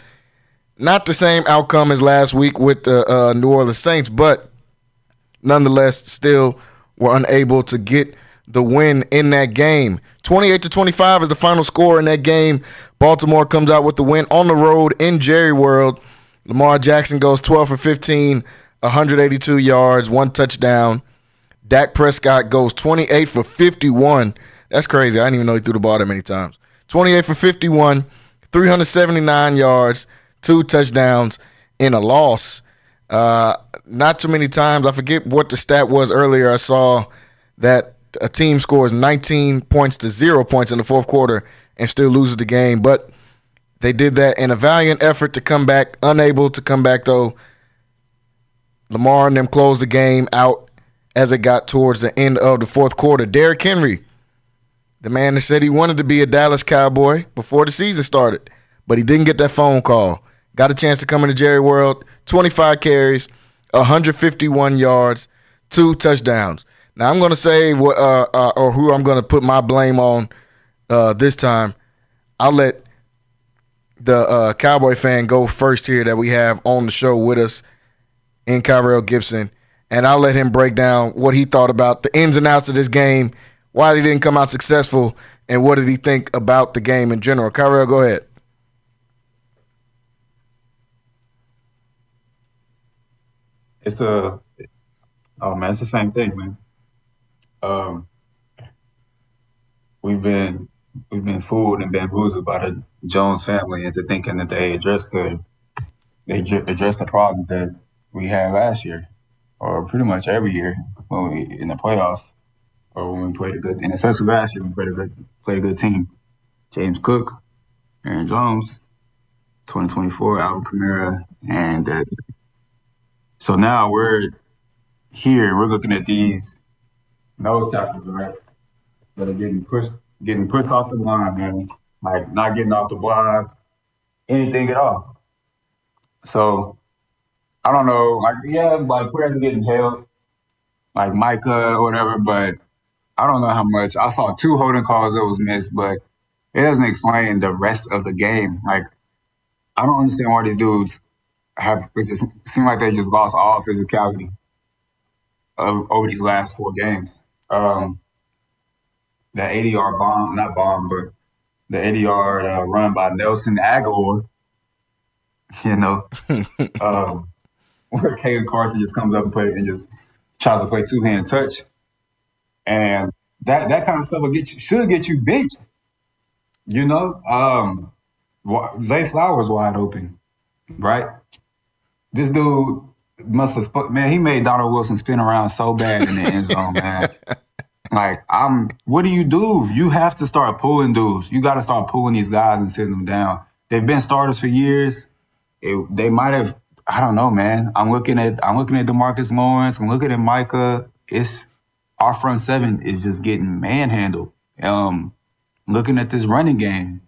Not the same outcome as last week with the New Orleans Saints, but nonetheless, still were unable to get the win in that game. 28-25 is the final score in that game. Baltimore comes out with the win on the road in Jerry World. Lamar Jackson goes 12 for 15, 182 yards, 1 touchdown. Dak Prescott goes 28 for 51. That's crazy. I didn't even know he threw the ball that many times. 28 for 51, 379 yards. 2 touchdowns in a loss. Not too many times. I forget what the stat was earlier. I saw that a team scores 19 points to 0 points in the fourth quarter and still loses the game. But they did that in a valiant effort to come back. Unable to come back, though. Lamar and them closed the game out as it got towards the end of the fourth quarter. Derrick Henry, the man that said he wanted to be a Dallas Cowboy before the season started, but he didn't get that phone call. Got a chance to come into Jerry World, 25 carries, 151 yards, 2 touchdowns. Now I'm going to say who I'm going to put my blame on this time. I'll let the Cowboy fan go first here that we have on the show with us in Kyrell Gibson, and I'll let him break down what he thought about the ins and outs of this game, why he didn't come out successful, and what did he think about the game in general. Kyrell, go ahead. It's the same thing, man. We've been fooled and bamboozled by the Jones family into thinking that they addressed the problem that we had last year, or pretty much every year when we in the playoffs, or when we played a good, and especially last year, we played a good team. James Cook, Aaron Jones, 2024, Alvin Kamara, and so now we're here. We're looking at these nose tackles, right? That are getting pushed off the line, man. Like not getting off the blocks, anything at all. So I don't know. Like like players are getting held, like Micah or whatever, but I don't know how much. I saw 2 holding calls that was missed, but it doesn't explain the rest of the game. Like I don't understand why these dudes it just seem like they just lost all physicality over these last 4 games. That 80-yard bomb, not bomb, but the 80-yard run by Nelson Aguilar, where Caden Carson just comes up and just tries to play 2-hand touch. And that kind of stuff should get you benched. Zay Flowers wide open, right? This dude must have he made Donald Wilson spin around so bad in the end zone, man. Like, what do? You have to start pulling dudes. You got to start pulling these guys and sitting them down. They've been starters for years. They might have, I don't know, man. I'm looking at DeMarcus Lawrence. I'm looking at Micah. Our front seven is just getting manhandled. Looking at this running game,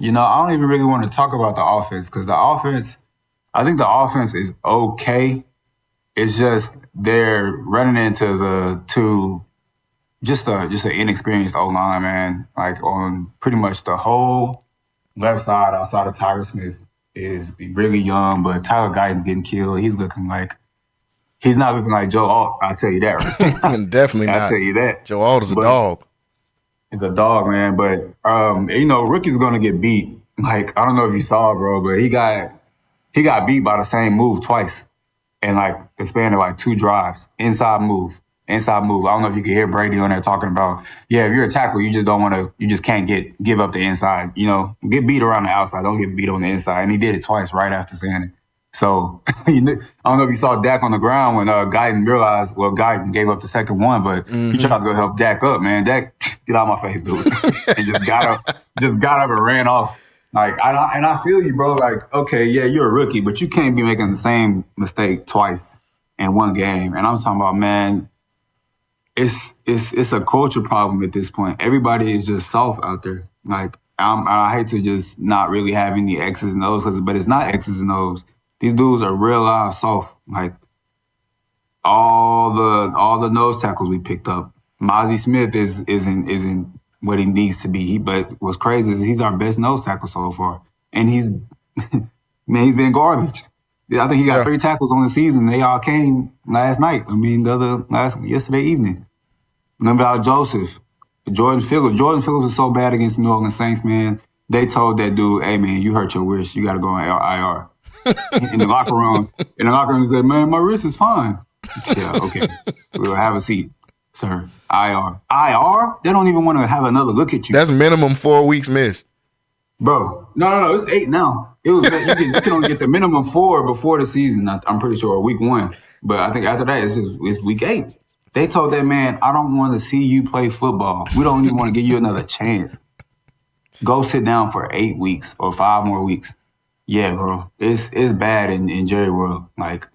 I don't even really want to talk about the offense because I think the offense is okay. It's just they're running into just an inexperienced O-line, man. Like on pretty much the whole left side outside of Tyler Smith is really young, but Tyler Guyton's getting killed. He's not looking like Joe Alt, I'll tell you that, right? Definitely not. I'll tell you that. Joe Alt is a dog. He's a dog, man. But rookie's gonna get beat. Like, I don't know if you saw, bro, but he got beat by the same move twice in like the span of like 2 drives. Inside move. I don't know if you can hear Brady on there talking about, if you're a tackle, you just can't give up the inside. Get beat around the outside. Don't get beat on the inside. And he did it twice right after saying it. So I don't know if you saw Dak on the ground when Guyton realized, Guyton gave up the second one, but he tried to go help Dak up, man. Dak, get out of my face, dude. And just got up and ran off. Like, I feel you, bro. Like, okay, yeah, you're a rookie, but you can't be making the same mistake twice in one game. And I'm talking about, man, it's a culture problem at this point. Everybody is just soft out there. Like, I hate to just not really have any X's and O's, but it's not X's and O's. These dudes are real live soft. Like, all the nose tackles we picked up. Mozzie Smith isn't what he needs to be. But what's crazy is he's our best nose tackle so far, and he's been garbage. I think he got 3 tackles on the season. They all came last night. Yesterday evening. Linval Joseph, Jordan Phillips. Jordan Phillips was so bad against the New Orleans Saints, man. They told that dude, "Hey, man, you hurt your wrist. You got to go on IR." In the locker room, he said, "Man, my wrist is fine." Yeah, okay. We'll have a seat, sir. IR. They don't even want to have another look at you. That's minimum 4 weeks missed. Bro, no, it's 8 now. It was you can only get the minimum 4 before the season. I'm pretty sure week 1, but I think after that it's week 8. They told that man, "I don't want to see you play football. We don't even want to give you another chance. Go sit down for 8 weeks or 5 more weeks." Yeah, bro, it's bad in Jerry world. Like,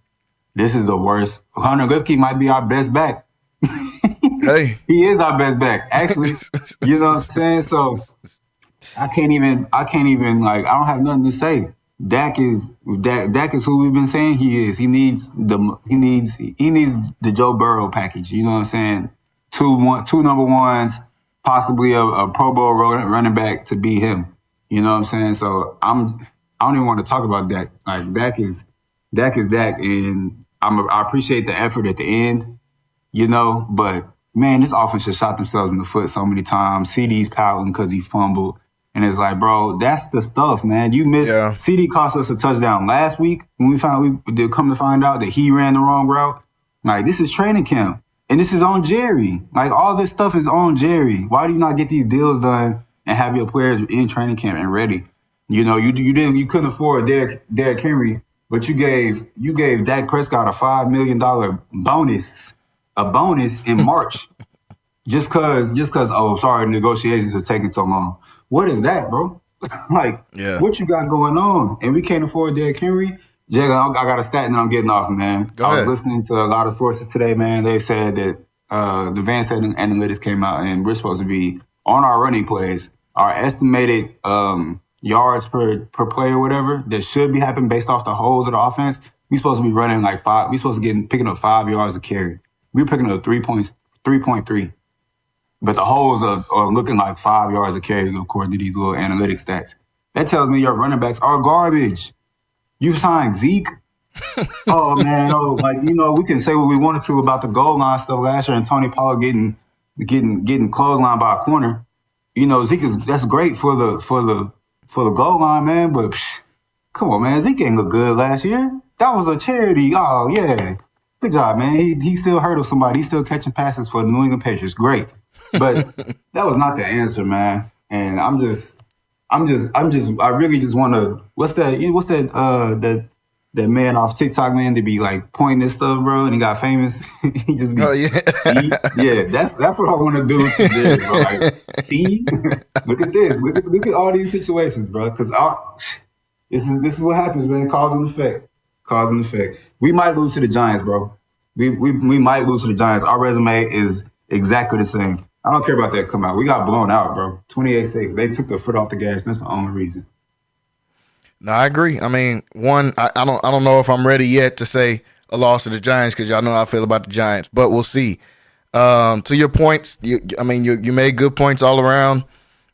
this is the worst. Hunter Lipke might be our best back. Hey, he is our best back, actually. You know what I'm saying? So I can't even like, I don't have nothing to say. Dak is who we've been saying he is. He needs the Joe Burrow package. You know what I'm saying? 2 number ones, possibly a Pro Bowl running back to be him. You know what I'm saying? So I don't even want to talk about Dak. Like, Dak is Dak, and I appreciate the effort at the end, but man, this offense just shot themselves in the foot so many times. CD's pouting because he fumbled. And it's like, bro, that's the stuff, man. You missed. Yeah. CD cost us a touchdown last week when we did come to find out that he ran the wrong route. Like, this is training camp, and this is on Jerry. Like, all this stuff is on Jerry. Why do you not get these deals done and have your players in training camp and ready? You couldn't afford Derrick Henry but you gave Dak Prescott a $5 million bonus in March, just cause sorry, negotiations are taking so long. What is that, bro? Like, what you got going on? And we can't afford Derrick Henry. Jay, I got a stat and I'm getting off, man. I was listening to a lot of sources today, man. They said that the advanced analytics came out and we're supposed to be on our running plays. Our estimated yards per play or whatever that should be happening based off the holes of the offense. We supposed to be running like 5. We supposed to be picking up 5 yards a carry. We're picking up 3.3. But the holes are looking like 5 yards a carry according to these little analytic stats. That tells me your running backs are garbage. You signed Zeke. Oh man, we can say what we wanted to about the goal line stuff last year and Tony Pollard getting clotheslined by a corner. Zeke that's great for the goal line, man. But come on, man, Zeke ain't look good last year. That was a charity. Oh yeah, good job, man. He still hurt somebody. He's still catching passes for the New England Patriots. Great, but that was not the answer, man. And I really just want to. What's that man off TikTok, man, to be like pointing this stuff, bro, and he got famous. He just be, see? Yeah, that's what I want to do today, bro. Like, see, look at this, look at all these situations, bro. Because this is what happens, man. Cause and effect. We might lose to the Giants, bro. We might lose to the Giants. Our resume is exactly the same. I don't care about that come out. We got blown out, bro. 28-6. They took the foot off the gas. That's the only reason. No, I agree. I mean, I don't know if I'm ready yet to say a loss to the Giants because y'all know how I feel about the Giants, but we'll see. To your points, you made good points all around.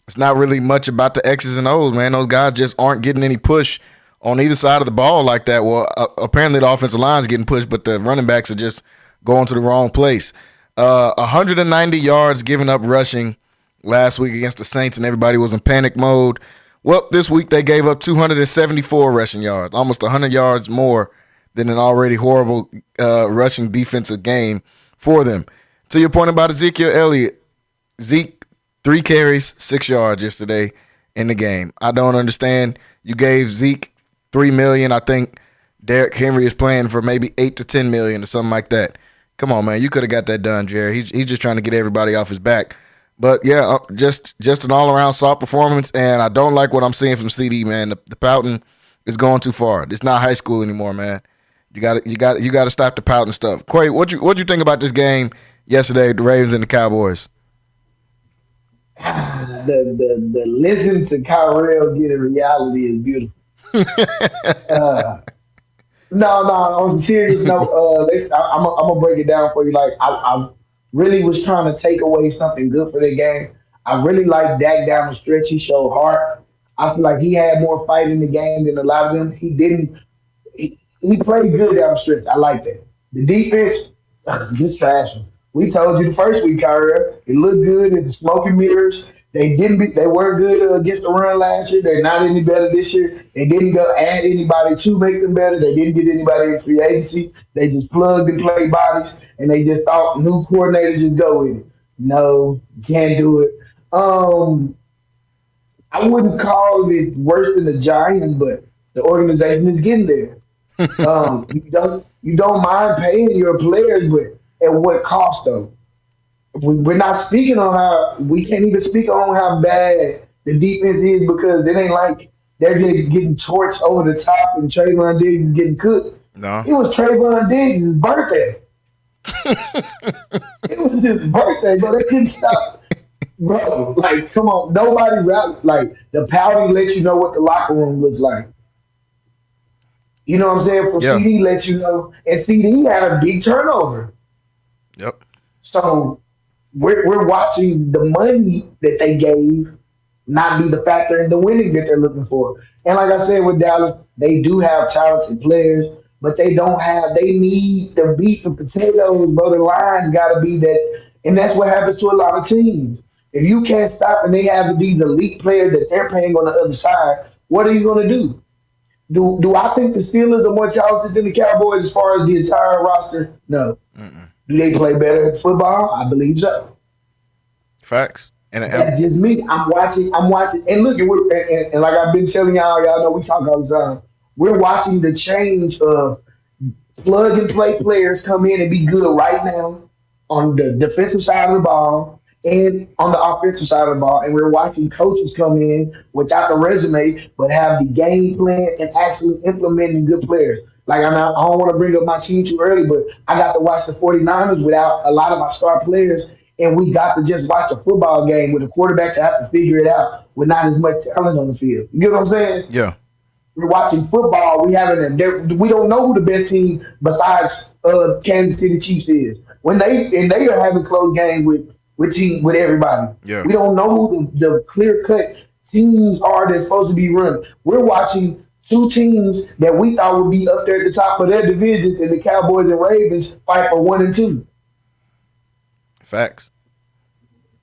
It's not really much about the X's and O's, man. Those guys just aren't getting any push on either side of the ball like that. Well, apparently the offensive line is getting pushed, but the running backs are just going to the wrong place. 190 yards given up rushing last week against the Saints, and everybody was in panic mode. Well, this week they gave up 274 rushing yards, almost 100 yards more than an already horrible rushing defensive game for them. To your point about Ezekiel Elliott, Zeke, 3 carries, 6 yards yesterday in the game. I don't understand. You gave Zeke $3 million. I think Derrick Henry is playing for maybe $8 to $10 million or something like that. Come on, man. You could have got that done, Jerry. He's just trying to get everybody off his back. But, yeah, just an all-around soft performance, and I don't like what I'm seeing from CD, man. The pouting is going too far. It's not high school anymore, man. You got to stop the pouting stuff. Quay, what'd you think about this game yesterday, the Ravens and the Cowboys? The listen to Kyrell get a reality is beautiful. No, on a serious note, I'm gonna break it down for you. Like I really was trying to take away something good for that game. I really liked Dak down the stretch. He showed heart. I feel like he had more fight in the game than a lot of them. He didn't. He played good down the stretch. I like that. The defense, just trash. We told you the first week, Kyrie, it looked good in the smoky mirrors. They weren't good against the run last year. They're not any better this year. They didn't go add anybody to make them better. They didn't get anybody in free agency. They just plugged and played bodies, and they just thought new coordinators just go with it. No, can't do it. I wouldn't call it worse than the Giants, but the organization is getting there. You don't mind paying your players, but at what cost though? We're not speaking on we can't even speak on how bad the defense is because it ain't like they're getting torched over the top and Trayvon Diggs is getting cooked. No. It was Trayvon Diggs' birthday. It was his birthday, bro. They couldn't stop. Bro, like, come on. Nobody rap. Like, the pouting lets you know what the locker room looks like. You know what I'm saying? For CD lets you know. And CD had a big turnover. Yep. So we're watching the money that they gave not be the factor in the winning that they're looking for. And like I said with Dallas, they do have talented players, but they need the beef and potatoes, bro. The line's got to be that. And that's what happens to a lot of teams. If you can't stop and they have these elite players that they're paying on the other side, what are you going to do? Do I think the Steelers are more talented than the Cowboys as far as the entire roster? No. Mm-mm. Do they play better at football? I believe so. Facts. And that's just me. I'm watching. And look, and like I've been telling y'all know we talk all the time. we're watching the change of plug and play players come in and be good right now on the defensive side of the ball and on the offensive side of the ball. And we're watching coaches come in without the resume, but have the game plan and actually implementing good players. Like I don't want to bring up my team too early, but I got to watch the 49ers without a lot of my star players. And we got to just watch a football game with the quarterbacks that have to figure it out with not as much talent on the field. You get what I'm saying? Yeah. We're watching football. We don't know who the best team besides Kansas City Chiefs is. When they are having close games with everybody. Yeah. We don't know who the clear cut teams are that's supposed to be running. We're watching two teams that we thought would be up there at the top of their divisions, and the Cowboys and Ravens fight for 1 and 2. Facts.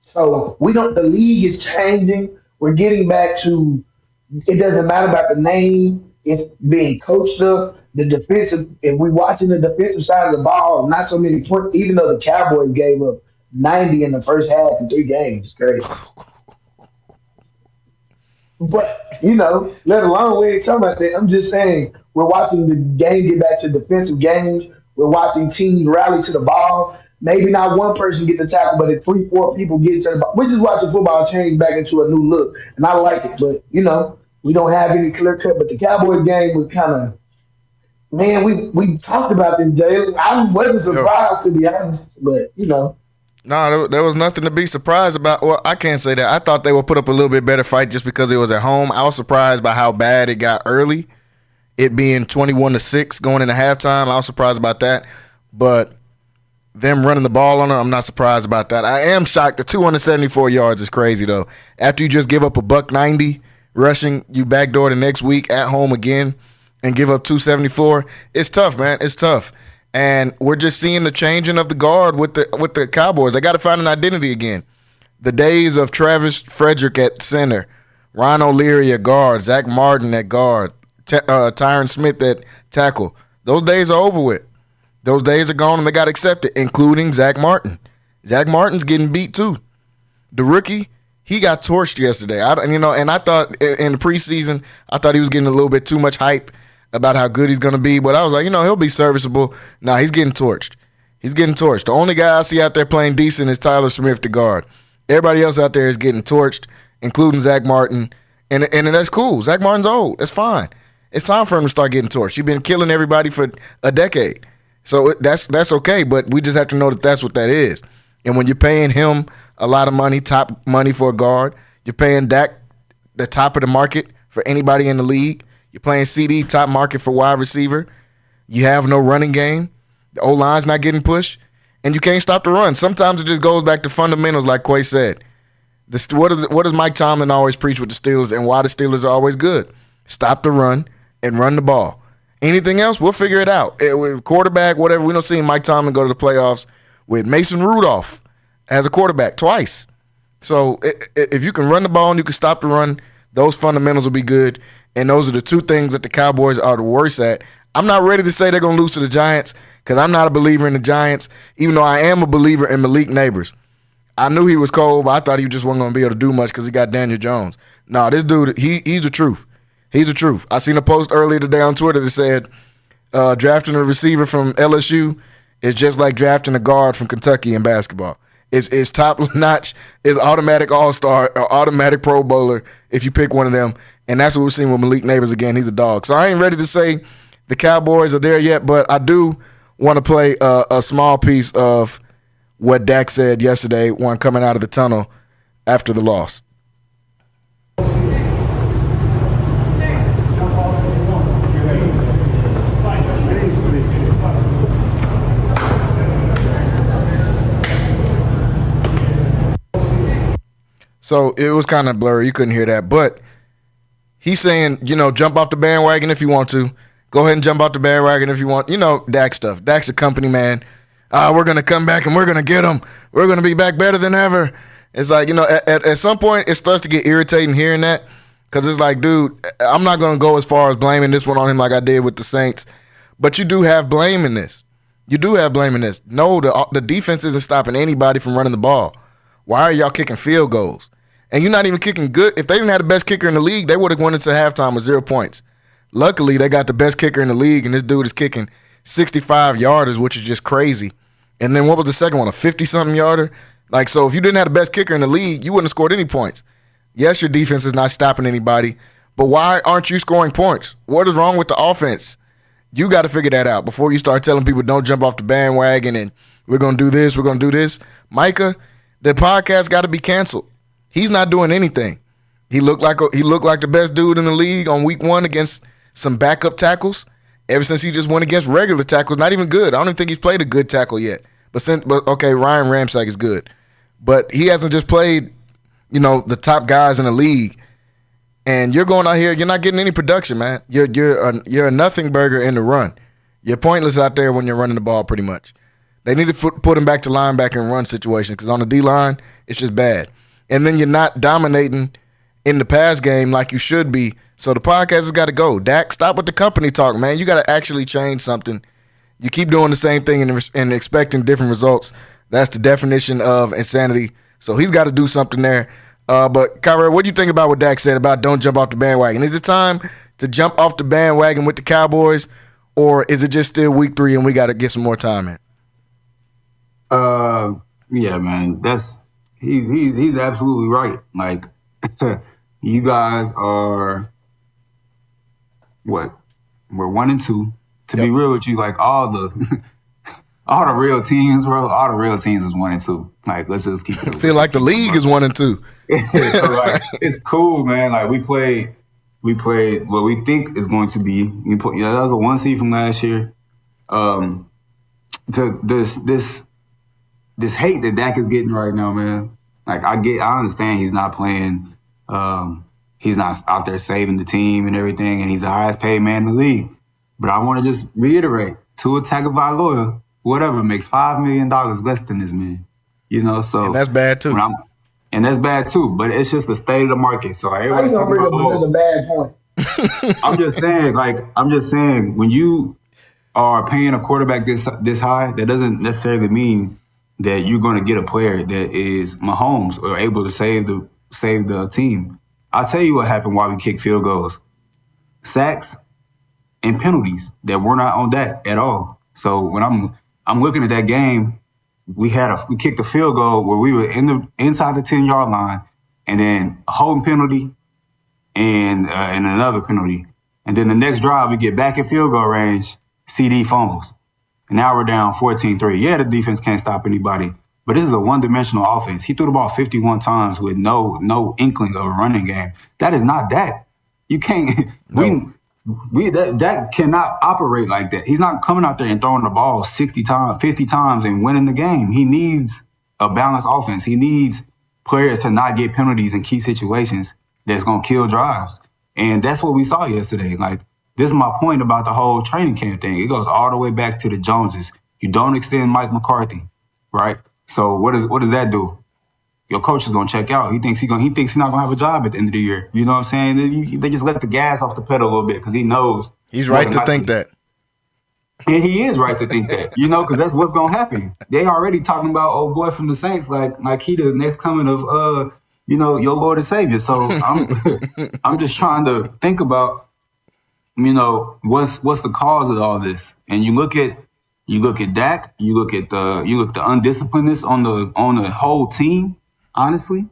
So the league is changing. We're getting back to, it doesn't matter about the name. It's being coached up. The defensive, if we're watching the defensive side of the ball, not so many points, even though the Cowboys gave up 90 in the first half in 3 games. It's crazy. But, let alone we ain't talking about that. I'm just saying we're watching the game get back to defensive games. We're watching teams rally to the ball. Maybe not one person get the tackle, but if 3-4 people get to the ball. We're just watching football change back into a new look. And I like it. But, we don't have any clear cut. But the Cowboys game was kind of, man, we talked about this, Jay. I wasn't surprised, to be honest. But, No, there was nothing to be surprised about. Well, I can't say that. I thought they would put up a little bit better fight just because it was at home. I was surprised by how bad it got early, it being 21-6 going into halftime. I was surprised about that. But them running the ball on them, I'm not surprised about that. I am shocked. The 274 yards is crazy, though. After you just give up a $190 rushing, you backdoor the next week at home again and give up 274. It's tough, man. It's tough. And we're just seeing the changing of the guard with the Cowboys. They got to find an identity again. The days of Travis Frederick at center, Ron O'Leary at guard, Zach Martin at guard, Tyron Smith at tackle, those days are over with. Those days are gone, and they got accepted, including Zach Martin. Zach Martin's getting beat too. The rookie, he got torched yesterday. And I thought in the preseason, I thought he was getting a little bit too much hype about how good he's going to be, but I was like, he'll be serviceable. Nah, he's getting torched. He's getting torched. The only guy I see out there playing decent is Tyler Smith, the guard. Everybody else out there is getting torched, including Zach Martin, and that's cool. Zach Martin's old. That's fine. It's time for him to start getting torched. You've been killing everybody for a decade, so that's okay, but we just have to know that that's what that is. And when you're paying him a lot of money, top money for a guard, you're paying Dak the top of the market for anybody in the league. You're playing CD, top market for wide receiver. You have no running game. The O-line's not getting pushed. And you can't stop the run. Sometimes it just goes back to fundamentals, like Quay said. What does Mike Tomlin always preach with the Steelers and why the Steelers are always good? Stop the run and run the ball. Anything else, we'll figure it out. With quarterback, whatever, we don't see Mike Tomlin go to the playoffs with Mason Rudolph as a quarterback twice. So if you can run the ball and you can stop the run, those fundamentals will be good. And those are the two things that the Cowboys are the worst at. I'm not ready to say they're going to lose to the Giants because I'm not a believer in the Giants, even though I am a believer in Malik Neighbors. I knew he was cold, but I thought he just wasn't going to be able to do much because he got Daniel Jones. No, this dude, he's the truth. He's the truth. I seen a post earlier today on Twitter that said drafting a receiver from LSU is just like drafting a guard from Kentucky in basketball. It's top notch. It's automatic all-star or automatic Pro Bowler if you pick one of them. And that's what we're seeing with Malik Neighbors again. He's a dog. So I ain't ready to say the Cowboys are there yet, but I do want to play a small piece of what Dak said yesterday when coming out of the tunnel after the loss. So it was kind of blurry. You couldn't hear that. But he's saying, jump off the bandwagon if you want to. Go ahead and jump off the bandwagon if you want. Dak stuff. Dak's a company man. We're going to come back and we're going to get him. We're going to be back better than ever. It's like, at some point it starts to get irritating hearing that because it's like, dude, I'm not going to go as far as blaming this one on him like I did with the Saints. But you do have blame in this. You do have blame in this. No, the defense isn't stopping anybody from running the ball. Why are y'all kicking field goals? And you're not even kicking good. If they didn't have the best kicker in the league, they would have went into halftime with 0 points. Luckily, they got the best kicker in the league, and this dude is kicking 65-yarders, which is just crazy. And then what was the second one? A 50-something yarder? Like, so if you didn't have the best kicker in the league, you wouldn't have scored any points. Yes, your defense is not stopping anybody, but why aren't you scoring points? What is wrong with the offense? You got to figure that out before you start telling people don't jump off the bandwagon and we're going to do this, we're going to do this. Micah, the podcast got to be canceled. He's not doing anything. He looked like the best dude in the league on week 1 against some backup tackles. Ever since he just went against regular tackles, not even good. I don't even think he's played a good tackle yet. But okay, Ryan Ramczyk is good. But he hasn't just played, the top guys in the league. And you're going out here, you're not getting any production, man. You're a nothing burger in the run. You're pointless out there when you're running the ball pretty much. They need to put him back to linebacker and run situation because on the D-line, it's just bad. And then you're not dominating in the pass game like you should be. So the podcast has got to go. Dak, stop with the company talk, man. You got to actually change something. You keep doing the same thing and expecting different results. That's the definition of insanity. So he's got to do something there. But, Kyrie, what do you think about what Dak said about don't jump off the bandwagon? Is it time to jump off the bandwagon with the Cowboys, or is it just still week 3 and we got to get some more time in? Yeah, man. He's absolutely right. Like, you guys are what? We're 1-2. To be real with you, like all the real teams, bro, all the real teams is 1-2. Like, let's just keep it. I feel like the league is 1-2. So, like, it's cool, man. Like we played what we think is going to be. That was a 1 seed from last year. This hate that Dak is getting right now, man. Like I understand he's not playing. He's not out there saving the team and everything, and he's the highest paid man in the league. But I want to just reiterate, Tua Tagovailoa, whatever, makes $5 million less than this man. So and that's bad too. And that's bad too. But it's just the state of the market. So everybody's talking about another bad point. I'm just saying, when you are paying a quarterback this high, that doesn't necessarily mean that you're going to get a player that is Mahomes or able to save the team. I'll tell you what happened while we kicked field goals. Sacks and penalties that were not on that at all. So when I'm looking at that game, we kicked a field goal where we were inside the 10-yard line, and then a holding penalty and another penalty. And then the next drive, we get back in field goal range, CD fumbles. And now we're down 14-3. Yeah, the defense can't stop anybody, but this is a one-dimensional offense. He threw the ball 51 times with no inkling of a running game. That is not that. You can't. No. That cannot operate like that. He's not coming out there and throwing the ball 60 times, 50 times and winning the game. He needs a balanced offense. He needs players to not get penalties in key situations that's going to kill drives. And that's what we saw yesterday. Like, this is my point about the whole training camp thing. It goes all the way back to the Joneses. You don't extend Mike McCarthy, right? So what does that do? Your coach is gonna check out. He thinks he's not gonna have a job at the end of the year. You know what I'm saying? They just let the gas off the pedal a little bit because he knows he's right to think that. And he is right to think that, because that's what's gonna happen. They already talking about old boy from the Saints like he the next coming of your Lord and Savior. So I'm just trying to think about what's the cause of all this. And you look at Dak, you look at the undisciplinedness on the whole team. Honestly,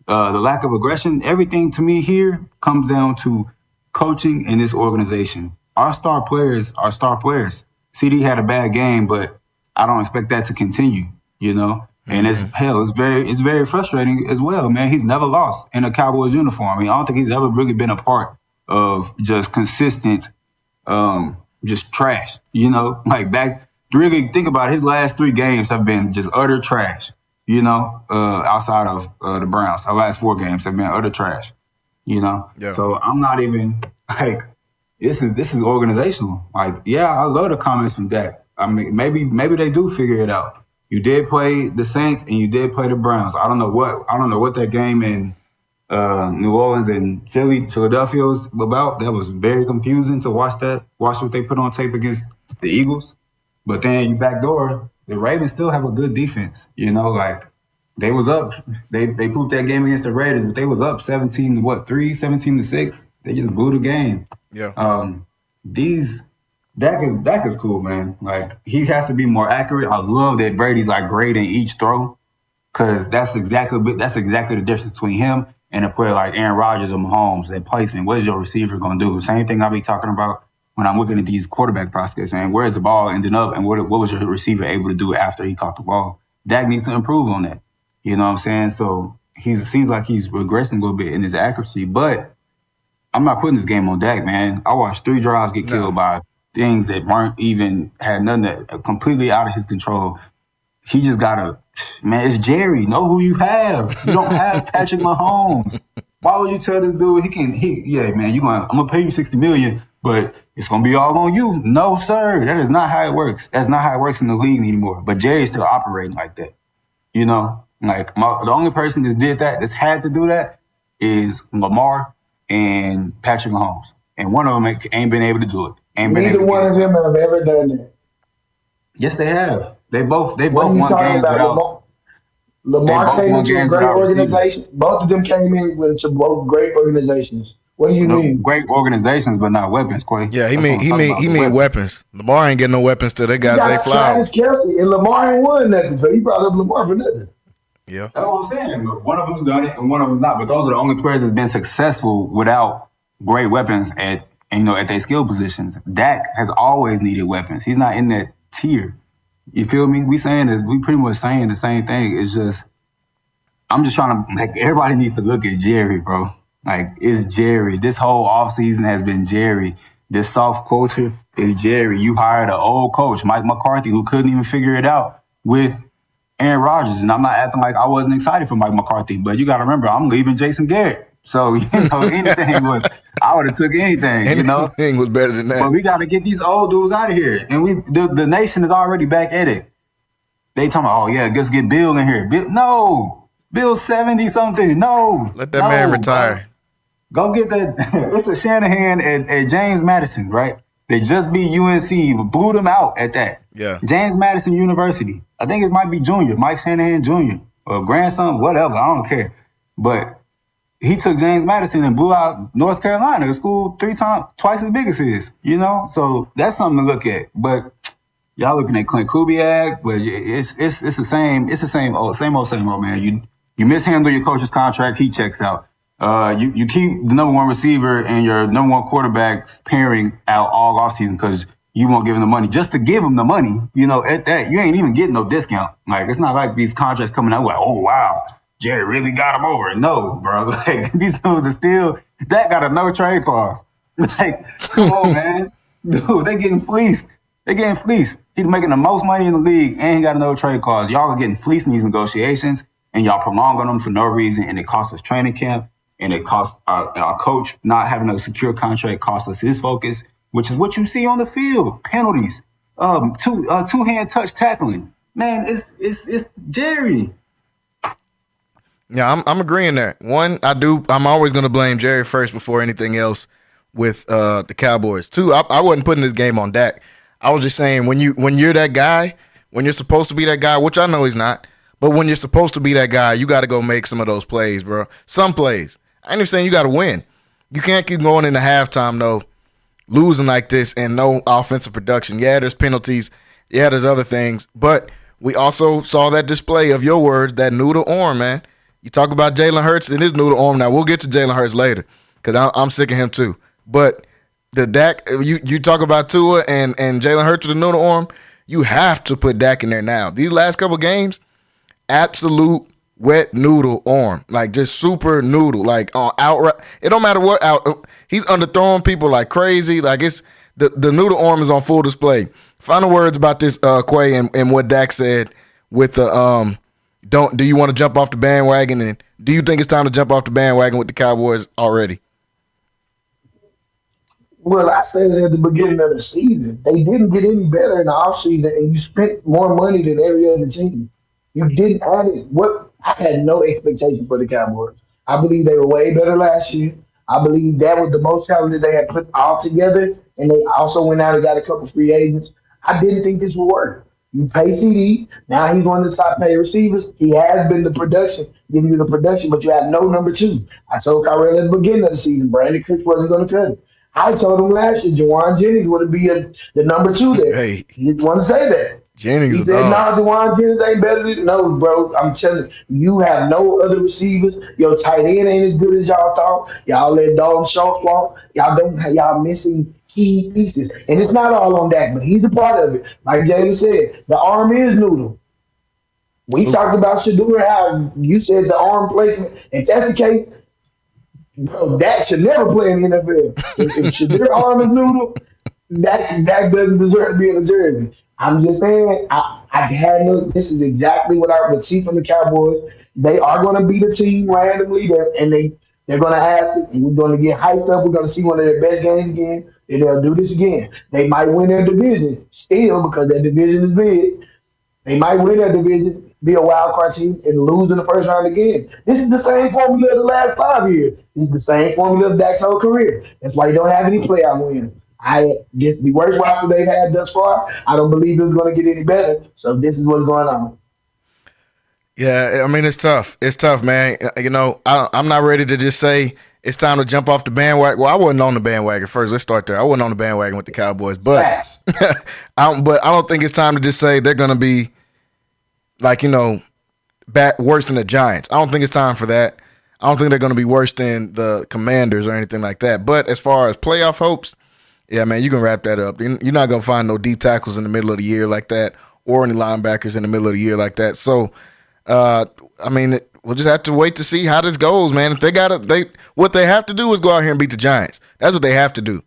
the lack of aggression, everything to me here comes down to coaching in this organization. Our star players are star players. CD had a bad game, but I don't expect that to continue, And it's very frustrating as well, man. He's never lost in a Cowboys uniform. I mean, I don't think he's ever really been a part of just consistent, just trash, like back. Really think about it, his last 3 games have been just utter trash, outside of the Browns. Our last 4 games have been utter trash, Yeah. So I'm not even like, this is organizational. Like, yeah, I love the comments from Dak. I mean, maybe they do figure it out. You did play the Saints and you did play the Browns. I don't know what that game in New Orleans and Philadelphia was about. That was very confusing to watch what they put on tape against the Eagles. But then you backdoor, the Ravens still have a good defense. Like they was up. They pooped that game against the Raiders, but they was up 17-3, 17-6. They just blew the game. Yeah. Dak is cool, man. Like he has to be more accurate. I love that Brady's like grading each throw because that's exactly the difference between him and a player like Aaron Rodgers or Mahomes. That placement. What is your receiver gonna do? Same thing I be talking about when I'm looking at these quarterback prospects, man. Where's the ball ending up, and what was your receiver able to do after he caught the ball? Dak needs to improve on that. You know what I'm saying? So he seems like he's regressing a little bit in his accuracy, but I'm not putting this game on Dak, man. I watched 3 drives get killed by things that had nothing that completely out of his control. He just gotta, man, it's Jerry. Know who you have. You don't have Patrick Mahomes. Why would you tell this dude I'm gonna pay you $60 million, but it's gonna be all on you? No, sir. That is not how it works. That's not how it works in the league anymore. But Jerry's still operating like that. You know, like the only person that's had to do that is Lamar and Patrick Mahomes, and one of them ain't been able to do it. Neither one of them have ever done that. Yes, they have. They both won games without. Lamar came into a great organization. Both of them came in with some both great organizations. What do you mean? Great organizations, but not weapons, Quay. Yeah, he mean weapons. Lamar ain't getting no weapons till they guys say flowers. Travis Kelce, and Lamar ain't won nothing, so he brought up Lamar for nothing. Yeah. That's what I'm saying. One of them's done it and one of them's not. But those are the only players that's been successful without great weapons at their skill positions. Dak has always needed weapons. He's not in that tier. You feel me? We pretty much saying the same thing. It's just I'm just trying to everybody needs to look at Jerry, bro. Like it's Jerry. This whole offseason has been Jerry. This soft culture is Jerry. You hired an old coach, Mike McCarthy, who couldn't even figure it out with Aaron Rodgers, and I'm not acting like I wasn't excited for Mike McCarthy, but you got to remember, I'm leaving Jason Garrett. So, anything I would have took anything, Anything was better than that. But we got to get these old dudes out of here. And the nation is already back at it. They talking about, let's get Bill in here. No, Bill's 70-something. No. Let that man retire. Go get that. It's a Shanahan at James Madison, right? They just beat UNC, blew them out at that. Yeah. James Madison University. I think it might be Junior, Mike Shanahan Jr. or grandson, whatever. I don't care. But he took James Madison and blew out North Carolina, a school twice as big as his. So that's something to look at. But y'all looking at Clint Kubiak, but it's the same. It's the same old, man. You mishandle your coach's contract, he checks out. You keep the number one receiver and your number one quarterback pairing out all offseason because you won't give him the money. Just to give him the money, at that, you ain't even getting no discount. Like, it's not like these contracts coming out like, oh, wow, Jerry really got him over. No, bro. Like, these dudes are still, that got a no trade clause. Like, come on, man. Dude, they getting fleeced. He's making the most money in the league and he got a no trade clause. Y'all are getting fleeced in these negotiations and y'all prolonging them for no reason, and it costs us training camp. And it costs our coach not having a secure contract costs us his focus, which is what you see on the field. Penalties, two-hand touch tackling. Man, it's Jerry. Yeah, I'm agreeing there. One, I'm always going to blame Jerry first before anything else with the Cowboys. Two, I wasn't putting this game on Dak. I was just saying when you're that guy, when you're supposed to be that guy, which I know he's not, but when you're supposed to be that guy, you got to go make some of those plays, bro. Some plays. I ain't even saying you got to win. You can't keep going into halftime, though, losing like this and no offensive production. Yeah, there's penalties. Yeah, there's other things. But we also saw that display of your words, that noodle arm, man. You talk about Jalen Hurts and his noodle arm. Now, we'll get to Jalen Hurts later because I'm sick of him too. But the Dak, you talk about Tua and Jalen Hurts with the noodle arm, you have to put Dak in there now. These last couple games, absolute wet noodle arm, like just super noodle, like outright. It don't matter what out. He's underthrowing people like crazy. Like it's the noodle arm is on full display. Final words about this, Quay, and what Dak said with the do you want to jump off the bandwagon, and do you think it's time to jump off the bandwagon with the Cowboys already? Well, I said it at the beginning of the season. They didn't get any better in the offseason, and you spent more money than every other team. You didn't add it. I had no expectation for the Cowboys. I believe they were way better last year. I believe that was the most talented they had put all together, and they also went out and got a couple free agents. I didn't think this would work. You pay CD. Now he's one of the top paid receivers. He has been the production, giving you the production, but you have no number two. I told Kyrell at the beginning of the season, Brandon Cooks wasn't going to cut him. I told him last year, Jawan Jennings would be the number two there. Hey, he didn't want to say that. Jennings He a said, dog. "No, Jawan Jennings ain't better than no, bro. I'm telling you, you have no other receivers. Your tight end ain't as good as y'all thought. Y'all let Dalton Schultz walk. Y'all missing key pieces. And it's not all on Dak, but he's a part of it. Like Jalen said, the arm is noodle. We talked about Shador, how you said the arm placement. If that's the case, bro, Dak should never play in the NFL. If Shador arm is noodle, Dak doesn't deserve to be in the jersey. I'm just saying, I had no. This is exactly what I would see from the Cowboys. They are going to beat a team randomly, they're going to ask it, and we're going to get hyped up. We're going to see one of their best games again, and they'll do this again. They might win their division still because their division is big. They might win their division, be a wild card team, and lose in the first round again. This is the same formula of the last 5 years. This is the same formula of Dak's whole career. That's why you don't have any playoff wins. I get the worst roster they've had thus far. I don't believe it's going to get any better. So this is what's going on. Yeah, I mean, it's tough. It's tough, man. You know, I'm not ready to just say it's time to jump off the bandwagon. Well, I wasn't on the bandwagon first. Let's start there. I wasn't on the bandwagon with the Cowboys, but I don't think it's time to just say they're going to be like, you know, worse than the Giants. I don't think it's time for that. I don't think they're going to be worse than the Commanders or anything like that. But as far as playoff hopes, yeah, man, you can wrap that up. You're not going to find no deep tackles in the middle of the year like that or any linebackers in the middle of the year like that. So, I mean, we'll just have to wait to see how this goes, man. If what they have to do is go out here and beat the Giants. That's what they have to do.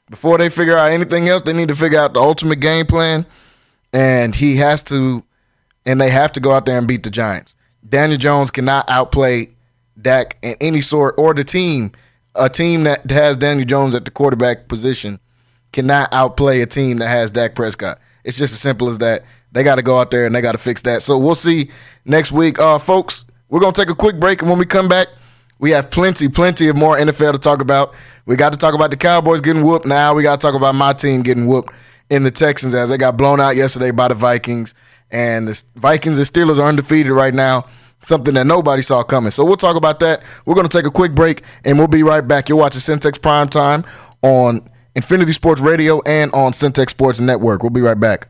Before they figure out anything else, they need to figure out the ultimate game plan, and they have to go out there and beat the Giants. Daniel Jones cannot outplay Dak in any sort, or the team. A team that has Daniel Jones at the quarterback position cannot outplay a team that has Dak Prescott. It's just as simple as that. They got to go out there and they got to fix that. So we'll see next week. Folks, we're going to take a quick break, and when we come back, we have plenty of more NFL to talk about. We got to talk about the Cowboys getting whooped. Now we got to talk about my team getting whooped in the Texans as they got blown out yesterday by the Vikings. And the Vikings and Steelers are undefeated right now, something that nobody saw coming. So we'll talk about that. We're going to take a quick break, and we'll be right back. You're watching Syntex Primetime on Infinity Sports Radio and on Syntex Sports Network. We'll be right back.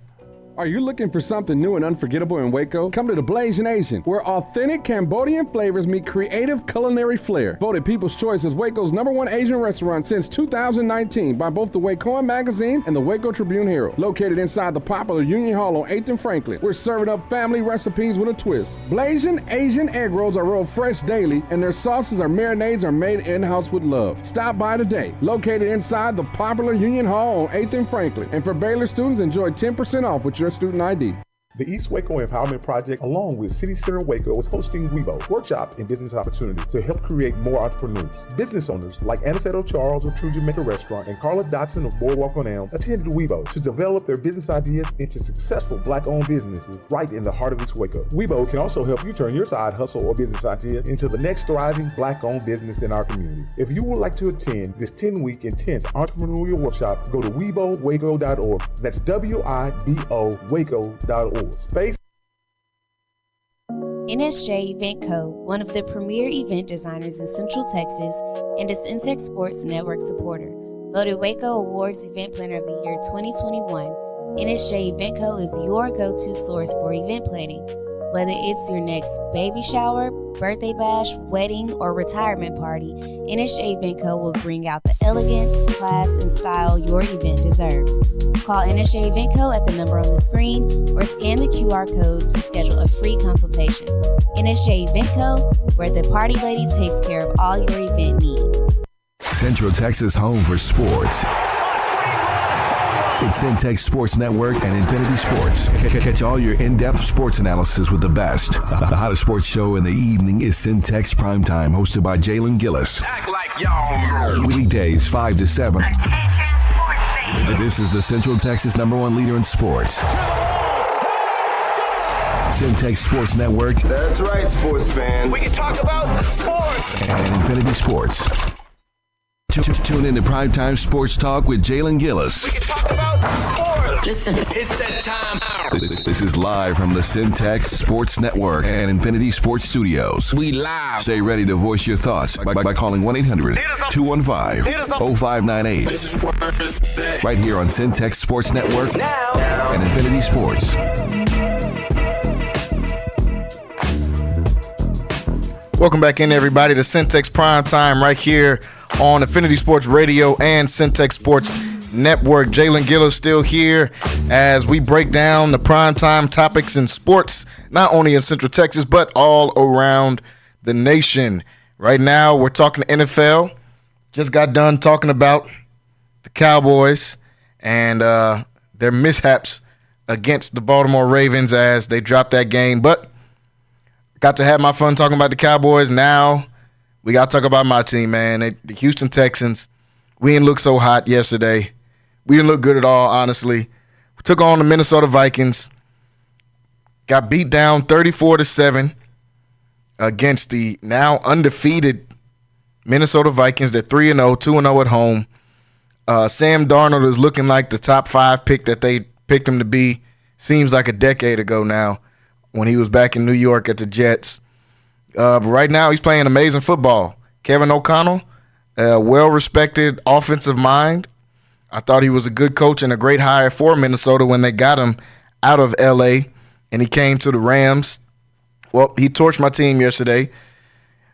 Are you looking for something new and unforgettable in Waco? Come to the Blazing Asian, where authentic Cambodian flavors meet creative culinary flair. Voted People's Choice as Waco's #1 Asian restaurant since 2019 by both the Wacoan Magazine and the Waco Tribune Herald. Located inside the popular Union Hall on 8th and Franklin, we're serving up family recipes with a twist. Blazing Asian egg rolls are rolled fresh daily, and their sauces or marinades are made in-house with love. Stop by today. Located inside the popular Union Hall on 8th and Franklin. And for Baylor students, enjoy 10% off with your student ID. The East Waco Empowerment Project, along with City Center Waco, is hosting WeBo, Workshop and Business Opportunity, to help create more entrepreneurs. Business owners like Aniceto Charles of True Jamaica Restaurant and Carla Dotson of Boardwalk on Elm attended WeBo to develop their business ideas into successful Black-owned businesses right in the heart of East Waco. WeBo can also help you turn your side hustle or business idea into the next thriving Black-owned business in our community. If you would like to attend this 10-week intense entrepreneurial workshop, go to WeBoWaco.org. That's WIBO Waco.org. Space. NSJ Event Co., one of the premier event designers in Central Texas and a Syntex Sports Network supporter. Voted Waco Awards Event Planner of the Year 2021, NSJ Event Co. is your go-to source for event planning. Whether it's your next baby shower, birthday bash, wedding, or retirement party, NSJ Event Co. will bring out the elegance, class, and style your event deserves. Call NSJ Event Co. at the number on the screen or scan the QR code to schedule a free consultation. NSJ Event Co., where the party lady takes care of all your event needs. Central Texas home for sports. It's Syntex Sports Network and Infinity Sports. Catch all your in-depth sports analysis with the best. The hottest sports show in the evening is Syntex Primetime, hosted by Jalen Gillis. Act like y'all. Weekdays 5 to 7. This is the Central Texas #1 leader in sports. Syntex Sports Network. That's right, sports fans. We can talk about sports. And Infinity Sports. Tune in to Primetime Sports Talk with Jalen Gillis. We can talk about Listen, it's that time. This is live from the Syntax Sports Network and Infinity Sports Studios. We live. Stay ready to voice your thoughts by calling 1-800-215-0598. Right here on Syntax Sports Network and Infinity Sports. Welcome back in, everybody, to Syntex Prime Time right here on Infinity Sports Radio and Syntex Sports Network. Jalen Gillis still here as we break down the primetime topics in sports, not only in Central Texas, but all around the nation. Right now, we're talking NFL. Just got done talking about the Cowboys and their mishaps against the Baltimore Ravens as they dropped that game. But got to have my fun talking about the Cowboys. Now we got to talk about my team, man. The Houston Texans. We didn't look so hot yesterday. We didn't look good at all, honestly. We took on the Minnesota Vikings. Got beat down 34-7 against the now undefeated Minnesota Vikings. They're 3-0, 2-0 at home. Sam Darnold is looking like the top 5 pick that they picked him to be. Seems like a decade ago now when he was back in New York at the Jets. But right now he's playing amazing football. Kevin O'Connell, a well-respected offensive mind. I thought he was a good coach and a great hire for Minnesota when they got him out of L.A. and he came to the Rams. Well, he torched my team yesterday,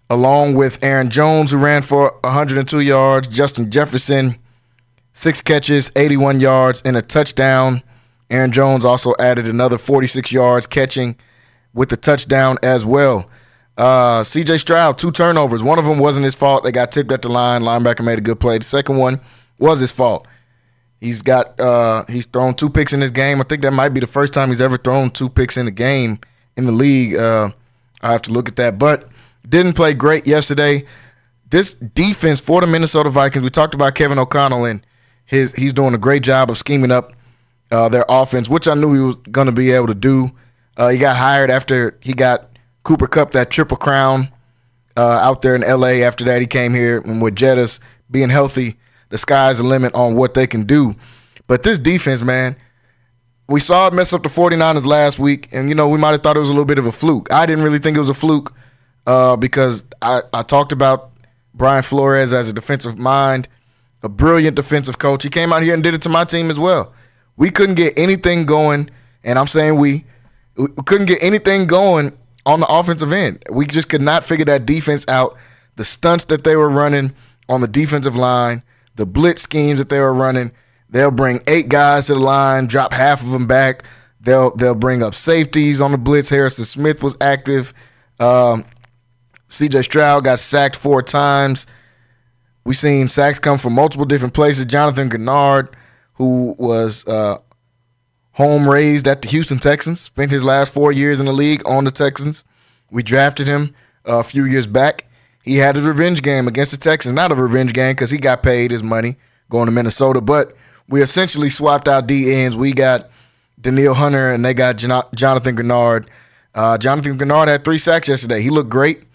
along with Aaron Jones, who ran for 102 yards, Justin Jefferson, 6 catches, 81 yards, and a touchdown. Aaron Jones also added another 46 yards, catching with the touchdown as well. C.J. Stroud, 2 turnovers. One of them wasn't his fault. They got tipped at the line. Linebacker made a good play. The second one was his fault. He's thrown 2 picks in this game. I think that might be the first time he's ever thrown 2 picks in a game in the league. I have to look at that. But didn't play great yesterday. This defense for the Minnesota Vikings, we talked about Kevin O'Connell, and he's doing a great job of scheming up their offense, which I knew he was going to be able to do. He got hired after he got Cooper Kupp that Triple Crown out there in L.A. After that, he came here, and with Jettas being healthy, the sky's the limit on what they can do. But this defense, man, we saw it mess up the 49ers last week, and, we might have thought it was a little bit of a fluke. I didn't really think it was a fluke because I talked about Brian Flores as a defensive mind, a brilliant defensive coach. He came out here and did it to my team as well. We couldn't get anything going, and I'm saying we couldn't get anything going on the offensive end. We just could not figure that defense out. The stunts that they were running on the defensive line, the blitz schemes that they were running, they'll bring 8 guys to the line, drop half of them back. They'll bring up safeties on the blitz. Harrison Smith was active. C.J. Stroud got sacked 4 times. We've seen sacks come from multiple different places. Jonathan Gennard, who was home raised at the Houston Texans, spent his last 4 years in the league on the Texans. We drafted him a few years back. He had a revenge game against the Texans. Not a revenge game because he got paid his money going to Minnesota, but we essentially swapped out D-ends. We got Daniil Hunter, and they got Jonathan Gennard. Jonathan Gennard had 3 sacks yesterday. He looked great.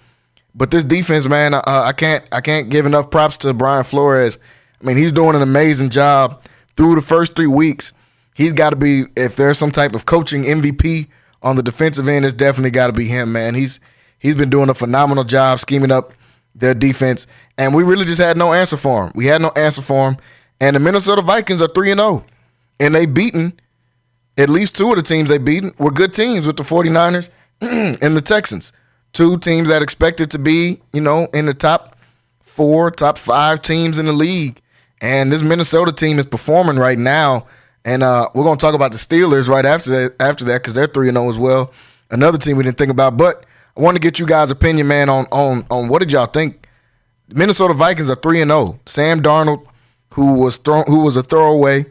But this defense, man, I can't give enough props to Brian Flores. I mean, he's doing an amazing job through the first 3 weeks. He's got to be, if there's some type of coaching MVP on the defensive end, it's definitely got to be him, man. He's been doing a phenomenal job scheming up their defense, and we really just had no answer for him. We had no answer for him, and the Minnesota Vikings are 3-0, and they've beaten at least 2 of the teams they've beaten were good teams with the 49ers and the Texans. 2 teams that expected to be, in the top 4, top 5 teams in the league. And this Minnesota team is performing right now. And we're going to talk about the Steelers right after that because they're 3-0 as well. Another team we didn't think about. But I want to get you guys' opinion, man, on what did y'all think? The Minnesota Vikings are 3-0. Sam Darnold, who was a throwaway,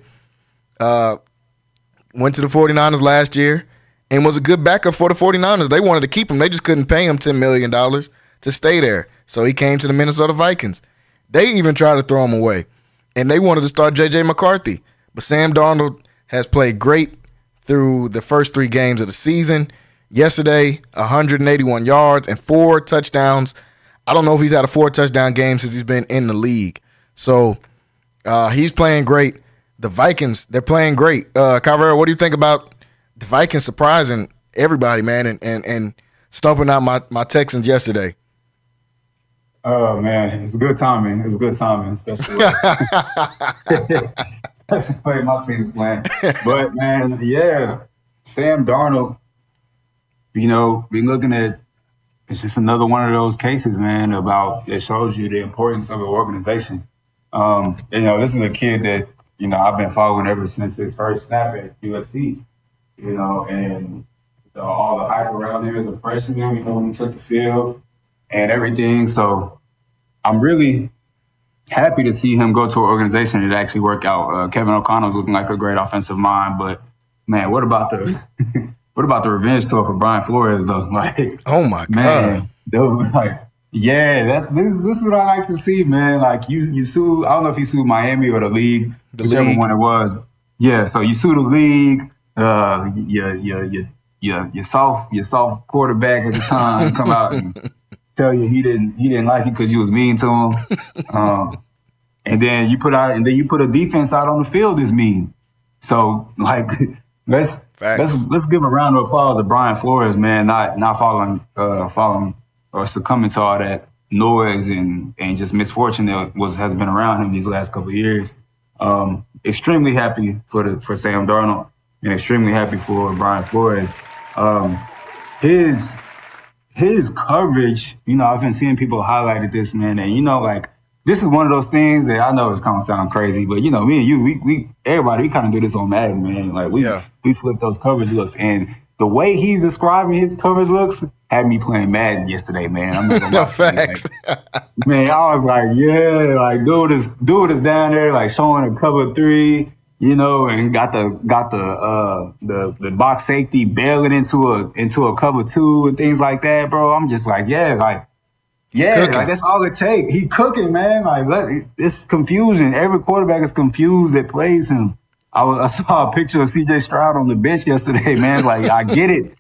went to the 49ers last year and was a good backup for the 49ers. They wanted to keep him. They just couldn't pay him $10 million to stay there. So he came to the Minnesota Vikings. They even tried to throw him away. And they wanted to start J.J. McCarthy. But Sam Darnold has played great through the first 3 games of the season. Yesterday, 181 yards and 4 touchdowns. I don't know if he's had a 4-touchdown game since he's been in the league. So he's playing great. the Vikings, they're playing great. Carver, what do you think about the Vikings surprising everybody, man, and stomping out my Texans yesterday? Oh man, it's good timing. It was good timing, especially the way my team's playing. But man, yeah, Sam Darnold. You know, we looking at it's just another one of those cases, man. About it shows you the importance of an organization. You know, this is a kid that I've been following ever since his first snap at USC. You know, and all the hype around there as a freshman. You know, when he took the field and everything. So I'm really happy to see him go to an organization that actually work out. Kevin O'Connell's looking like a great offensive mind, but man, what about the revenge tour for Brian Flores though? Like, oh my man, dude, like, yeah, this is what I like to see, man. Like you sue. I don't know if he sued Miami or the league, whichever one it was. Yeah, so you sue the league. Your soft quarterback at the time come out and tell you he didn't like you because you was mean to him, and then you put a defense out on the field that's mean. So like let's give a round of applause to Brian Flores, man, not following or succumbing to all that noise and just misfortune that has been around him these last couple of years. Extremely happy for Sam Darnold and extremely happy for Brian Flores. His coverage, I've been seeing people highlighted this, man, and like this is one of those things that I know it's kind of sound crazy, but me and you, everybody kind of do this on Madden, man. Like we flip those coverage looks, and the way he's describing his coverage looks had me playing Madden yesterday, man. I'm not gonna lie to you, Facts. man, I was like, yeah, like dude is down there like showing a cover 3. And got the box safety bailing into a cover 2 and things like that, bro. I'm just like, like that's all it takes. He cooking, man. Like it's confusing. Every quarterback is confused that plays him. I saw a picture of CJ Stroud on the bench yesterday, man. Like I get it.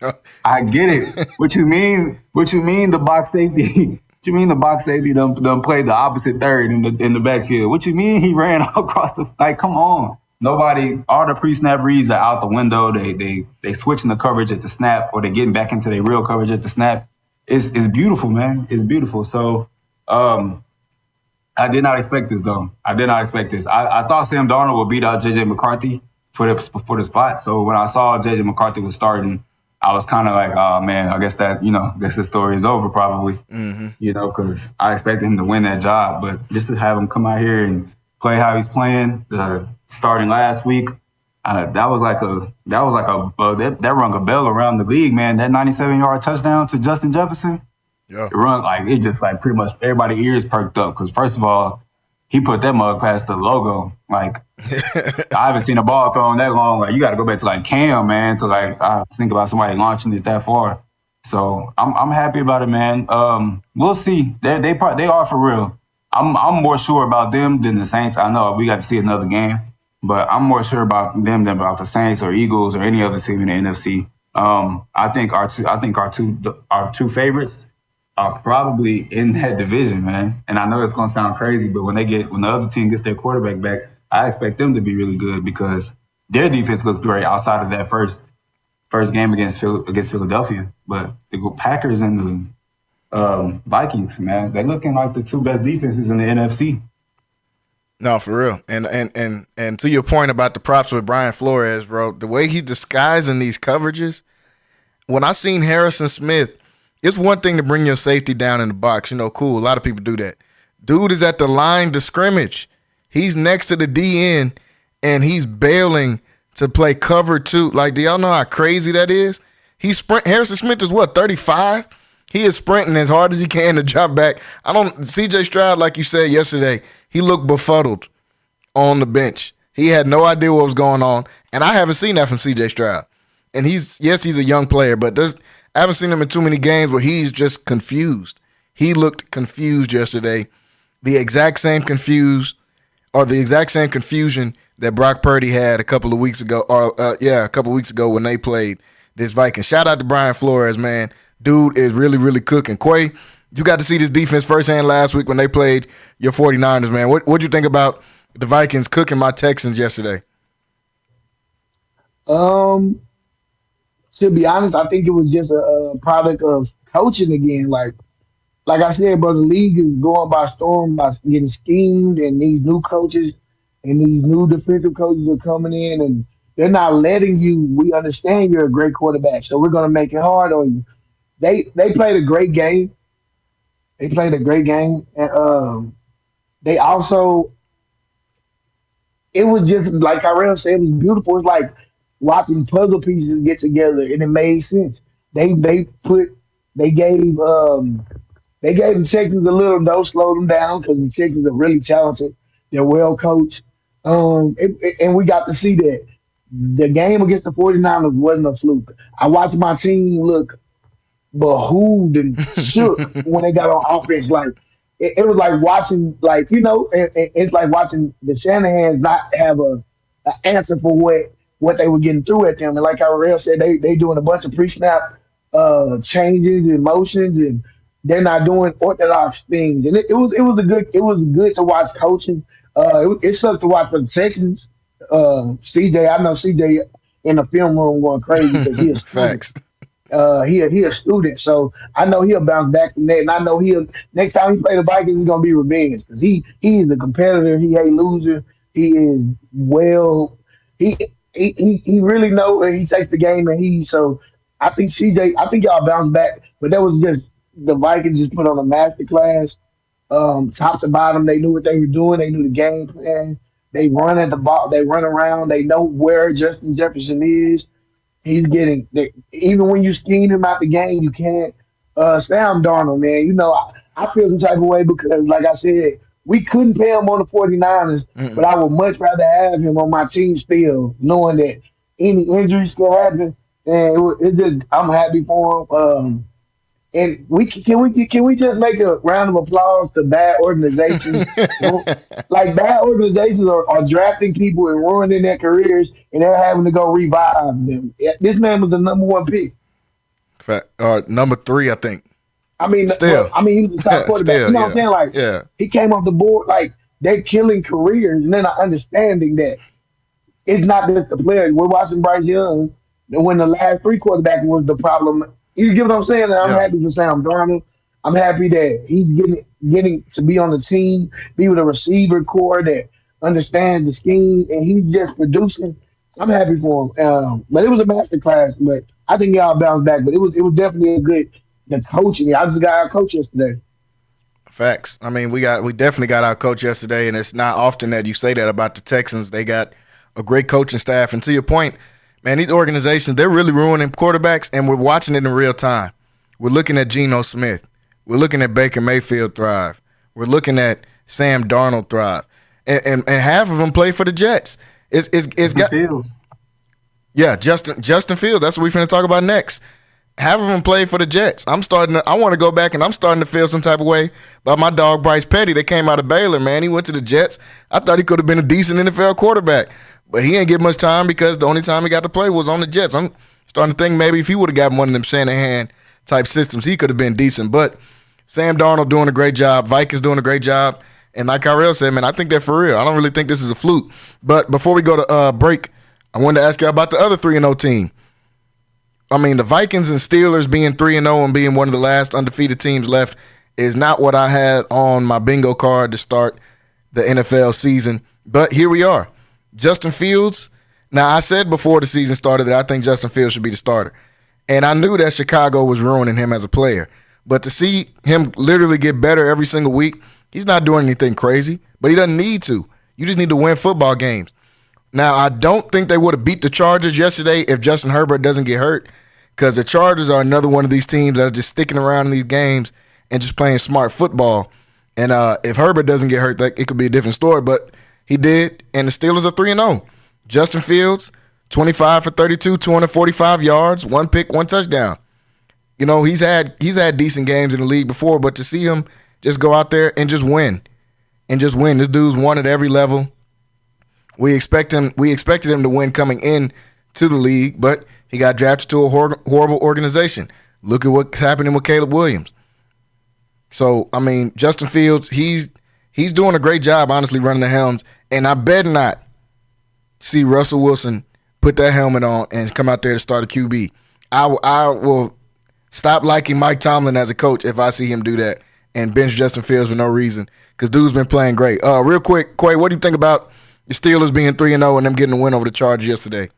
What you mean the box safety? What you mean the box safety done played the opposite third in the backfield? What you mean he ran across come on. All the pre-snap reads are out the window. They switching the coverage at the snap, or they getting back into their real coverage at the snap. It's beautiful, man. It's beautiful. So I did not expect this, though. I thought Sam Darnold would beat out J.J. McCarthy for the spot. So when I saw J.J. McCarthy was starting, I was kind of like, oh, man, I guess the story is over probably, because I expected him to win that job. But just to have him come out here and play how he's playing, starting last week, that rung a bell around the league, man. That 97-yard touchdown to Justin Jefferson, it just like pretty much everybody's ears perked up because first of all, he put that mug past the logo. Like I haven't seen a ball thrown that long. Like you got to go back to like Cam, man, to like I think about somebody launching it that far. So I'm happy about it, man. We'll see. They are for real. I'm more sure about them than the Saints. I know we got to see another game, but I'm more sure about them than about the Saints or Eagles or any other team in the NFC. I think our two favorites are probably in that division, man. And I know it's gonna sound crazy, but when the other team gets their quarterback back, I expect them to be really good because their defense looks great outside of that first game against Philadelphia. But the Packers and the Vikings, man, they're looking like the two best defenses in the NFC. No, for real. And to your point about the props with Brian Flores, bro, the way he's disguising these coverages, when I seen Harrison Smith, it's one thing to bring your safety down in the box. Cool. A lot of people do that. Dude is at the line to scrimmage. He's next to the DN, and he's bailing to play cover 2. Like, do y'all know how crazy that is? Harrison Smith is what, 35? He is sprinting as hard as he can to jump back. CJ Stroud, like you said yesterday, he looked befuddled on the bench. He had no idea what was going on, and I haven't seen that from CJ Stroud. And he's a young player, but I haven't seen him in too many games where he's just confused. He looked confused yesterday. The exact same confusion that Brock Purdy had a couple of weeks ago, when they played this Vikings. Shout out to Brian Flores, man. Dude is really, really cooking. Quay, you got to see this defense firsthand last week when they played your 49ers, man. What'd you think about the Vikings cooking my Texans yesterday? Um, to be honest, I think it was just a product of coaching again. Like I said, bro, the league is going by storm by getting schemed, and these new coaches and these new defensive coaches are coming in, and they're not letting you. We understand you're a great quarterback, so we're going to make it hard on you. They played a great game. They played a great game, and they also it was just like Kyrell said, it was beautiful. It's like watching puzzle pieces get together, and it made sense. They put they gave they gave the Texans a little dose, slowed them down because the Texans are really talented. They're well coached, and we got to see that the game against the 49ers wasn't a fluke. I watched my team look behooved and shook when they got on offense. Like it was like watching, like it's like watching the Shanahans not have a answer for what they were getting through at them. And like Real said, they doing a bunch of pre-snap changes and motions, and they're not doing orthodox things. And it was good to watch coaching. It sucked to watch for the Texans. CJ, I know CJ in the film room going crazy because he a student. Facts. He a student, so I know he'll bounce back from that, and I know he'll next time he play the Vikings, he's gonna be revenge because he is a competitor. He ain't loser. He is well. He he really know that he takes the game, and so I think CJ. I think y'all bounce back, but that was just the Vikings just put on a master class, top to bottom. They knew what they were doing. They knew the game plan. They run at the ball. They run around. They know where Justin Jefferson is. He's getting even when you scheme him out the game, you can't. Sam Darnold, man, I feel the type of way because, like I said, we couldn't pay him on the 49ers, but I would much rather have him on my team still, knowing that any injuries could happen. And it just, I'm happy for him. And can we just make a round of applause to bad organizations? Like bad organizations are drafting people and ruining their careers, and they're having to go revive them. This man was the number one pick. Fact. Number 3, I think. I mean, Still. he was the top quarterback. Still, You know what I'm saying? Like, yeah. he came off the board. Like, they're killing careers, and then understanding that it's not just the player. We're watching Bryce Young, and when the last 3 quarterbacks was the problem. You get what I'm saying? And I'm happy for Sam Darnold. I'm happy that he's getting to be on the team, be with a receiver core that understands the scheme, and he's just producing. I'm happy for him. But it was a master class. But I think y'all bounced back. But it was definitely a good the coaching. I just got our coach yesterday. Facts. I mean, we definitely got our coach yesterday, and it's not often that you say that about the Texans. They got a great coaching staff, and to your point, man, these organizations, they're really ruining quarterbacks, and we're watching it in real time. We're looking at Geno Smith. We're looking at Baker Mayfield thrive. We're looking at Sam Darnold thrive. And half of them play for the Jets. It's got Fields. Yeah, Justin Fields. That's what we're going to talk about next. Half of them play for the Jets. I want to go back, and I'm starting to feel some type of way about my dog Bryce Petty that came out of Baylor, man. He went to the Jets. I thought he could have been a decent NFL quarterback. But he ain't get much time because the only time he got to play was on the Jets. I'm starting to think maybe if he would have gotten one of them Shanahan-type systems, he could have been decent. But Sam Darnold doing a great job. Vikings doing a great job. And like Kyrell said, man, I think they're for real. I don't really think this is a fluke. But before we go to break, I wanted to ask you about the other 3-0 team. I mean, the Vikings and Steelers being 3-0 and being one of the last undefeated teams left is not what I had on my bingo card to start the NFL season. But here we are. Justin Fields. Now, I said before the season started that I think Justin Fields should be the starter. And I knew that Chicago was ruining him as a player. But to see him literally get better every single week, he's not doing anything crazy, but he doesn't need to. You just need to win football games. Now, I don't think they would have beat the Chargers yesterday if Justin Herbert doesn't get hurt, because the Chargers are another one of these teams that are just sticking around in these games and just playing smart football. And if Herbert doesn't get hurt, it could be a different story. But he did, and the Steelers are 3-0. Justin Fields, 25 for 32, 245 yards, 1 pick, 1 touchdown. You know, he's had decent games in the league before, but to see him just go out there and just win. This dude's won at every level. We expected him to win coming in to the league, but he got drafted to a horrible organization. Look at what's happening with Caleb Williams. So, I mean, Justin Fields, he's doing a great job, honestly, running the helms, and I bet not see Russell Wilson put that helmet on, and come out there to start a QB. I will stop liking Mike Tomlin as a coach if I see him do that and bench Justin Fields for no reason, because dude's been playing great. Real quick, Quay, what do you think about the Steelers being 3-0 and them getting a win over the Chargers yesterday?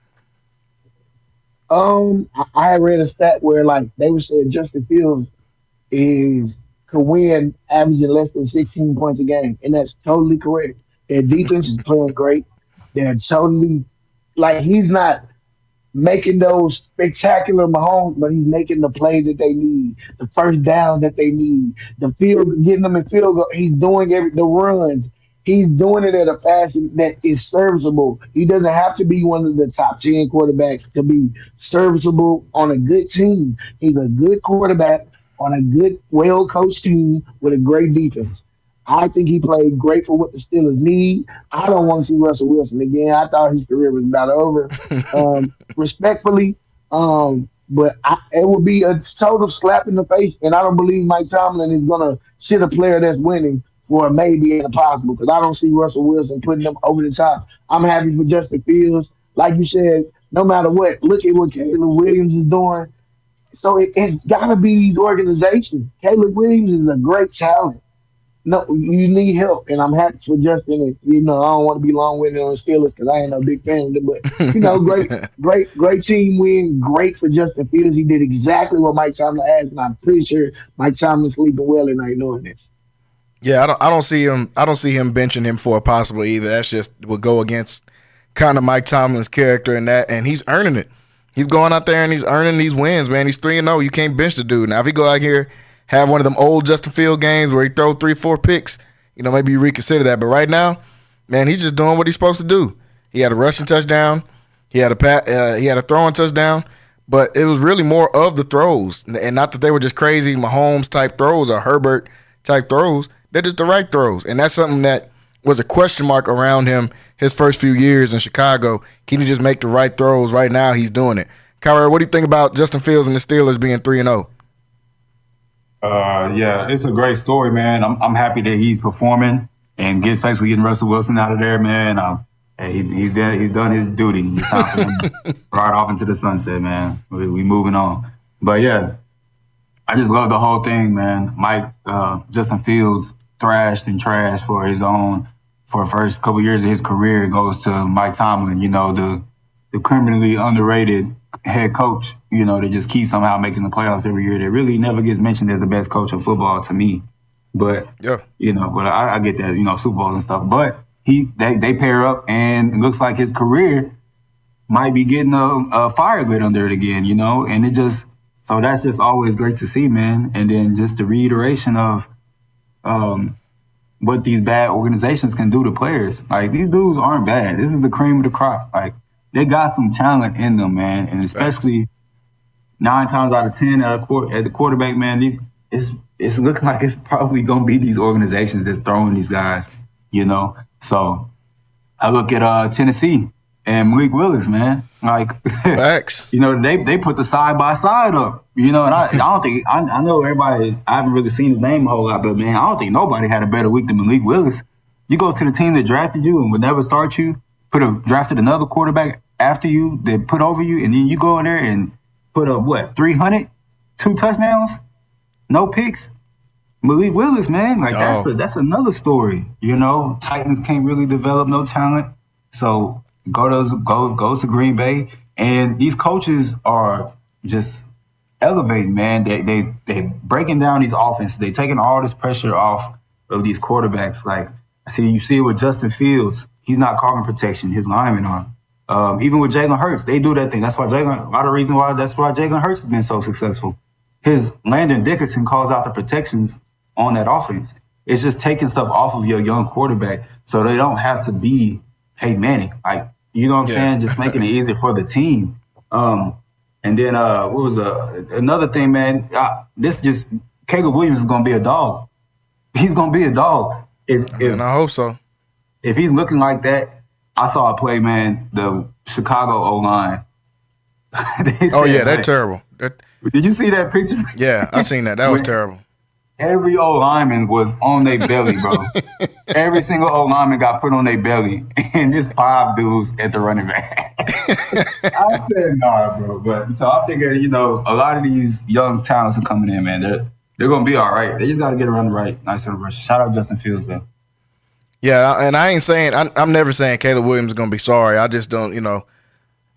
I read a stat where like they were saying Justin Fields could win averaging less than 16 points a game, and that's totally correct. Their defense is playing great. They're totally like he's not making those spectacular Mahomes, but he's making the plays that they need, the first down that they need, the field, getting them in field goal. He's doing the runs. He's doing it at a fashion that is serviceable. He doesn't have to be one of the top 10 quarterbacks to be serviceable on a good team. He's a good quarterback on a good, well-coached team with a great defense. I think he played great for what the Steelers need. I don't want to see Russell Wilson again. I thought his career was about over. Respectfully, but it would be a total slap in the face, and I don't believe Mike Tomlin is going to sit a player that's winning for a maybe and a possible, because I don't see Russell Wilson putting them over the top. I'm happy for Justin Fields. Like you said, no matter what, look at what Caleb Williams is doing. So it's got to be these organizations. Caleb Williams is a great talent. No, you need help, and I'm happy for Justin. And, I don't want to be long-winded on the Steelers because I ain't no big fan of them. But great team win. Great for Justin Fields. He did exactly what Mike Tomlin asked, and I'm pretty sure Mike Tomlin's sleeping well at night knowing this. Yeah, I don't see him benching him for a possible either. That's just will go against kind of Mike Tomlin's character and that, and he's earning it. He's going out there and he's earning these wins, man. He's 3-0. You can't bench the dude. Now if he go out here, have one of them old Justin Field games where he throw 3-4 picks, maybe you reconsider that. But right now, man, he's just doing what he's supposed to do. He had a rushing touchdown, he had a throwing touchdown, but it was really more of the throws, and not that they were just crazy Mahomes type throws or Herbert type throws. They're just the right throws, and that's something that was a question mark around him his first few years in Chicago. Can he just make the right throws? Right now, he's doing it. Kyrie, what do you think about Justin Fields and the Steelers being 3-0? Yeah, it's a great story, man. I'm happy that he's performing and especially getting Russell Wilson out of there, man. He's done his duty. It's time for him to ride off into the sunset, man. We moving on. But yeah, I just love the whole thing, man. Justin Fields thrashed and trashed for the first couple years of his career. It goes to Mike Tomlin, the criminally underrated head coach, that just keeps somehow making the playoffs every year. That really never gets mentioned as the best coach of football to me. But, yeah, but I get that, Super Bowls and stuff. But they pair up, and it looks like his career might be getting a fire lit under it again, and so that's just always great to see, man. And then just the reiteration of what these bad organizations can do to players. Like, these dudes aren't bad. This is the cream of the crop. Like, they got some talent in them, man. And especially 9 times out of 10 at the quarterback, man, it's looking like it's probably going to be these organizations that's throwing these guys, So I look at Tennessee and Malik Willis, man. Like, facts. They put the side by side up. And I don't think I know everybody. I haven't really seen his name a whole lot, but man, I don't think nobody had a better week than Malik Willis. You go to the team that drafted you and would never start you, drafted another quarterback after you that put over you, and then you go in there and put up 300, 2 touchdowns, no picks. Malik Willis, man, that's another story. Titans can't really develop no talent, so goes to Green Bay, and these coaches are just elevating, man. They breaking down these offenses. They taking all this pressure off of these quarterbacks. Like, you see it with Justin Fields. He's not calling protection. His linemen are. Even with Jalen Hurts, they do that thing. That's why Jalen Hurts has been so successful. His Landon Dickerson calls out the protections on that offense. It's just taking stuff off of your young quarterback so they don't have to be Peyton Manning. Like, you know what I'm saying? Just making it easier for the team. And then what was another thing, man? Caleb Williams is going to be a dog. He's going to be a dog. And I hope so. If he's looking like that, I saw a play, man, the Chicago O-line. They're terrible. Did you see that picture? Yeah, I seen that. That was terrible. every old lineman was on their belly, bro. Every single old lineman got put on their belly, and just 5 dudes at the running back. I said, nah, bro. But so I'm thinking, you know, a lot of these young talents are coming in, man. They're gonna be all right. They just got to get around right. Nice and rush. Shout out Justin Fields, though. Yeah, and I ain't saying I'm never saying Caleb Williams is gonna be sorry. I just don't, you know.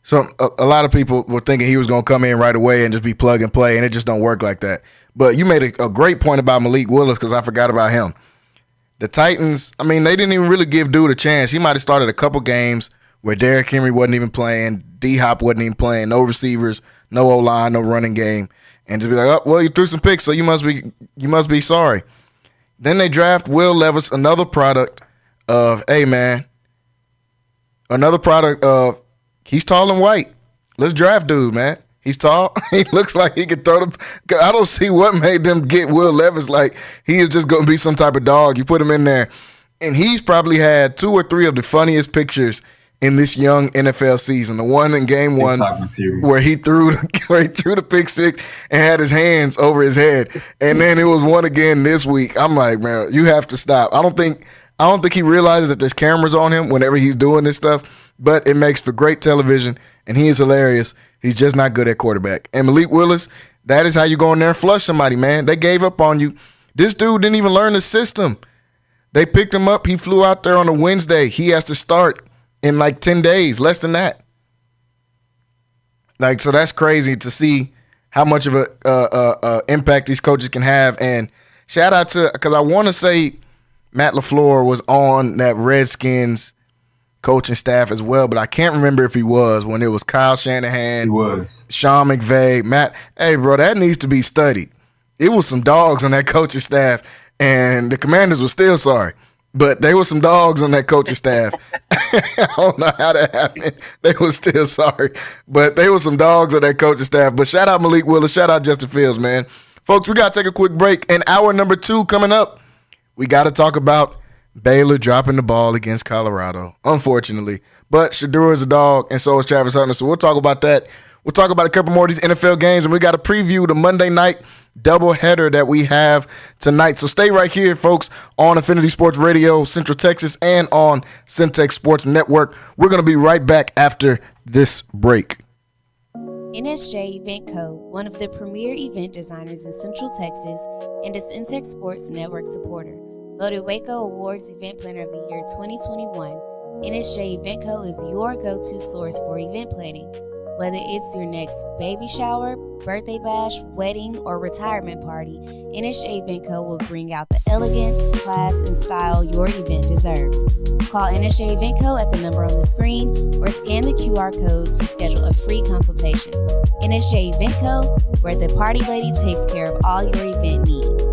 So a lot of people were thinking he was gonna come in right away and just be plug and play, and it just don't work like that. But you made a great point about Malik Willis because I forgot about him. The Titans, I mean, they didn't even really give Dude a chance. He might have started a couple games where Derrick Henry wasn't even playing, D-Hop wasn't even playing, no receivers, no O-line, no running game, and just be like, oh, well, you threw some picks, so you must be sorry. Then they draft Will Levis, another product of, hey, man, another product of he's tall and white. Let's draft Dude, man. He's tall. He looks like he could throw the – I don't see what made them get Will Levis like he is just going to be some type of dog. You put him in there, and he's probably had 2 or 3 of the funniest pictures in this young NFL season. The one in game 1 where he threw the pick six and had his hands over his head, and then it was one again this week. I'm like, man, you have to stop. I don't think he realizes that there's cameras on him whenever he's doing this stuff, but it makes for great television, and he is hilarious. He's just not good at quarterback. And Malik Willis, that is how you go in there and flush somebody, man. They gave up on you. This dude didn't even learn the system. They picked him up. He flew out there on a Wednesday. He has to start in like 10 days, less than that. Like, so that's crazy to see how much of a impact these coaches can have. And shout out to, because I want to say Matt LaFleur was on that Redskins coaching staff as well, but I can't remember if he was when it was Kyle Shanahan. He was. Sean McVay, Matt. Hey, bro, that needs to be studied. It was some dogs on that coaching staff, and the Commanders were still sorry, but they were some dogs on that coaching staff. I don't know how that happened. They were still sorry, but they were some dogs on that coaching staff. But shout out Malik Willis. Shout out Justin Fields, man. Folks, we got to take a quick break. And hour number 2 coming up, we got to talk about Baylor dropping the ball against Colorado, unfortunately. But Shedeur is a dog, and so is Travis Hunter. So we'll talk about that. We'll talk about a couple more of these NFL games, and we got to preview the Monday night doubleheader that we have tonight. So stay right here, folks, on Infinity Sports Radio, Central Texas, and on Centex Sports Network. We're going to be right back after this break. NSJ Event Co., one of the premier event designers in Central Texas and a Centex Sports Network supporter. Voted Waco Awards Event Planner of the Year 2021, NSJ Event Co. is your go-to source for event planning. Whether it's your next baby shower, birthday bash, wedding, or retirement party, NSJ Event Co. will bring out the elegance, class, and style your event deserves. Call NSJ Event Co. at the number on the screen or scan the QR code to schedule a free consultation. NSJ Event Co., where the party lady takes care of all your event needs.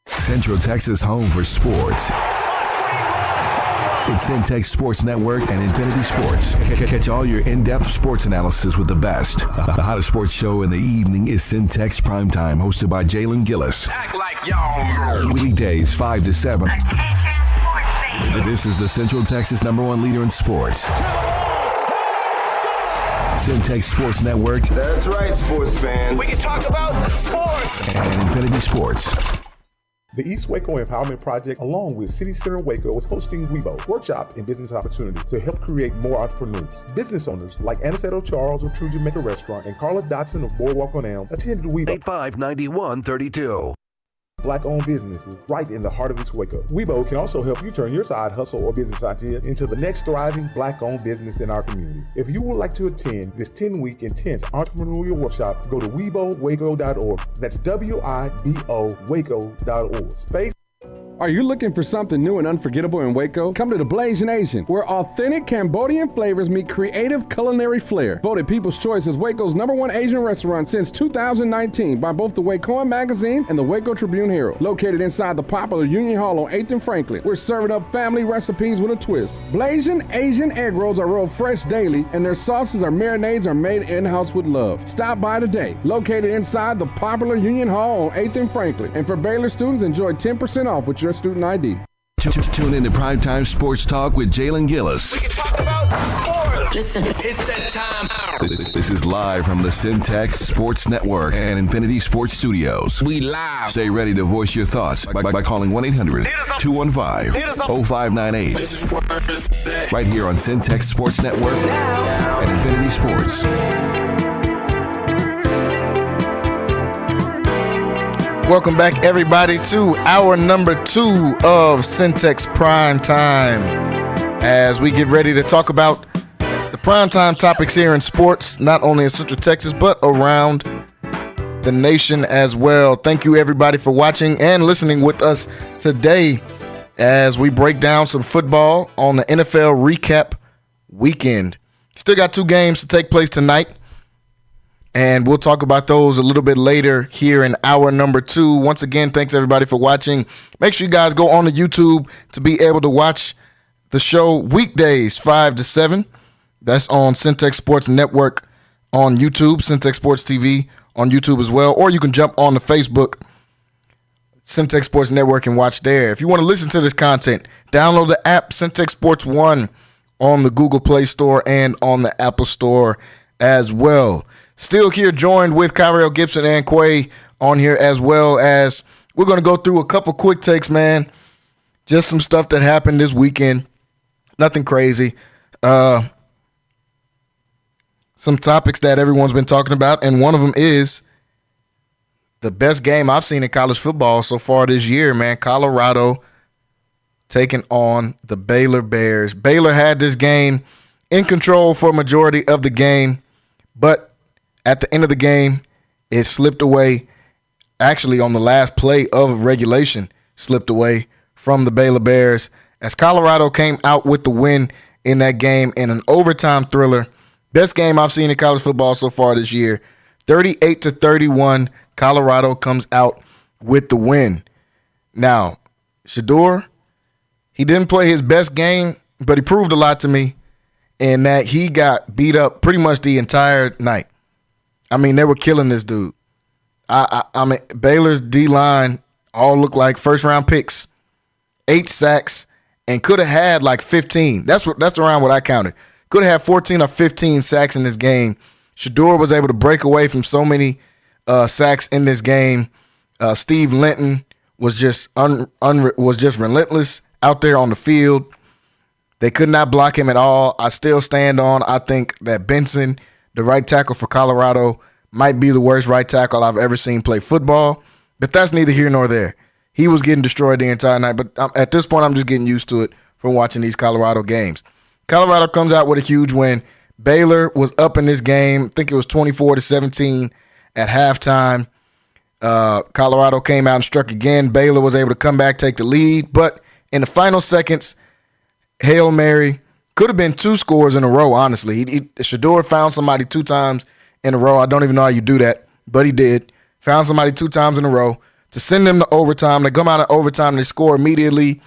Central Texas home for sports. It's Centex Sports Network and Infinity Sports. Catch all your in-depth sports analysis with the best. The hottest sports show in the evening is Centex Primetime, hosted by Jalen Gillis. Act like y'all. Weekdays 5 to 7. This is the Central Texas #1 leader in sports. Centex Sports Network. That's right, sports fans. We can talk about sports. And Infinity Sports. The East Waco Empowerment Project, along with City Center Waco, is hosting WeBo, Workshop and Business Opportunity, to help create more entrepreneurs. Business owners like Aniceto Charles of True Jamaica Restaurant and Carla Dotson of Boardwalk on Elm attended WeBo. 859132. Black-owned businesses right in the heart of East Waco. WeBo can also help you turn your side hustle or business idea into the next thriving Black-owned business in our community. If you would like to attend this 10-week intense entrepreneurial workshop, go to WeBoWaco.org. That's WIBO Waco.org. Space. Are you looking for something new and unforgettable in Waco? Come to the Blazing Asian, where authentic Cambodian flavors meet creative culinary flair. Voted People's Choice as Waco's #1 Asian restaurant since 2019 by both the Wacoan Magazine and the Waco Tribune Herald. Located inside the popular Union Hall on 8th and Franklin, we're serving up family recipes with a twist. Blazing Asian egg rolls are rolled fresh daily, and their sauces or marinades are made in-house with love. Stop by today. Located inside the popular Union Hall on 8th and Franklin. And for Baylor students, enjoy 10% off with your student ID. Tune in to Primetime Sports Talk with Jalen Gillis. We can talk about sports. Listen, it's that time. This is live from the Syntax Sports Network and Infinity Sports Studios. We live. Stay ready to voice your thoughts by calling 1-800-215-0598. Right here on Syntax Sports Network and Infinity Sports. Welcome back, everybody, to hour number 2 of Syntax Prime Time, as we get ready to talk about the primetime topics here in sports, not only in Central Texas, but around the nation as well. Thank you, everybody, for watching and listening with us today as we break down some football on the NFL recap weekend. Still got 2 games to take place tonight, and we'll talk about those a little bit later here in hour number 2. Once again, thanks, everybody, for watching. Make sure you guys go on to YouTube to be able to watch the show weekdays 5 to 7. That's on Syntax Sports Network on YouTube, Syntax Sports TV on YouTube as well. Or you can jump on the Facebook, Syntax Sports Network, and watch there. If you want to listen to this content, download the app Syntax Sports One on the Google Play Store and on the Apple Store as well. Still here joined with Kyrell Gibson and Quay on here, as well as we're going to go through a couple quick takes, man. Just some stuff that happened this weekend. Nothing crazy. Some topics that everyone's been talking about, and one of them is the best game I've seen in college football so far this year, man. Colorado taking on the Baylor Bears. Baylor had this game in control for a majority of the game, but at the end of the game, it slipped away. Actually, on the last play of regulation, slipped away from the Baylor Bears as Colorado came out with the win in that game in an overtime thriller. Best game I've seen in college football so far this year. 38-31, Colorado comes out with the win. Now, Shedeur, he didn't play his best game, but he proved a lot to me in that he got beat up pretty much the entire night. I mean, they were killing this dude. I mean, Baylor's D-line all looked like first-round picks, 8 sacks, and could have had like 15. That's around what I counted. Could have had 14 or 15 sacks in this game. Shedeur was able to break away from so many sacks in this game. Steve Linton was just relentless out there on the field. They could not block him at all. I still stand on, I think that Benson, the right tackle for Colorado, might be the worst right tackle I've ever seen play football. But that's neither here nor there. He was getting destroyed the entire night. But at this point, I'm just getting used to it from watching these Colorado games. Colorado comes out with a huge win. Baylor was up in this game. I think it was 24-17 at halftime. Colorado came out and struck again. Baylor was able to come back, take the lead. But in the final seconds, Hail Mary, could have been 2 scores in a row, honestly. Shedeur found somebody 2 times in a row. I don't even know how you do that, but he did. Found somebody 2 times in a row to send them to overtime. They come out of overtime, they score immediately.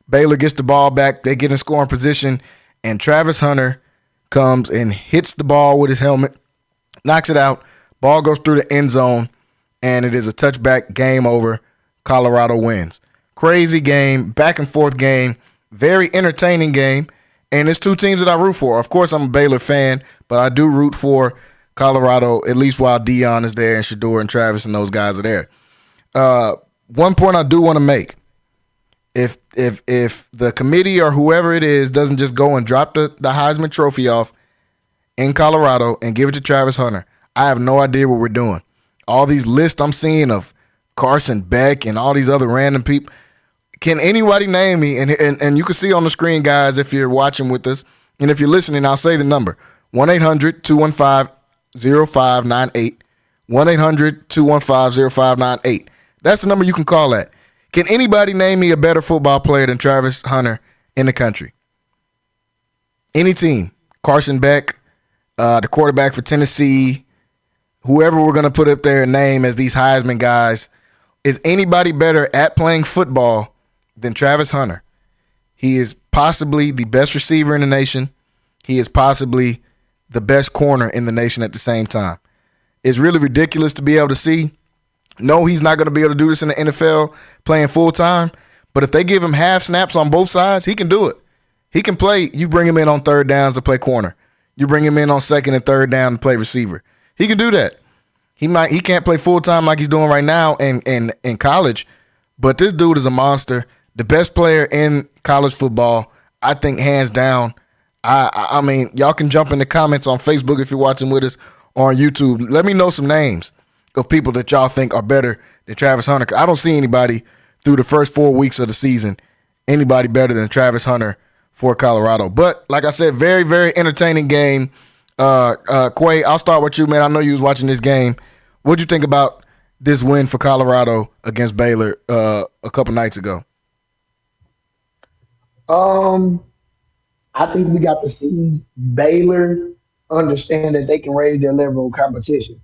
Baylor gets the ball back. They get in scoring position, and Travis Hunter comes and hits the ball with his helmet, knocks it out. Ball goes through the end zone, and it is a touchback. Game over. Colorado wins. Crazy game, back and forth game, very entertaining game, and it's 2 teams that I root for. Of course, I'm a Baylor fan, but I do root for Colorado, at least while Deion is there and Shedeur and Travis and those guys are there. One point I do want to make. If the committee or whoever it is doesn't just go and drop the Heisman Trophy off in Colorado and give it to Travis Hunter, I have no idea what we're doing. All these lists I'm seeing of Carson Beck and all these other random people. Can anybody name me? And you can see on the screen, guys, if you're watching with us. And if you're listening, I'll say the number. 1-800-215-0598. 1-800-215-0598. That's the number you can call at. Can anybody name me a better football player than Travis Hunter in the country? Any team. Carson Beck, the quarterback for Tennessee, whoever we're going to put up there and name as these Heisman guys. Is anybody better at playing football than Travis Hunter? He is possibly the best receiver in the nation. He is possibly the best corner in the nation at the same time. It's really ridiculous to be able to see. No, he's not going to be able to do this in the NFL playing full time. But if they give him half snaps on both sides, he can do it. He can play. You bring him in on third downs to play corner. You bring him in on second and third down to play receiver. He can do that. He can't play full time like he's doing right now in college, but this dude is a monster. The best player in college football, I think, hands down. I mean, y'all can jump in the comments on Facebook if you're watching with us or on YouTube. Let me know some names of people that y'all think are better than Travis Hunter. I don't see anybody through the first 4 weeks of the season, anybody better than Travis Hunter for Colorado. But like I said, very, very entertaining game. Quay, I'll start with you, man. I know you was watching this game. What'd you think about this win for Colorado against Baylor a couple nights ago? I think we got to see Baylor understand that they can raise their level of competition.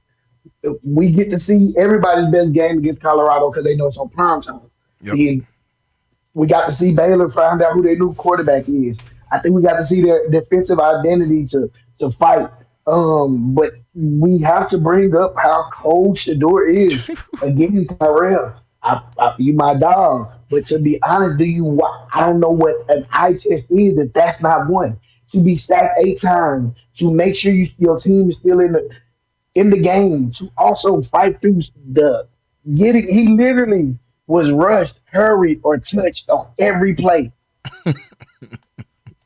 We get to see everybody's best game against Colorado because they know it's on prime time. Yep. We got to see Baylor find out who their new quarterback is. I think we got to see their defensive identity to fight. But we have to bring up how cold Shador is against Tyrell. You my dog, but to be honest, I don't know what an eye test is if that's not one. To be sacked 8 times, to make sure your team is still in the game, to also fight through he literally was rushed, hurried, or touched on every play.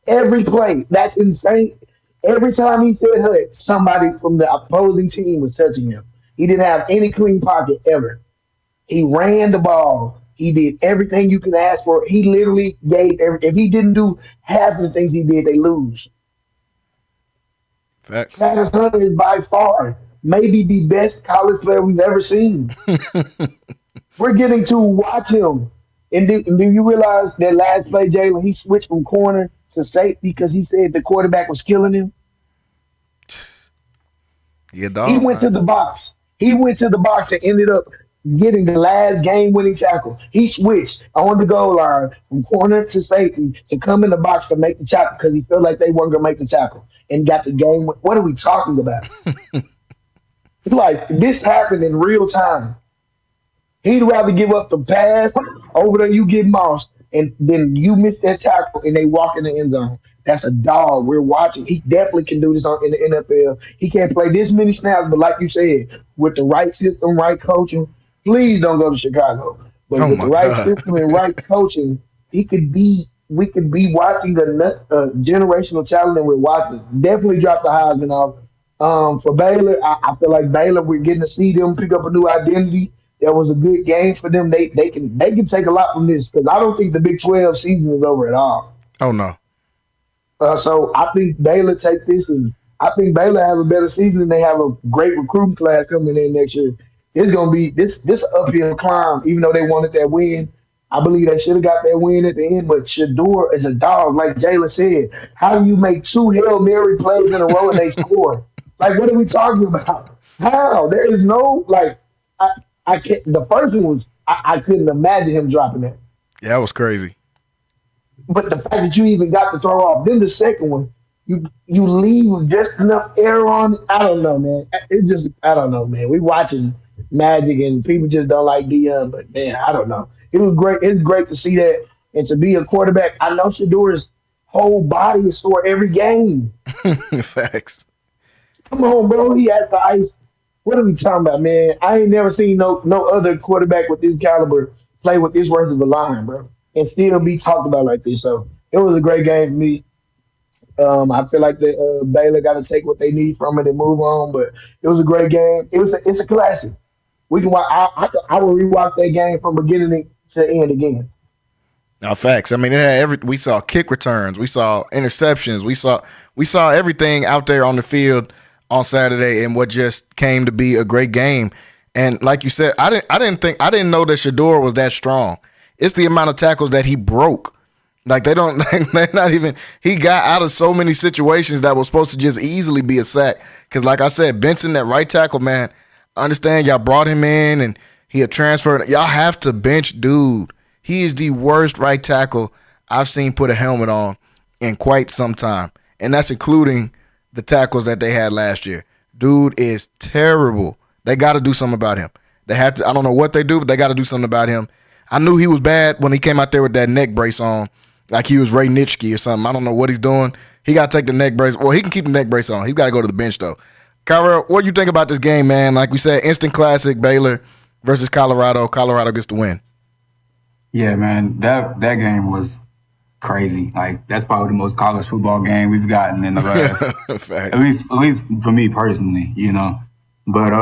Every play. That's insane. Every time he said hut, somebody from the opposing team was touching him. He didn't have any clean pocket ever. He ran the ball. He did everything you can ask for. He literally gave if he didn't do half of the things he did, they lose. Facts. Travis Hunter is by far maybe the best college player we've ever seen. We're getting to watch him. And do you realize that last play, Jalen, he switched from corner to safety because he said the quarterback was killing him? Yeah, dog. He went to the box. He went to the box and ended up getting the last game-winning tackle. He switched on the goal line from corner to safety to come in the box to make the tackle because he felt like they weren't going to make the tackle and got the game. What are we talking about? Like, this happened in real time. He'd rather give up the pass over there, you get mossed, and then you miss that tackle and they walk in the end zone. That's a dog. We're watching. He definitely can do this in the NFL. He can't play this many snaps, but like you said, with the right system, right coaching, please don't go to Chicago. But with the right system and right coaching, we could be watching a generational talent that we're watching. Definitely drop the Heisman off. For Baylor, I feel like Baylor, we're getting to see them pick up a new identity. That was a good game for them. They can take a lot from this because I don't think the Big 12 season is over at all. Oh no. So I think Baylor take this, and I think Baylor have a better season, and they have a great recruiting class coming in next year. It's gonna be this uphill climb. Even though they wanted that win, I believe they should have got that win at the end. But Shador is a dog, like Jayla said. How do you make 2 Hail Mary plays in a row and they score? Like, what are we talking about? How? There is no I can't. The first one was I couldn't imagine him dropping that. Yeah, that was crazy. But the fact that you even got to throw off, then the second one, you leave with just enough air on it. I don't know, man. I don't know, man. We watching Magic and people just don't like Dion, but man, I don't know. It was great. It's great to see that and to be a quarterback. I know Shador's whole body is sore every game. Facts. Come on, bro. He has the ice. What are we talking about, man? I ain't never seen no other quarterback with this caliber play with this worth of a line, bro, and still be talked about like this. So it was a great game for me. I feel like the Baylor got to take what they need from it and move on. But it was a great game. It's a classic. We can watch. I will rewatch that game from beginning to end again. Now, facts. I mean, it had we saw kick returns, we saw interceptions, we saw everything out there on the field on Saturday, and what just came to be a great game. And like you said, I didn't know that Shador was that strong. It's the amount of tackles that he broke. Like they're not even. He got out of so many situations that was supposed to just easily be a sack. Because like I said, Benson, that right tackle, man. I understand y'all brought him in and he had transferred. Y'all have to bench dude. He is the worst right tackle I've seen put a helmet on in quite some time, and that's including the tackles that they had last year. Dude is terrible. They got to do something about him. They have to. I don't know what they do, but they got to do something about him. I knew he was bad when he came out there with that neck brace on, like he was Ray Nitschke or something. I don't know what he's doing he got to take the neck brace. Well, he can keep the neck brace on. He's got to go to the bench, though. Kyra, what do you think about this game, man? Like we said, instant classic, Baylor versus Colorado. Colorado gets the win. Yeah, man, that game was crazy. Like, that's probably the most college football game we've gotten in the last, at least for me personally, you know. But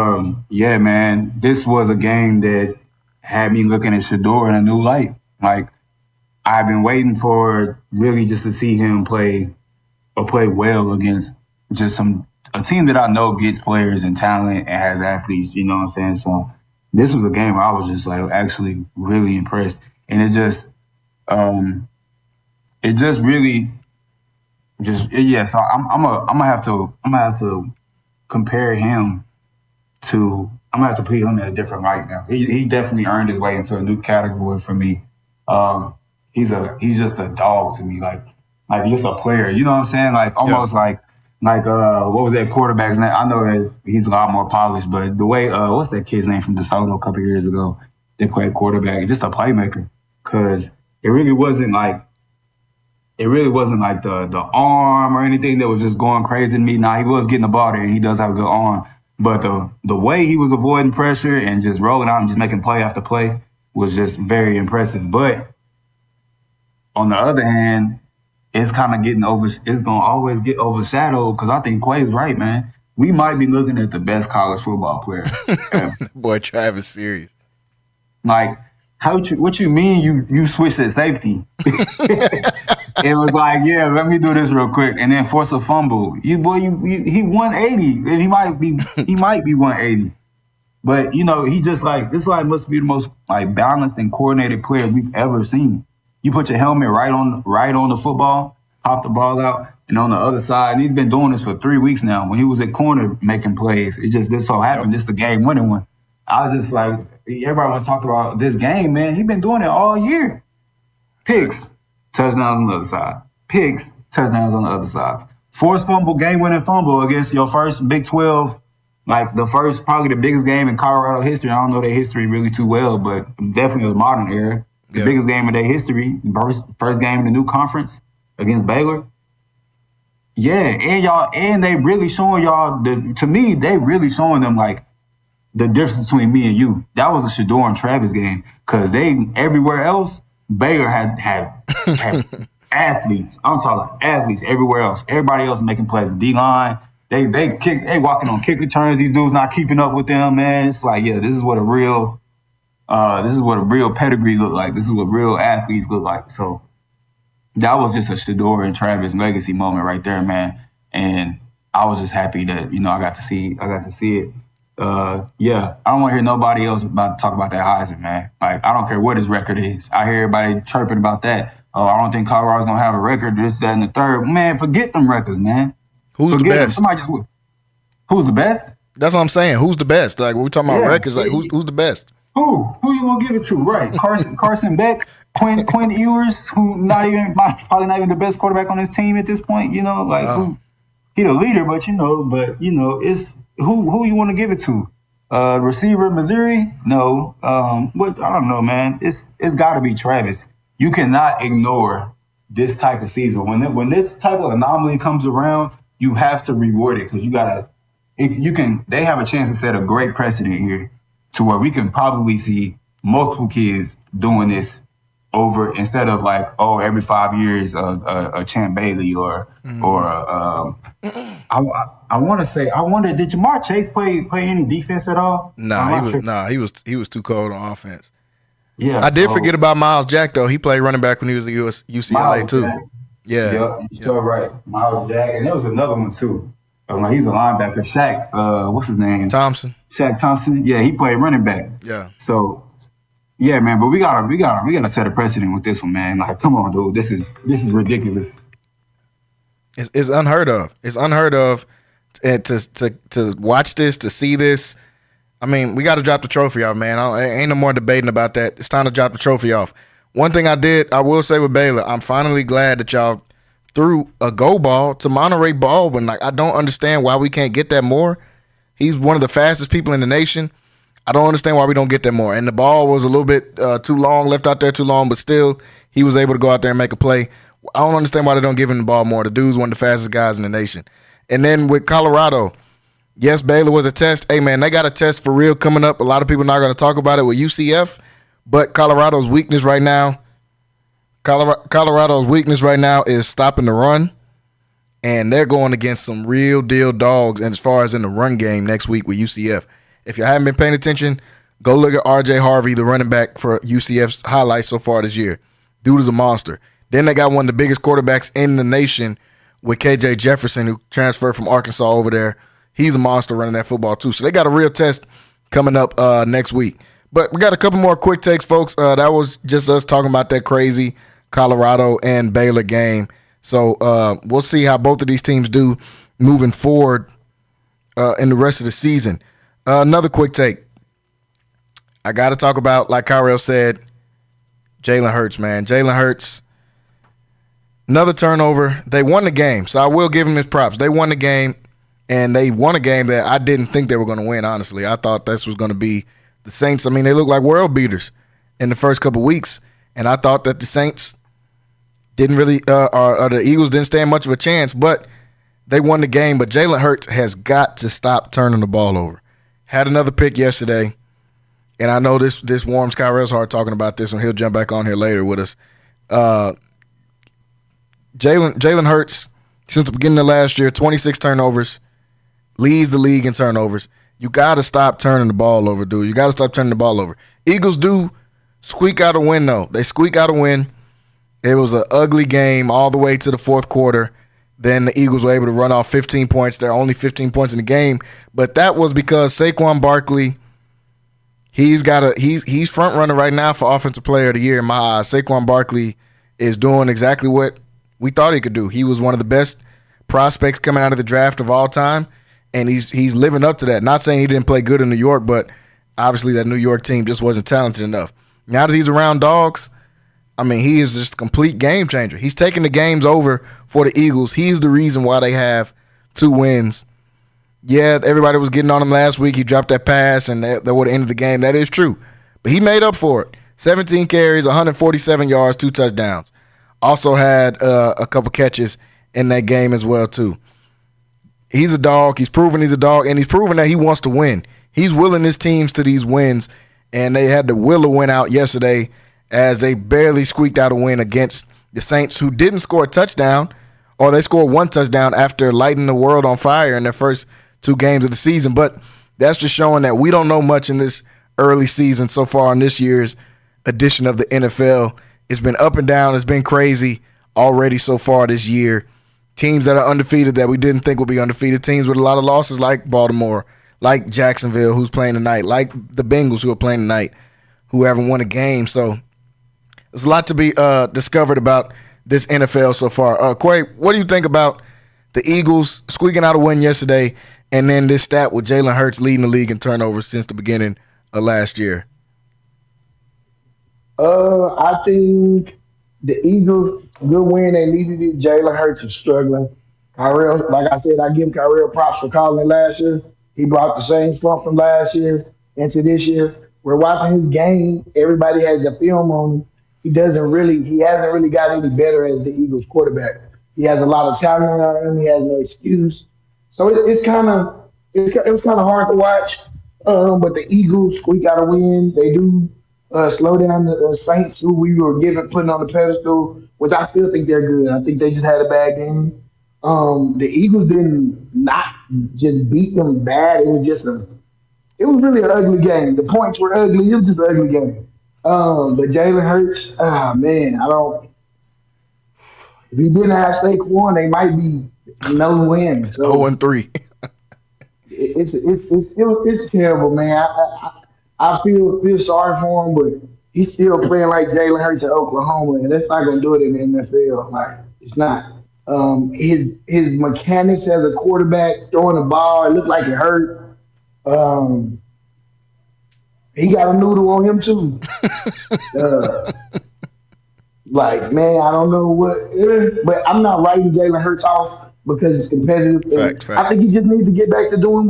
yeah, man, this was a game that had me looking at Shador in a new light. Like, I've been waiting for really just to see him play well against just a team that I know gets players and talent and has athletes, you know what I'm saying? So this was a game where I was just like actually really impressed. And it just really yeah. So I'm gonna have to compare him to. I'm gonna have to put him in a different light now. He definitely earned his way into a new category for me. He's just a dog to me, like just a player. You know what I'm saying? Like almost like what was that quarterback's name? I know that he's a lot more polished, but the way what's that kid's name from DeSoto a couple years ago? They played quarterback, just a playmaker. Because it really wasn't like the arm or anything that was just going crazy to me. Now he was getting the ball there and he does have a good arm. But the way he was avoiding pressure and just rolling out and just making play after play was just very impressive. But on the other hand, it's kind of it's gonna always get overshadowed because I think Quay's right, man. We might be looking at the best college football player ever. Boy, Travis serious. Like, what you mean you switched at safety? It was like, yeah, let me do this real quick, and then force a fumble. He 180, and he might be 180, but you know he just like this like must be the most like balanced and coordinated player we've ever seen. You put your helmet right on the football, pop the ball out, and on the other side, and he's been doing this for 3 weeks now. When he was at corner making plays, this so happened, this the game winning one. I was just like, everybody was talking about this game, man. He's been doing it all year. Picks, touchdowns on the other side. Picks, touchdowns on the other side. Forced fumble, game-winning fumble against your first Big 12, like probably the biggest game in Colorado history. I don't know their history really too well, but definitely the modern era. The biggest game of their history, first game in the new conference against Baylor. Yeah, and they really showing y'all, to me, they really showing them like, the difference between me and you. That was a Shador and Travis game because everywhere else, Baylor had athletes. I'm talking athletes everywhere else. Everybody else making plays. The D-line, they walking on kick returns. These dudes not keeping up with them, man. It's like, yeah, this is what a real pedigree look like. This is what real athletes look like. So that was just a Shador and Travis legacy moment right there, man. And I was just happy that I got to see it. Yeah, I don't want to hear nobody else talk about that Heisman, man. Like, I don't care what his record is. I hear everybody chirping about that. Oh, I don't think Colorado's going to have a record, this, that, and the third. Man, forget them records, man. Who's the best? Who's the best? That's what I'm saying. Who's the best? Like, when we talking about records, like, who's the best? Who you going to give it to? Right. Carson Beck, Quinn Ewers, who probably not even the best quarterback on his team at this point, he the leader, but it's who you want to give it to? Receiver Missouri? No. But I don't know, man. It's got to be Travis. You cannot ignore this type of season. When this type of anomaly comes around, you have to reward it because they have a chance to set a great precedent here to where we can probably see multiple kids doing this over instead of like, every 5 years a Champ Bailey or I wonder, did Jamar Chase play any defense at all? He was too cold on offense. Yeah, I did forget about Miles Jack though. He played running back when he was at UCLA Miles too. Jack. Yeah, you're still right. Miles Jack, and there was another one too. He's a linebacker. Shaq, what's his name? Thompson. Shaq Thompson. Yeah, he played running back. Yeah. So, yeah, man. But we gotta set a precedent with this one, man. Like, come on, dude. This is ridiculous. It's unheard of. It's unheard of. And to watch this, to see this, I mean, we got to drop the trophy off, man. Ain't no more debating about that. It's time to drop the trophy off. One thing I will say with Baylor, I'm finally glad that y'all threw a go ball to Monterey Baldwin. Like, I don't understand why we can't get that more. He's one of the fastest people in the nation. I don't understand why we don't get that more. And the ball was a little bit too long, left out there too long, but still he was able to go out there and make a play. I don't understand why they don't give him the ball more. The dude's one of the fastest guys in the nation. And then with Colorado, yes, Baylor was a test. Hey, man, they got a test for real coming up. A lot of people are not going to talk about it with UCF, but Colorado's weakness right now is stopping the run, and they're going against some real deal dogs. And as far as in the run game next week with UCF, if you haven't been paying attention, go look at R.J. Harvey, the running back for UCF's highlights so far this year. Dude is a monster. Then they got one of the biggest quarterbacks in the nation with KJ Jefferson, who transferred from Arkansas over there. He's a monster running that football too. So they got a real test coming up next week. But we got a couple more quick takes, folks. That was just us talking about that crazy Colorado and Baylor game. So we'll see how both of these teams do moving forward in the rest of the season. Another quick take. I got to talk about, like Kyrell said, Jalen Hurts, man. Jalen Hurts, another turnover. They won the game, so I will give him his props. They won the game, and they won a game that I didn't think they were going to win, honestly. I thought this was going to be the Saints. I mean, they look like world beaters in the first couple weeks, and I thought that the Saints didn't really or the Eagles didn't stand much of a chance, but they won the game. But Jalen Hurts has got to stop turning the ball over. Had another pick yesterday, and I know this warms Kyrell's heart talking about this one. He'll jump back on here later with us. Jalen Hurts, since the beginning of last year, 26 turnovers, leads the league in turnovers. You got to stop turning the ball over, dude. You got to stop turning the ball over. Eagles do squeak out a win, though. They squeak out a win. It was an ugly game all the way to the fourth quarter. Then the Eagles were able to run off 15 points. There are only 15 points in the game, but that was because Saquon Barkley, he's front runner right now for Offensive Player of the Year in my eyes. Saquon Barkley is doing exactly what we thought he could do. He was one of the best prospects coming out of the draft of all time, and he's living up to that. Not saying he didn't play good in New York, but obviously that New York team just wasn't talented enough. Now that he's around dogs, I mean, he is just a complete game changer. He's taking the games over for the Eagles. He's the reason why they have 2 wins. Yeah, everybody was getting on him last week. He dropped that pass, and that would have ended the game. That is true. But he made up for it. 17 carries, 147 yards, 2 touchdowns. Also had a couple catches in that game as well, too. He's a dog. He's proven he's a dog, and he's proven that he wants to win. He's willing his teams to these wins, and they had to will a win out yesterday as they barely squeaked out a win against the Saints, who didn't score a touchdown, or they scored 1 touchdown after lighting the world on fire in their first 2 games of the season. But that's just showing that we don't know much in this early season so far in this year's edition of the NFL. It's been up and down. It's been crazy already so far this year. Teams that are undefeated that we didn't think would be undefeated, teams with a lot of losses like Baltimore, like Jacksonville, who's playing tonight, like the Bengals, who are playing tonight, who haven't won a game. So there's a lot to be discovered about this NFL so far. Quay, what do you think about the Eagles squeaking out a win yesterday, and then this stat with Jalen Hurts leading the league in turnovers since the beginning of last year? I think the Eagles, good win. They needed it. Jalen Hurts is struggling. Kyrell, like I said, I give Kyrell props for calling last year. He brought the same slump from last year into this year. We're watching his game. Everybody has the film on him. He hasn't really got any better as the Eagles quarterback. He has a lot of talent on him. He has no excuse. So it was kind of hard to watch. But the Eagles squeak out a win. They do slow down the Saints, who we were putting on the pedestal, which I still think they're good. I think they just had a bad game. The Eagles didn't not just beat them bad. It was really an ugly game. The points were ugly. It was just an ugly game. But Jalen Hurts, man, if he didn't have Saquon, they might be no win. So 0-3. It's terrible, man. I feel sorry for him, but he's still playing like Jalen Hurts in Oklahoma, and that's not gonna do it in the NFL. Like, it's not. His mechanics as a quarterback, throwing the ball, it looked like it hurt. He got a noodle on him too. Like, man, I don't know what, but I'm not writing Jalen Hurts off because it's competitive. Fact. I think he just needs to get back to doing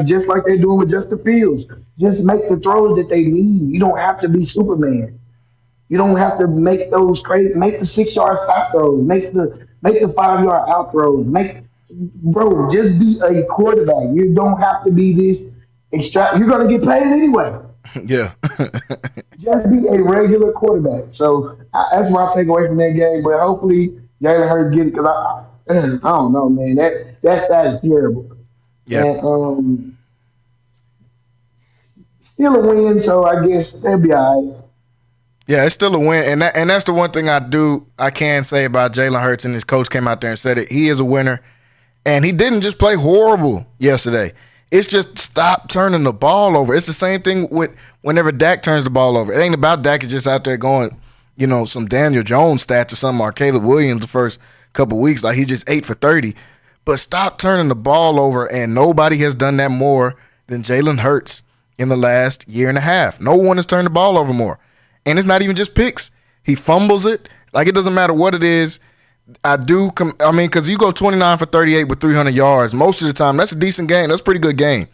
just like they're doing with Justin Fields. Just make the throws that they need. You don't have to be Superman. You don't have to make those crazy. Make the 6 yard stop throws. Make the 5 yard out throws. Bro, just be a quarterback. You don't have to be this extra. You're gonna get paid anyway. Yeah. Just be a regular quarterback. So that's what I take away from that game. But hopefully Jalen Hurts get it because I don't know, man. That is terrible. Yeah. And still a win, so I guess they'll be all right. Yeah, it's still a win, and that's the one thing I can say about Jalen Hurts, and his coach came out there and said it. He is a winner, and he didn't just play horrible yesterday. It's just stop turning the ball over. It's the same thing with whenever Dak turns the ball over. It ain't about Dak. It's just out there going, some Daniel Jones stats or something, or Caleb Williams the first couple weeks, like he just 8 for 30. But stop turning the ball over, and nobody has done that more than Jalen Hurts in the last year and a half. No one has turned the ball over more. And it's not even just picks. He fumbles it. Like, it doesn't matter what it is. Because you go 29 for 38 with 300 yards. Most of the time, that's a decent game. That's a pretty good game.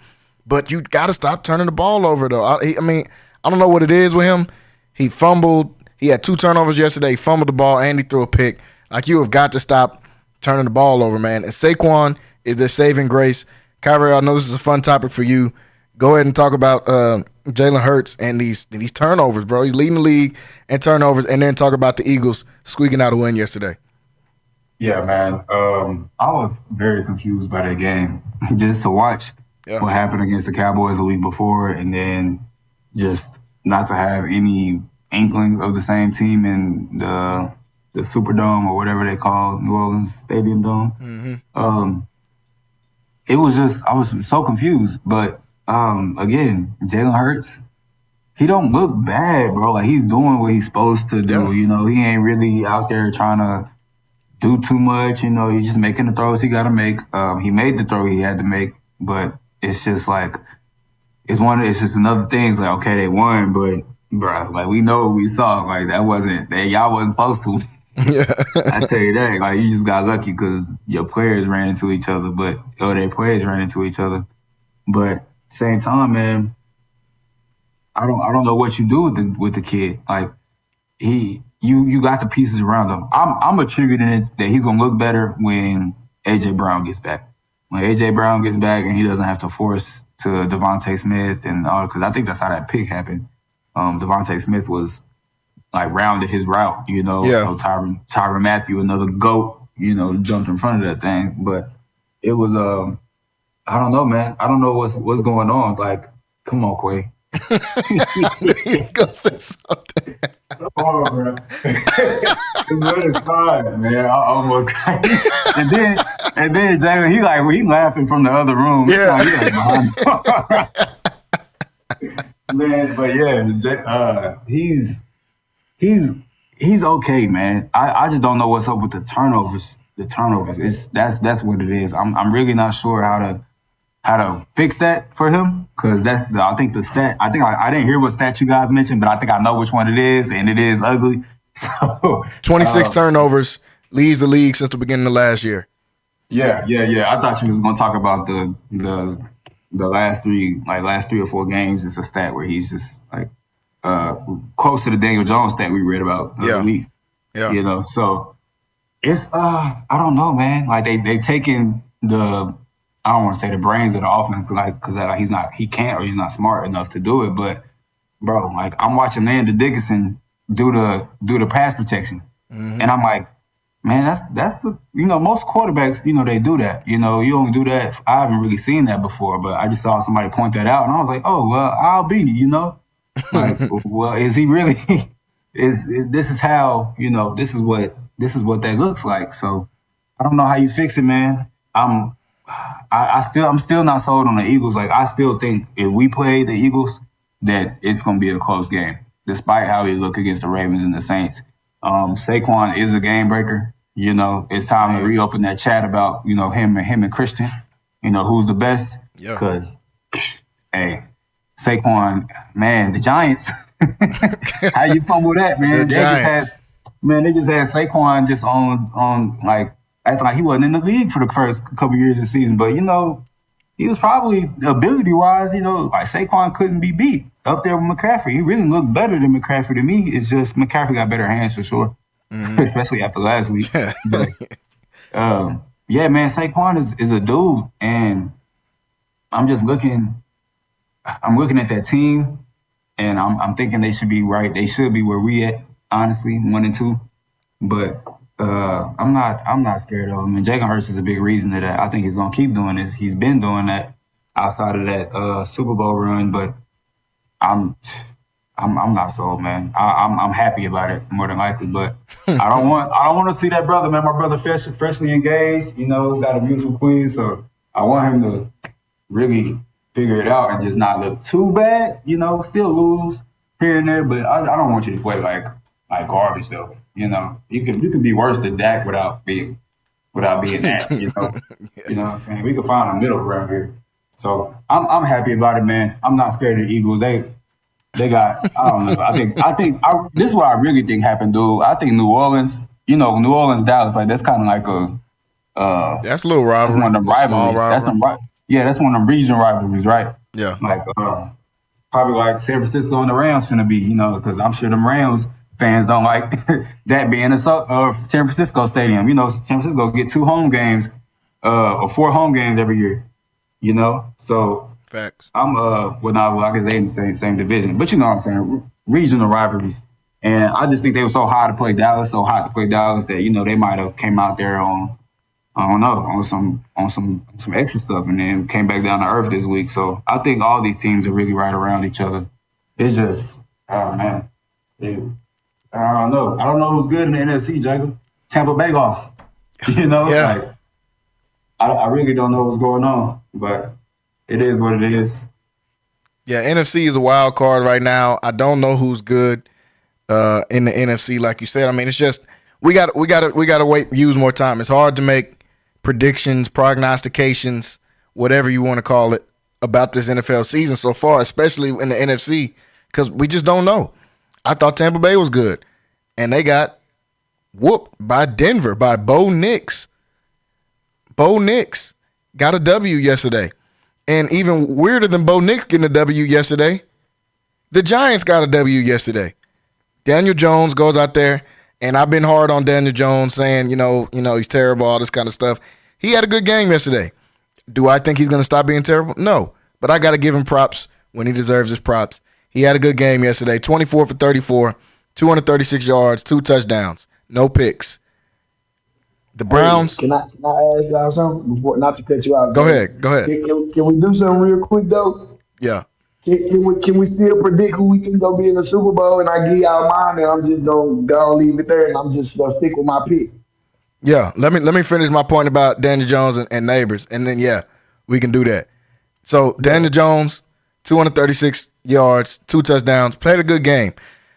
But you got to stop turning the ball over, though. I don't know what it is with him. He fumbled. He had 2 turnovers yesterday. He fumbled the ball, and he threw a pick. Like, you have got to stop turning the ball over, man. And Saquon is their saving grace. Kyrie, I know this is a fun topic for you. Go ahead and talk about Jalen Hurts and these turnovers, bro. He's leading the league in turnovers, and then talk about the Eagles squeaking out a win yesterday. Yeah, man. I was very confused by that game. Just to watch what happened against the Cowboys the week before, and then just not to have any inkling of the same team in the Superdome or whatever they call New Orleans Stadium Dome. Mm-hmm. It was just, I was so confused. But again, Jalen Hurts, he don't look bad, bro. Like, he's doing what he's supposed to do. Yeah. He ain't really out there trying to do too much. He's just making the throws he got to make. He made the throw he had to make, but it's just like, it's just another thing. It's like, okay, they won, but bro, like, we know what we saw. Like, y'all wasn't supposed to. Yeah. I tell you that. Like, you just got lucky because your players ran into each other, their players ran into each other. But same time, man, I don't know what you do with the kid. Like, you got the pieces around him. I'm attributing it that he's gonna look better when AJ Brown gets back. When AJ Brown gets back and he doesn't have to force to Devontae Smith and all, because I think that's how that pick happened. Devontae Smith was like rounded his route, Yeah. So Tyrann Mathieu, another GOAT, jumped in front of that thing. But it was I don't know, man. I don't know what's going on. Like, come on, Quay. He's gonna say something. Oh, bro. It's fine, man. I almost got it. And then Jalen, he laughing from the other room. Yeah. Man, but yeah, he's okay, man. I just don't know what's up with the turnovers. That's what it is. I'm really not sure how to fix that for him, because I think the stat. I think I didn't hear what stat you guys mentioned, but I think I know which one it is, and it is ugly. So 26 turnovers, leads the league since the beginning of last year. Yeah. I thought you was gonna talk about the last three or four games. It's a stat where he's just like close to the Daniel Jones stat we read about the other week. Yeah. So it's I don't know, man. Like, they've taken I don't want to say the brains of the offense, because he can't or he's not smart enough to do it. But bro, like, I'm watching Landon Dickinson do the pass protection, and I'm like, man, that's the most quarterbacks they do that. You don't do that. I haven't really seen that before, but I just saw somebody point that out, and I was like, oh well, I'll be like, well, is he really? This is how this is what that looks like. So I don't know how you fix it, man. I'm still not sold on the Eagles. Like, I still think if we play the Eagles, that it's going to be a close game, despite how we look against the Ravens and the Saints. Saquon is a game breaker. It's time to reopen that chat about, him and Christian, who's the best. Yeah. Because, hey, Saquon, man, the Giants, how you fumble that, man? They just had Saquon just on like, acting like he wasn't in the league for the first couple years of the season. But, he he was probably ability-wise, like Saquon couldn't be beat up there with McCaffrey. He really looked better than McCaffrey to me. It's just McCaffrey got better hands for sure, especially after last week. But, yeah, man, Saquon is a dude, and I'm looking at that team, and I'm thinking they should be right. They should be where we at, honestly, 1 and 2. But I'm not scared of him. And Jalen Hurts is a big reason to that. I think he's gonna keep doing this. He's been doing that outside of that Super Bowl run, but I'm not sold, man. I'm happy about it more than likely, but I don't want to see that brother, man. My brother freshly engaged, got a beautiful queen, so I want him to really figure it out and just not look too bad, still lose here and there, but I don't want you to play like garbage though. You can be worse than Dak without being that, You know what I'm saying? We can find a middle ground here. So I'm happy about it, man. I'm not scared of the Eagles. They got, I don't know. I think this is what I really think happened, dude. I think New Orleans, New Orleans, Dallas, like that's kind of like that's a little rivalry. That's one of them rivalries. That's one of them regional rivalries, right? Yeah. Like probably like San Francisco and the Rams finna be, because I'm sure them Rams fans don't like that being a San Francisco stadium. San Francisco get 2 home games, or 4 home games every year. So facts. I'm I guess they in the same division, but you know what I'm saying, regional rivalries. And I just think they were so hot to play Dallas that they might have came out there on some extra stuff and then came back down to earth this week. So I think all these teams are really right around each other. It's just, oh man, I don't know. I don't know who's good in the NFC, Jacob. Tampa Bay lost. Yeah. I really don't know what's going on, but it is what it is. Yeah, NFC is a wild card right now. I don't know who's good in the NFC, like you said. I mean, it's just we got to use more time. It's hard to make predictions, prognostications, whatever you want to call it, about this NFL season so far, especially in the NFC, because we just don't know. I thought Tampa Bay was good, and they got whooped by Denver, by Bo Nix. Bo Nix got a W yesterday. And even weirder than Bo Nix getting a W yesterday, the Giants got a W yesterday. Daniel Jones goes out there, and I've been hard on Daniel Jones saying, he's terrible, all this kind of stuff. He had a good game yesterday. Do I think he's going to stop being terrible? No. But I got to give him props when he deserves his props. He had a good game yesterday, 24 for 34, 236 yards, 2 touchdowns, no picks. The Browns. Hey, can I ask y'all something before, not to cut you out? Go ahead. Can we do something real quick though? Yeah. Can we still predict who we think gonna be in the Super Bowl? And I give y'all mine, and I'm just gonna leave it there, and I'm just gonna stick with my pick. Yeah. Let me finish my point about Daniel Jones and neighbors, and then we can do that. So Daniel Jones, 236 yards, 2 touchdowns, played a good game.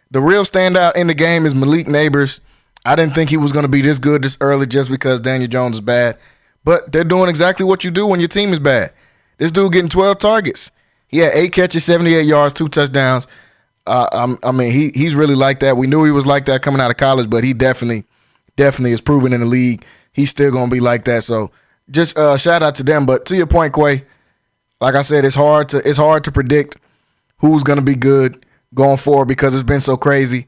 The real standout in the game is Malik Neighbors. I didn't think he was going to be this good this early just because Daniel Jones is bad. But they're doing exactly what you do when your team is bad. This dude getting 12 targets. He had 8 catches, 78 yards, 2 touchdowns. He's really like that. We knew he was like that coming out of college, but he definitely is proven in the league. He's still going to be like that. So just shout out to them. But to your point, Quay, like I said, it's hard to predict who's going to be good going forward because it's been so crazy.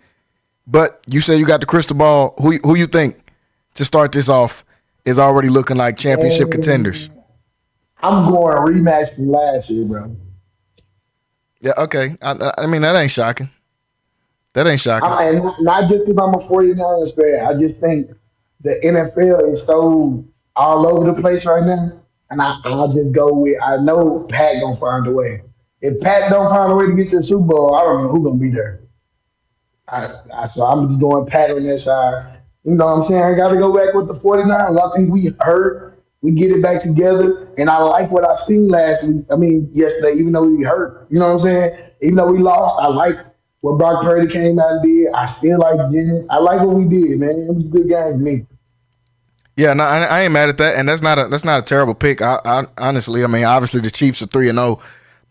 But you say you got the crystal ball. Who you think to start this off is already looking like championship contenders? I'm going rematch from last year, bro. Yeah, okay. I mean, that ain't shocking. That ain't shocking. Not just because I'm a 49ers fan. I just think the NFL is so all over the place right now. And I'll just go with, I know Pat gonna find a way. If Pat don't find a way to get to the Super Bowl, I don't know who's gonna be there. So I'm just going Pat on that side. You know what I'm saying? I got to go back with the 49ers. I think we hurt. We get it back together. And I like what I seen last week. Yesterday, even though we hurt. You know what I'm saying? Even though we lost, I like what Brock Purdy came out and did. I still like Jennings. I like what we did, man. It was a good game to me. Yeah, no, I ain't mad at that, and that's not a terrible pick. I honestly, obviously the Chiefs are 3-0,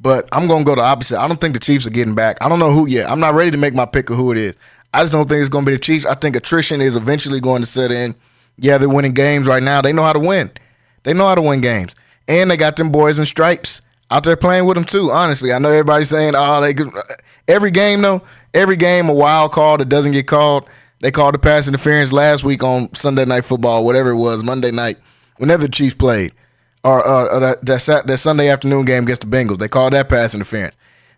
but I'm gonna go the opposite. I don't think the Chiefs are getting back. I don't know who yet. I'm not ready to make my pick of who it is. I just don't think it's gonna be the Chiefs. I think attrition is eventually going to set in. Yeah, they're winning games right now. They know how to win. They know how to win games, and they got them boys in stripes out there playing with them too. Honestly, I know everybody's saying, "Oh, they could." Every game though, every game a wild call that doesn't get called. They called the pass interference last week on Sunday Night Football, whatever it was, Monday night, whenever the Chiefs played, or that Sunday afternoon game against the Bengals. They called that pass interference.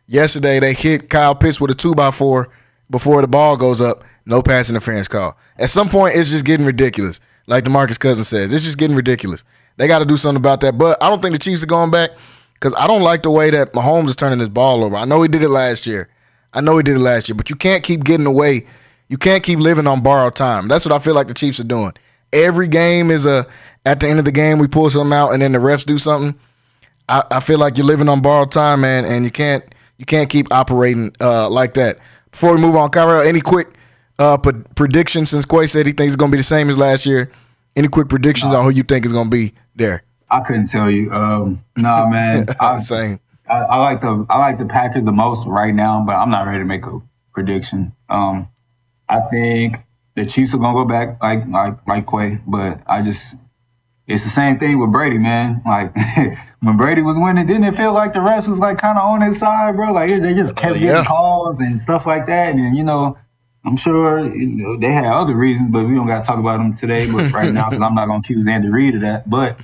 Yesterday, they hit Kyle Pitts with a 2x4 before the ball goes up. No pass interference call. At some point, it's just getting ridiculous. Like DeMarcus Cousins says, it's just getting ridiculous. They got to do something about that. But I don't think the Chiefs are going back because I don't like the way that Mahomes is turning his ball over. I know he did it last year. But you can't keep getting away. You can't keep living on borrowed time. That's what I feel like the Chiefs are doing. Every game is at the end of the game, we pull something out and then the refs do something. I feel like you're living on borrowed time, man, and you can't keep operating like that. Before we move on, Kyrell, any quick predictions, since Quay said he thinks it's going to be the same as last year? Any quick predictions on who you think is going to be there? I couldn't tell you. Nah, man. Same. I like the Packers the most right now, but I'm not ready to make a prediction. I think the Chiefs are gonna go back like Quay, but it's the same thing with Brady, man. Like when Brady was winning, didn't it feel like the refs was like kind of on his side, bro? Like they just kept getting calls and stuff like that, and I'm sure they had other reasons, but we don't got to talk about them today. But right now, because I'm not gonna accuse Andy Reid of that, but.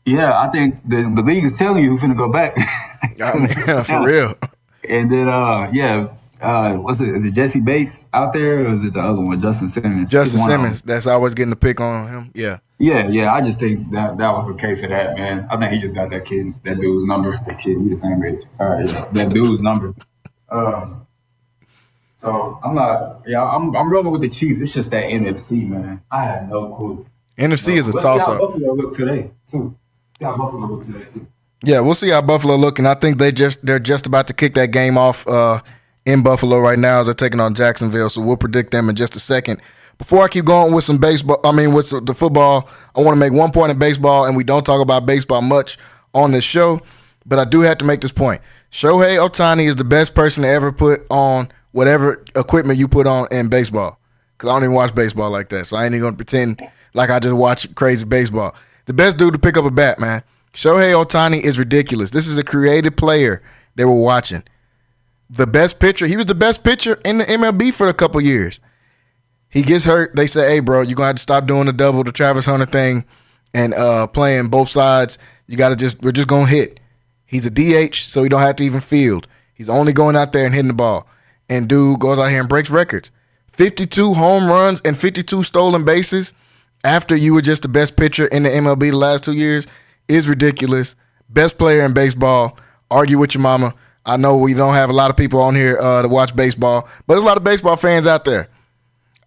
Yeah, I think the league is telling you who's finna go back. For real. And then, what's it? Is it Jesse Bates out there, or is it the other one, Justin Simmons? Justin Simmons. That's always getting the pick on him. Yeah. Yeah. I just think that was a case of that, man. I think he just got that dude's number. That kid, we the same age. All right, that dude's number. So I'm not. Yeah, I'm rolling with the Chiefs. It's just that NFC, man. I have no clue. NFC is a toss-up. Buffalo look today too. Yeah, we'll see how Buffalo look, and I think they're just about to kick that game off in Buffalo right now as they're taking on Jacksonville. So we'll predict them in just a second. Before I keep going with some baseball, with the football, I want to make one point in baseball, and we don't talk about baseball much on this show, but I do have to make this point. Shohei Ohtani is the best person to ever put on whatever equipment you put on in baseball, because I don't even watch baseball like that, so I ain't even going to pretend like I just watch crazy baseball. The best dude to pick up a bat, man. Shohei Ohtani is ridiculous. This is a creative player they were watching. The best pitcher. He was the best pitcher in the MLB for a couple years. He gets hurt. They say, hey, bro, you're going to have to stop doing the Travis Hunter thing and playing both sides. We're just going to hit. He's a DH, so he don't have to even field. He's only going out there and hitting the ball. And dude goes out here and breaks records. 52 home runs and 52 stolen bases after you were just the best pitcher in the MLB the last 2 years is ridiculous. Best player in baseball. Argue with your mama. I know we don't have a lot of people on here to watch baseball, but there's a lot of baseball fans out there.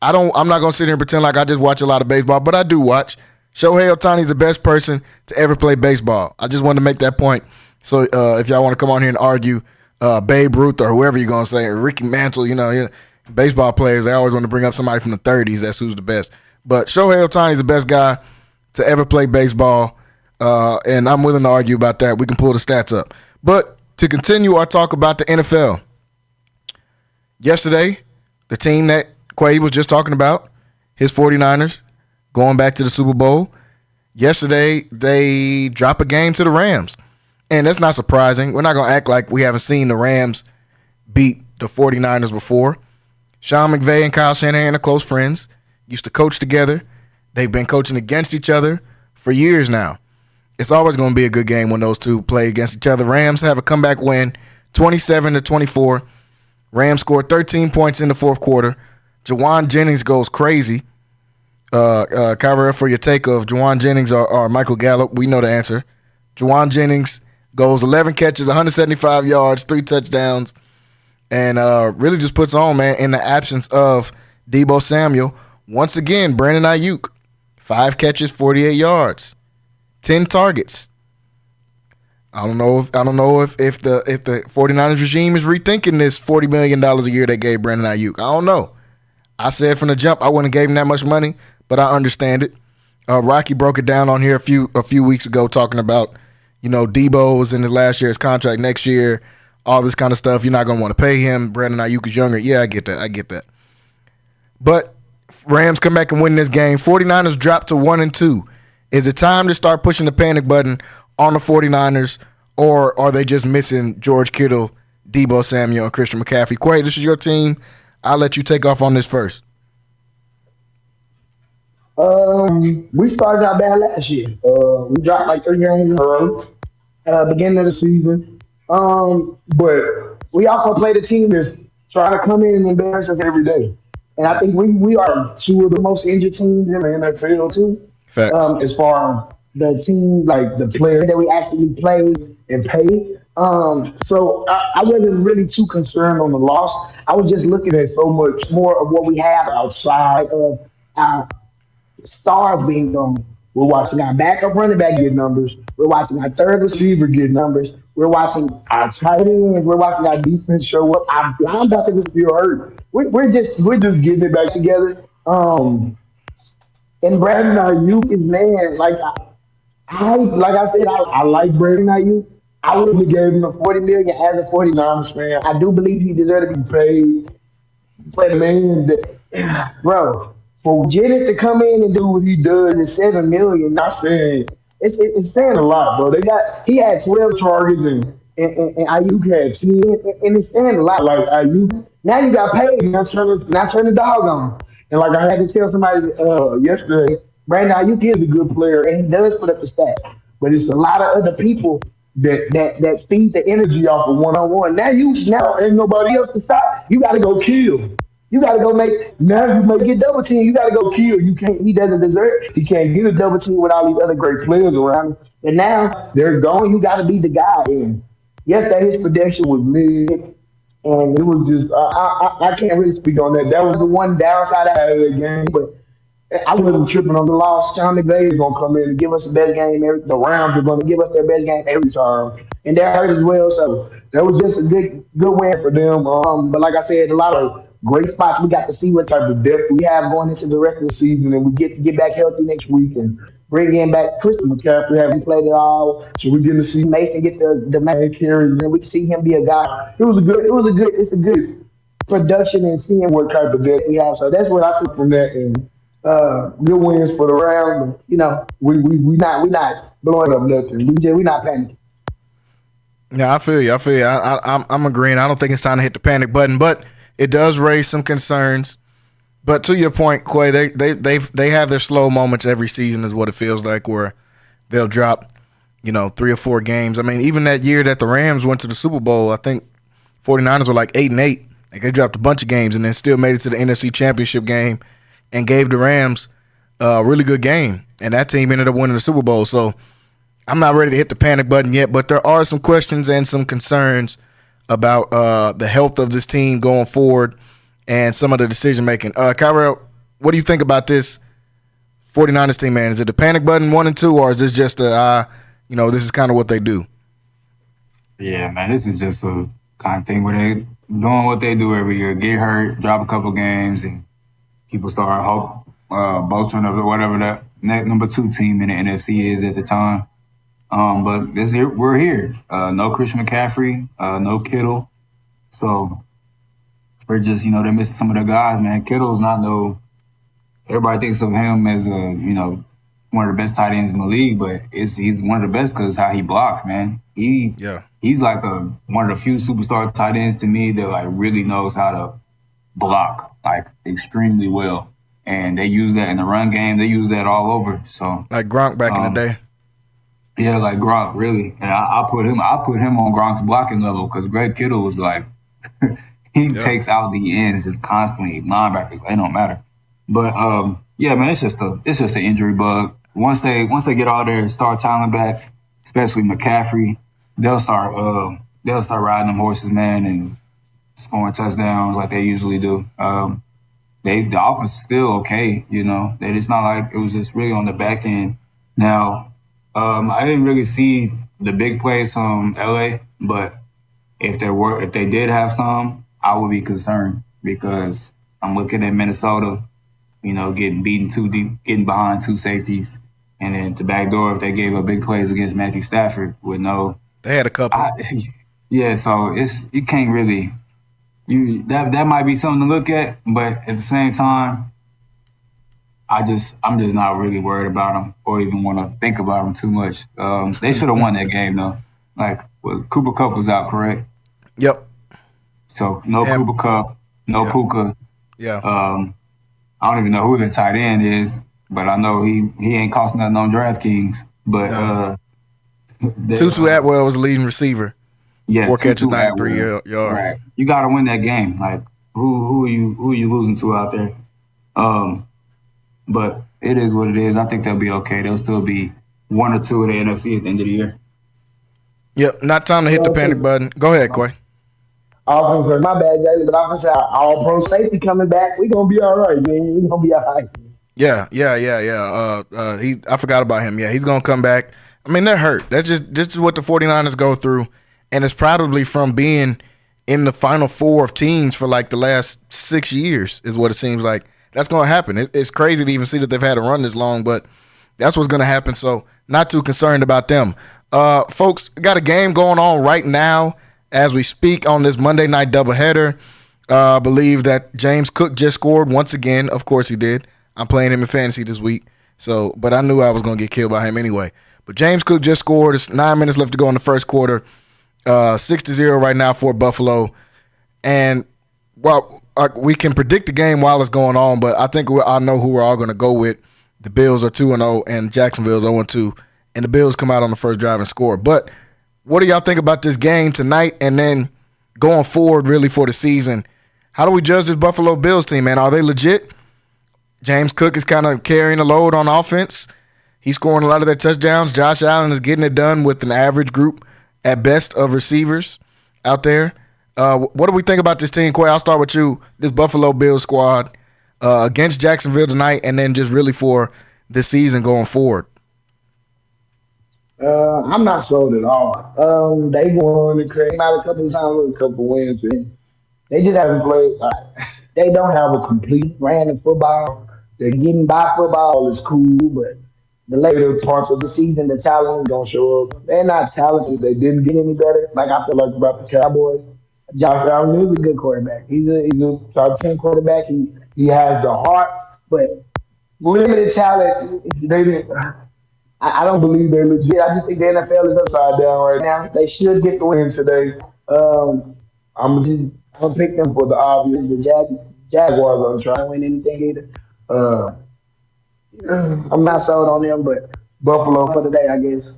I'm not going to sit here and pretend like I just watch a lot of baseball, but I do watch. Shohei Ohtani is the best person to ever play baseball. I just wanted to make that point. So if y'all want to come on here and argue Babe Ruth or whoever you're going to say, or Ricky Mantle, baseball players, they always want to bring up somebody from the 30s. That's who's the best. But Shohei Ohtani is the best guy to ever play baseball, and I'm willing to argue about that. We can pull the stats up. But to continue our talk about the NFL, yesterday, the team that Quay was just talking about, his 49ers, going back to the Super Bowl. Yesterday, they drop a game to the Rams, and that's not surprising. We're not going to act like we haven't seen the Rams beat the 49ers before. Sean McVay and Kyle Shanahan are close friends. Used to coach together. They've been coaching against each other for years now. It's always going to be a good game when those two play against each other. Rams have a comeback win, 27-24. Rams scored 13 points in the fourth quarter. Jawan Jennings goes crazy. Kyra, for your take of Jawan Jennings or Michael Gallup, we know the answer. Jawan Jennings goes 11 catches, 175 yards, 3 touchdowns, and really just puts on, man, in the absence of Deebo Samuel. Once again, Brandon Ayuk, 5 catches, 48 yards, 10 targets. I don't know if the 49ers regime is rethinking this $40 million a year they gave Brandon Ayuk. I don't know. I said from the jump I wouldn't have gave him that much money, but I understand it. Rocky broke it down on here a few weeks ago, talking about Deebo was in his last year's contract next year, all this kind of stuff. You're not going to want to pay him. Brandon Ayuk is younger. Yeah, I get that. But Rams come back and win this game. 49ers drop to 1-2 Is it time to start pushing the panic button on the 49ers, or are they just missing George Kittle, Debo Samuel, and Christian McCaffrey? Quay, this is your team. I'll let you take off on this first. We started out bad last year. We dropped like 3 games in a row. Beginning of the season. But we also played a team that's trying to come in and embarrass us every day. And I think we are two of the most injured teams in the NFL too. Facts. As far as the team, like the players that we actually play and pay. So I wasn't really too concerned on the loss. I was just looking at so much more of what we have outside of our stars being gone. We're watching our backup running back get numbers. We're watching our third receiver get numbers. We're watching our tight ends. We're watching our defense show up. Our linebackers are still hurt. We're just getting it back together. And Brandon Ayuk is man. Like I said, I like Brandon Ayuk. I would have gave him the 40 million as a 49ers fan. I do believe he deserved to be paid. But man, bro, for Jennings to come in and do what he does in 7 million, not saying it's saying a lot, bro. He had 12 targets and Ayuk had 10, and it's saying a lot. Like Ayuk, now you got paid, not turn the dog on. And like I had to tell somebody yesterday, Brandon Ayuk is a good player and he does put up the stats, but it's a lot of other people that feed the energy off of 1-on-1. Now ain't nobody else to stop. You got to go kill. You got to go make. Now you may get double team. You got to go kill. You can't. He doesn't deserve. He can't get a double team with all these other great players around him. And now they're going. You got to be the guy. And yesterday his production was mid, and it was just. I can't really speak on that. That was the one downside I had of the game, but I wasn't tripping on the loss. Sean McVay is going to come in and give us the best game. The Rams are going to give us their best game every time. And that hurt as well. So that was just a good win for them. But like I said, a lot of great spots. We got to see what type of depth we have going into the rest of the season. And we get back healthy next week and bring in back Christian McCaffrey. Haven't played at all. So we're getting to see Nathan get the main carries. And we see him be a guy. It's a good production and teamwork type of depth we have. So that's what I took from that. And good wins for the round. You know, we not blowing up nothing. We not panicking. Yeah, I feel you. I'm agreeing. I don't think it's time to hit the panic button, but it does raise some concerns. But to your point, Quay, they have their slow moments every season, is what it feels like, where they'll drop, 3 or 4 games. I mean, even that year that the Rams went to the Super Bowl, I think 49ers were like 8-8. Like they dropped a bunch of games and then still made it to the NFC Championship game and gave the Rams a really good game. And that team ended up winning the Super Bowl. So I'm not ready to hit the panic button yet, but there are some questions and some concerns about the health of this team going forward and some of the decision making. Kyrell, what do you think about this 49ers team, man? Is it the panic button 1 and 2, or is this just this is kind of what they do? Yeah, man, this is just a kind of thing where they doing what they do every year: get hurt, drop a couple games, and people start bolstering up to whatever the number 2 team in the NFC is at the time. But we're here. No Christian McCaffrey, no Kittle. So we're just, they're missing some of their guys, man. Kittle's not everybody thinks of him as one of the best tight ends in the league, but he's one of the best because how he blocks, man. He's like one of the few superstar tight ends to me that like really knows how to block like extremely well. And they use that in the run game. They use that all over. So like Gronk back in the day. Yeah, like Gronk, really. And I put him on Gronk's blocking level because Greg Kittle was like he takes out the ends just constantly. Linebackers, they don't matter. But yeah, man, it's just an injury bug. Once they get all their star talent back, especially McCaffrey, they'll start riding them horses, man, and scoring touchdowns like they usually do. The offense is still okay, It's not like it was just really on the back end. Now, I didn't really see the big plays from LA, but if they did have some, I would be concerned because I'm looking at Minnesota, getting beaten too deep, getting behind 2 safeties, and then to backdoor if they gave up big plays against Matthew Stafford with no. They had a couple. So you can't really. That might be something to look at, but at the same time, I'm just not really worried about them or even want to think about them too much. They should have won that game though. Like, well, Cooper Cup was out, correct? Yep. So no Cooper Cup, no Puka. Yeah. I don't even know who the tight end is, but I know he ain't cost nothing on DraftKings. But Tutu Atwell was the leading receiver. Yeah, 4 catches, Tutu 93 Atwell. yards. Right. You got to win that game. Like who are you losing to out there? But it is what it is. I think they'll be okay. They'll still be 1 or 2 in the NFC at the end of the year. Yep. Not time to hit the panic button. Go ahead, Quay. Offense, my bad, Jay, but offense, all pro safety coming back. We gonna be all right, man. We gonna be all right. Yeah. I forgot about him. Yeah, he's gonna come back. I mean, they're hurt. That's just what the 49ers go through, and it's probably from being in the Final Four of teams for like the last 6 years is what it seems like. That's gonna happen. It's crazy to even see that they've had to run this long, but that's what's gonna happen. So not too concerned about them. Folks, got a game going on right now as we speak on this Monday night doubleheader. I believe that James Cook just scored once again. Of course he did. I'm playing him in fantasy this week. But I knew I was going to get killed by him anyway. But James Cook just scored. It's 9 minutes left to go in the first quarter. 6-0 right now for Buffalo. And while we can predict the game while it's going on, but I think I know who we're all going to go with. The Bills are 2-0 and Jacksonville's 0-2. And the Bills come out on the first drive and score. But what do y'all think about this game tonight and then going forward really for the season? How do we judge this Buffalo Bills team, man? Are they legit? James Cook is kind of carrying the load on offense. He's scoring a lot of their touchdowns. Josh Allen is getting it done with an average group at best of receivers out there. What do we think about this team, Quay? I'll start with you. This Buffalo Bills squad against Jacksonville tonight and then just really for this season going forward. I'm not sold at all. They won and came out a couple of times with a couple wins. They just haven't played. They don't have a complete brand of football. They're getting by football is cool, but the later parts of the season, the talent don't show up. They're not talented. They didn't get any better. Like I feel like about the Cowboys. Josh Allen is a good quarterback. He's a top 10 quarterback. He has the heart, but limited talent. They didn't. I don't believe they're legit. I just think the NFL is upside down right now. They should get the win today. I'm gonna pick them for the obvious. The Jaguars aren't trying to win anything either. I'm not sold on them, but Buffalo for today, I guess.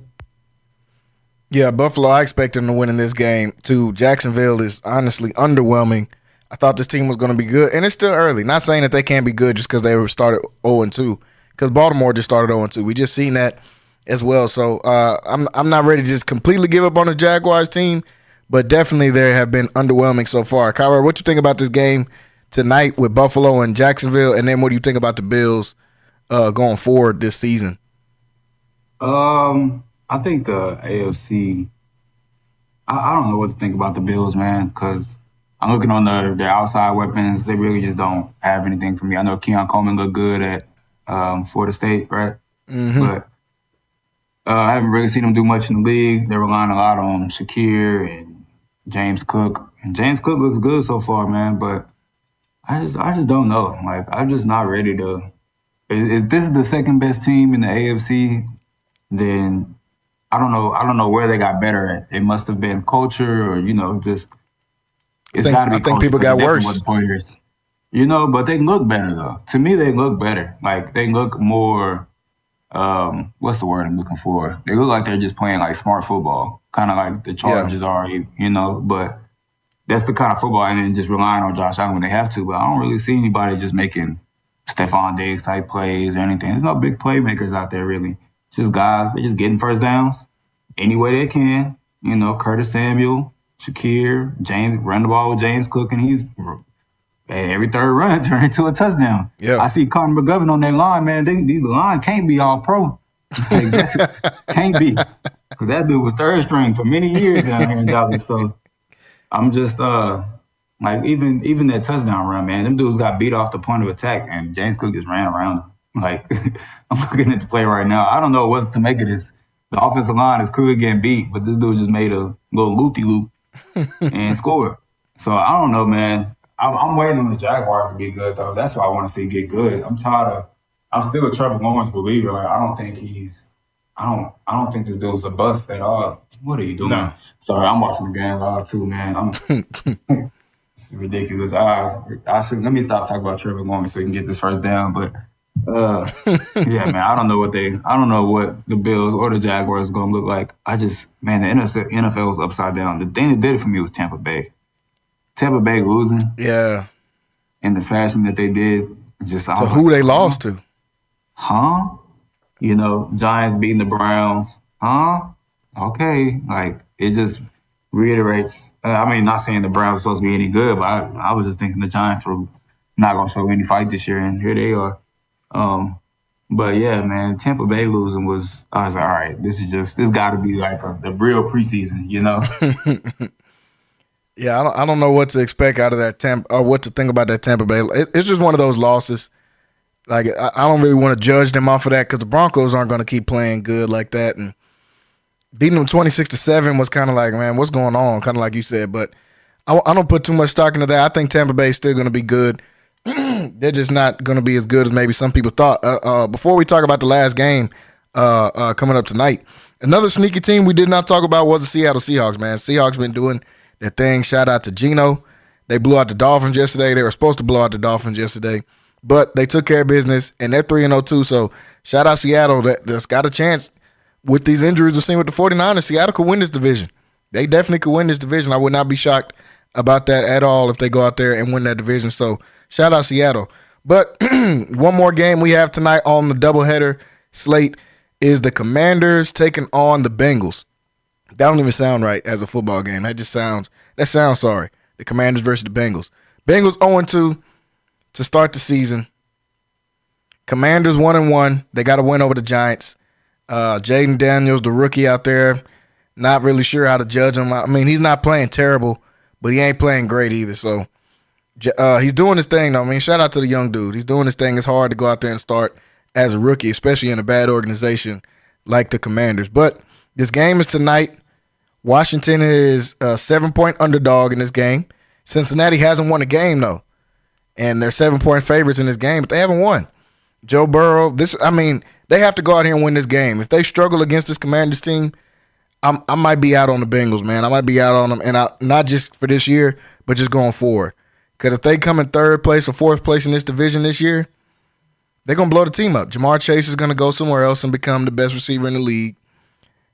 Yeah, Buffalo, I expect them to win in this game too. Jacksonville is honestly underwhelming. I thought this team was going to be good, and it's still early. Not saying that they can't be good just because they were started 0-2, because Baltimore just started 0-2. We just seen that as well. So I'm not ready to just completely give up on the Jaguars team, but definitely they have been underwhelming so far. Kyra, what you think about this game tonight with Buffalo and Jacksonville, and then what do you think about the Bills going forward this season? I think the AFC. I don't know what to think about the Bills, man, because I'm looking on their outside weapons. They really just don't have anything for me. I know Keon Coleman looked good at Florida State, right? Mm-hmm. But I haven't really seen them do much in the league. They're relying a lot on Shakir and James Cook. And James Cook looks good so far, man, but I just don't know. Like, I'm just not ready to. If this is the second best team in the AFC, then I don't know where they got better at. It must have been culture, or just it's got to be. I think people got worse. Players, but they look better though. To me, they look better. Like they look more. What's the word I'm looking for? They look like they're just playing like smart football, kind of like the Chargers are. But that's the kind of football, and then just relying on Josh Allen when they have to. But I don't really see anybody just making Stephon Diggs type plays or anything. There's no big playmakers out there really. It's just guys, they're just getting first downs any way they can. Curtis Samuel, Shakir, James, run the ball with James Cook, and he's every third run turn into a touchdown. Yeah. I see Connor McGovern on that line, man. These line can't be all pro. Can't be. Because that dude was third string for many years down here in Dallas. So I'm just even that touchdown run, man, them dudes got beat off the point of attack, and James Cook just ran around them. Like, I'm looking at the play right now. I don't know what's to make of this. The offensive line is clearly getting beat, but this dude just made a little loopy-loop and scored. So I don't know, man. I'm waiting on the Jaguars to be good, though. That's what I want to see get good. I'm tired of I'm still a Trevor Lawrence believer. Like, I don't think this dude's a bust at all. What are you doing? No. Sorry, I'm watching the game live too, man. It's ridiculous. I should let me stop talking about Trevor Lawrence so we can get this first down. But yeah, man, I don't know what the Bills or the Jaguars are gonna look like. Man, the NFL is upside down. The thing that did it for me was Tampa Bay. Tampa Bay losing. Yeah. In the fashion that they did, So who they lost to? Huh? Giants beating the Browns. Huh? Okay. Like, it just reiterates. Not saying the Browns are supposed to be any good, but I was just thinking the Giants were not going to show any fight this year, and here they are. But yeah, man, Tampa Bay losing I was like, all right, this got to be like the real preseason, Yeah, I don't know what to expect out of that Tampa, or what to think about that Tampa Bay. It's just one of those losses. Like, I don't really want to judge them off of that because the Broncos aren't going to keep playing good like that. And beating them 26-7 was kind of like, man, what's going on? Kind of like you said. But I don't put too much stock into that. I think Tampa Bay is still going to be good. They're just not going to be as good as maybe some people thought. Before we talk about the last game coming up tonight, another sneaky team we did not talk about was the Seattle Seahawks, man. Seahawks been doing their thing. Shout out to Geno. They blew out the Dolphins yesterday. They were supposed to blow out the Dolphins yesterday, but they took care of business, and they're 3-0 too. So shout out Seattle. That's got a chance with these injuries we're seeing with the 49ers. Seattle could win this division. They definitely could win this division. I would not be shocked about that at all if they go out there and win that division. So shout out Seattle. But one more game we have tonight on the doubleheader slate is the Commanders taking on the Bengals. That don't even sound right as a football game. That sounds sorry. The Commanders versus the Bengals. Bengals 0-2 to start the season. Commanders 1-1. They got to win over the Giants. Jaden Daniels, the rookie out there, not really sure how to judge him. I mean, he's not playing terrible, but he ain't playing great either. So he's doing his thing, though. I mean, shout out to the young dude. He's doing his thing. It's hard to go out there and start as a rookie, especially in a bad organization like the Commanders. But this game is tonight. Washington is a 7-point underdog in this game. Cincinnati hasn't won a game, though. And they're 7-point favorites in this game, but they haven't won. Joe Burrow, they have to go out here and win this game. If they struggle against this Commanders team, I might be out on the Bengals, man. I might be out on them, and not just for this year, but just going forward. Because if they come in third place or fourth place in this division this year, they're going to blow the team up. Jamar Chase is going to go somewhere else and become the best receiver in the league.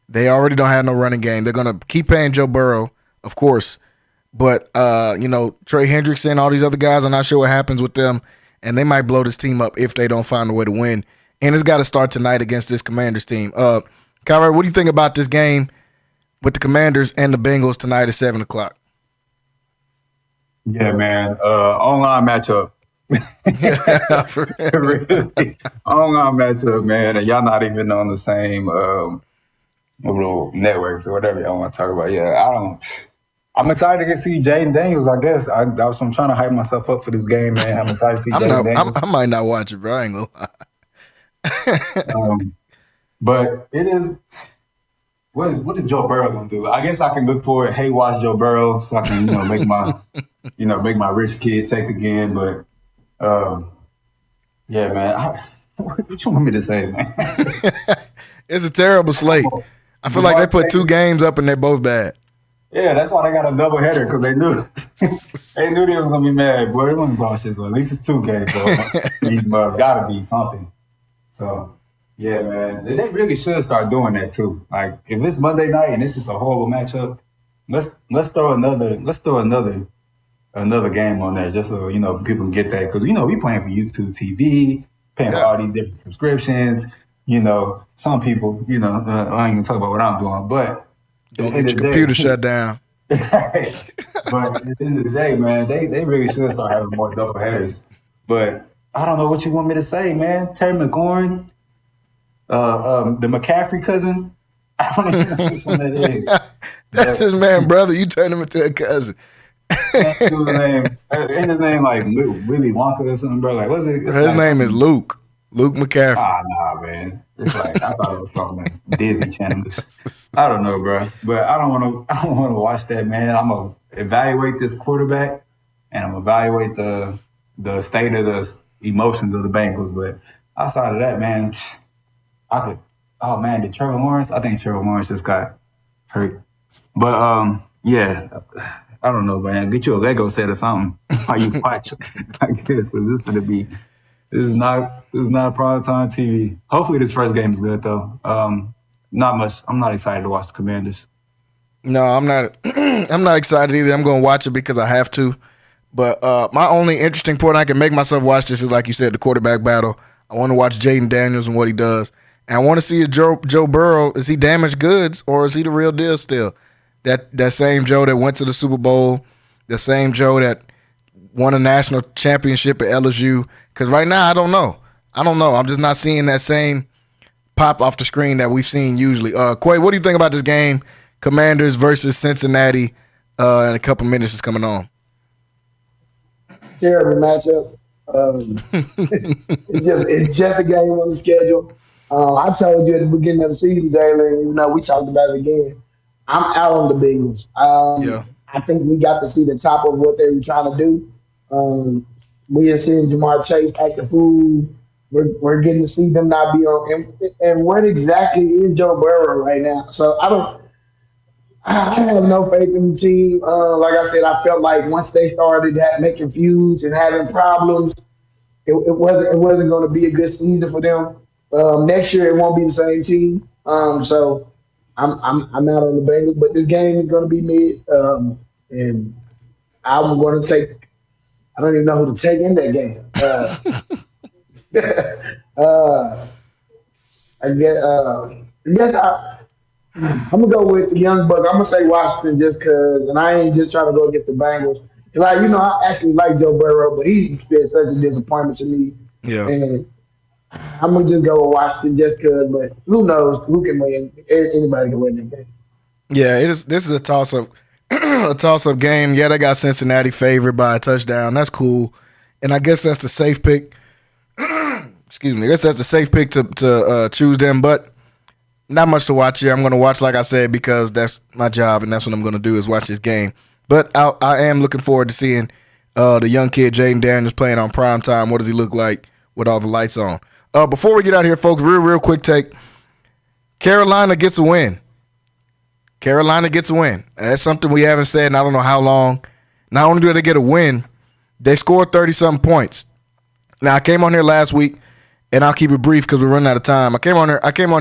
They already don't have no running game. They're going to keep paying Joe Burrow, of course. But, Trey Hendrickson, all these other guys, I'm not sure what happens with them. And they might blow this team up if they don't find a way to win. And it's got to start tonight against this Commanders team. Kyrie, what do you think about this game with the Commanders and the Bengals tonight at 7 o'clock? Yeah, man. Online matchup. Really, online matchup, man. And y'all not even on the same little networks or whatever y'all want to talk about. Yeah, I'm excited to see Jaden Daniels, I guess. I'm trying to hype myself up for this game, man. I'm excited to see Jaden Daniels. I might not watch it, bro. I ain't gonna lie. But it is. What is Joe Burrow gonna do? I guess I can look for it. Hey, watch Joe Burrow, so I can make my rich kid take again. But yeah, man. What you want me to say, man? It's a terrible slate. I feel like they put 2 games up and they're both bad. Yeah, that's why they got a double header, because they knew they was gonna be mad. Boy, it wasn't bullshit. At least it's 2 games, so these gotta be something. So. Yeah, man. They really should start doing that too. Like, if it's Monday night and it's just a horrible matchup, let's throw another game on there just so people can get that, because we paying for YouTube TV, paying for all these different subscriptions. Some people, I ain't gonna talk about what I'm doing, but don't get your computer shut down. But at the end of the day, man, they really should start having more double headers. But I don't know what you want me to say, man. Terry McLaurin. The McCaffrey cousin. I don't even know which one that is. That's his man, brother. You turned him into a cousin. Ain't his name like Willy Wonka or something, bro? Like, what's it? His name is Luke. Luke McCaffrey. Nah, man. It's like, I thought it was something like Disney Channel. I don't know, bro. But I don't want to watch that, man. I'm gonna evaluate this quarterback, and I'm gonna evaluate the state of the emotions of the Bengals. But outside of that, man, I could. Oh man, did Trevor Lawrence? I think Trevor Lawrence just got hurt. But yeah, I don't know, man. Get you a Lego set or something while you watch. I guess because this is not prime time TV. Hopefully, this first game is good though. Not much. I'm not excited to watch the Commanders. No, I'm not. I'm not excited either. I'm going to watch it because I have to. But my only interesting point I can make myself watch this is, like you said, the quarterback battle. I want to watch Jaden Daniels and what he does, and I want to see if Joe Burrow, is he damaged goods or is he the real deal still? That same Joe that went to the Super Bowl, the same Joe that won a national championship at LSU. Because right now, I don't know. I'm just not seeing that same pop off the screen that we've seen usually. Quay, what do you think about this game? Commanders versus Cincinnati in a couple minutes is coming on. Terrible matchup. It's just a game on the schedule. I told you at the beginning of the season, Jalen, even though we talked about it again, I'm out on the Bengals. I think we got to see the top of what they were trying to do. We have seen Jamar Chase act the fool. We're getting to see them not be on. And what exactly is Joe Burrow right now? So I have no faith in the team. Like I said, I felt like once they started making feuds and having problems, it wasn't going to be a good season for them. Next year it won't be the same team. So I'm out on the Bengals, but this game is going to be mid. And I'm going to take. I don't even know who to take in that game. I'm gonna go with the young buck. I'm gonna say Washington just cause, and I ain't just trying to go get the Bengals. Like I actually like Joe Burrow, but he's been such a disappointment to me. Yeah. And I'm gonna just go with Washington just cause. But who knows? Who can win? Anybody can win that game. Yeah, this is a toss up, a toss up game. Yeah, they got Cincinnati favored by a touchdown. That's cool, and I guess that's the safe pick. Excuse me. I guess that's the safe pick to choose them, but not much to watch here. I'm going to watch, like I said, because that's my job, and that's what I'm going to do is watch this game. But I am looking forward to seeing the young kid Jaden Daniels playing on prime time. What does he look like with all the lights on? Before we get out of here, folks, real quick take. Carolina gets a win. Carolina gets a win. That's something we haven't said in I don't know how long. Not only do they get a win, they scored 30-something points. Now, I came on here last week, and I'll keep it brief because we're running out of time. I came on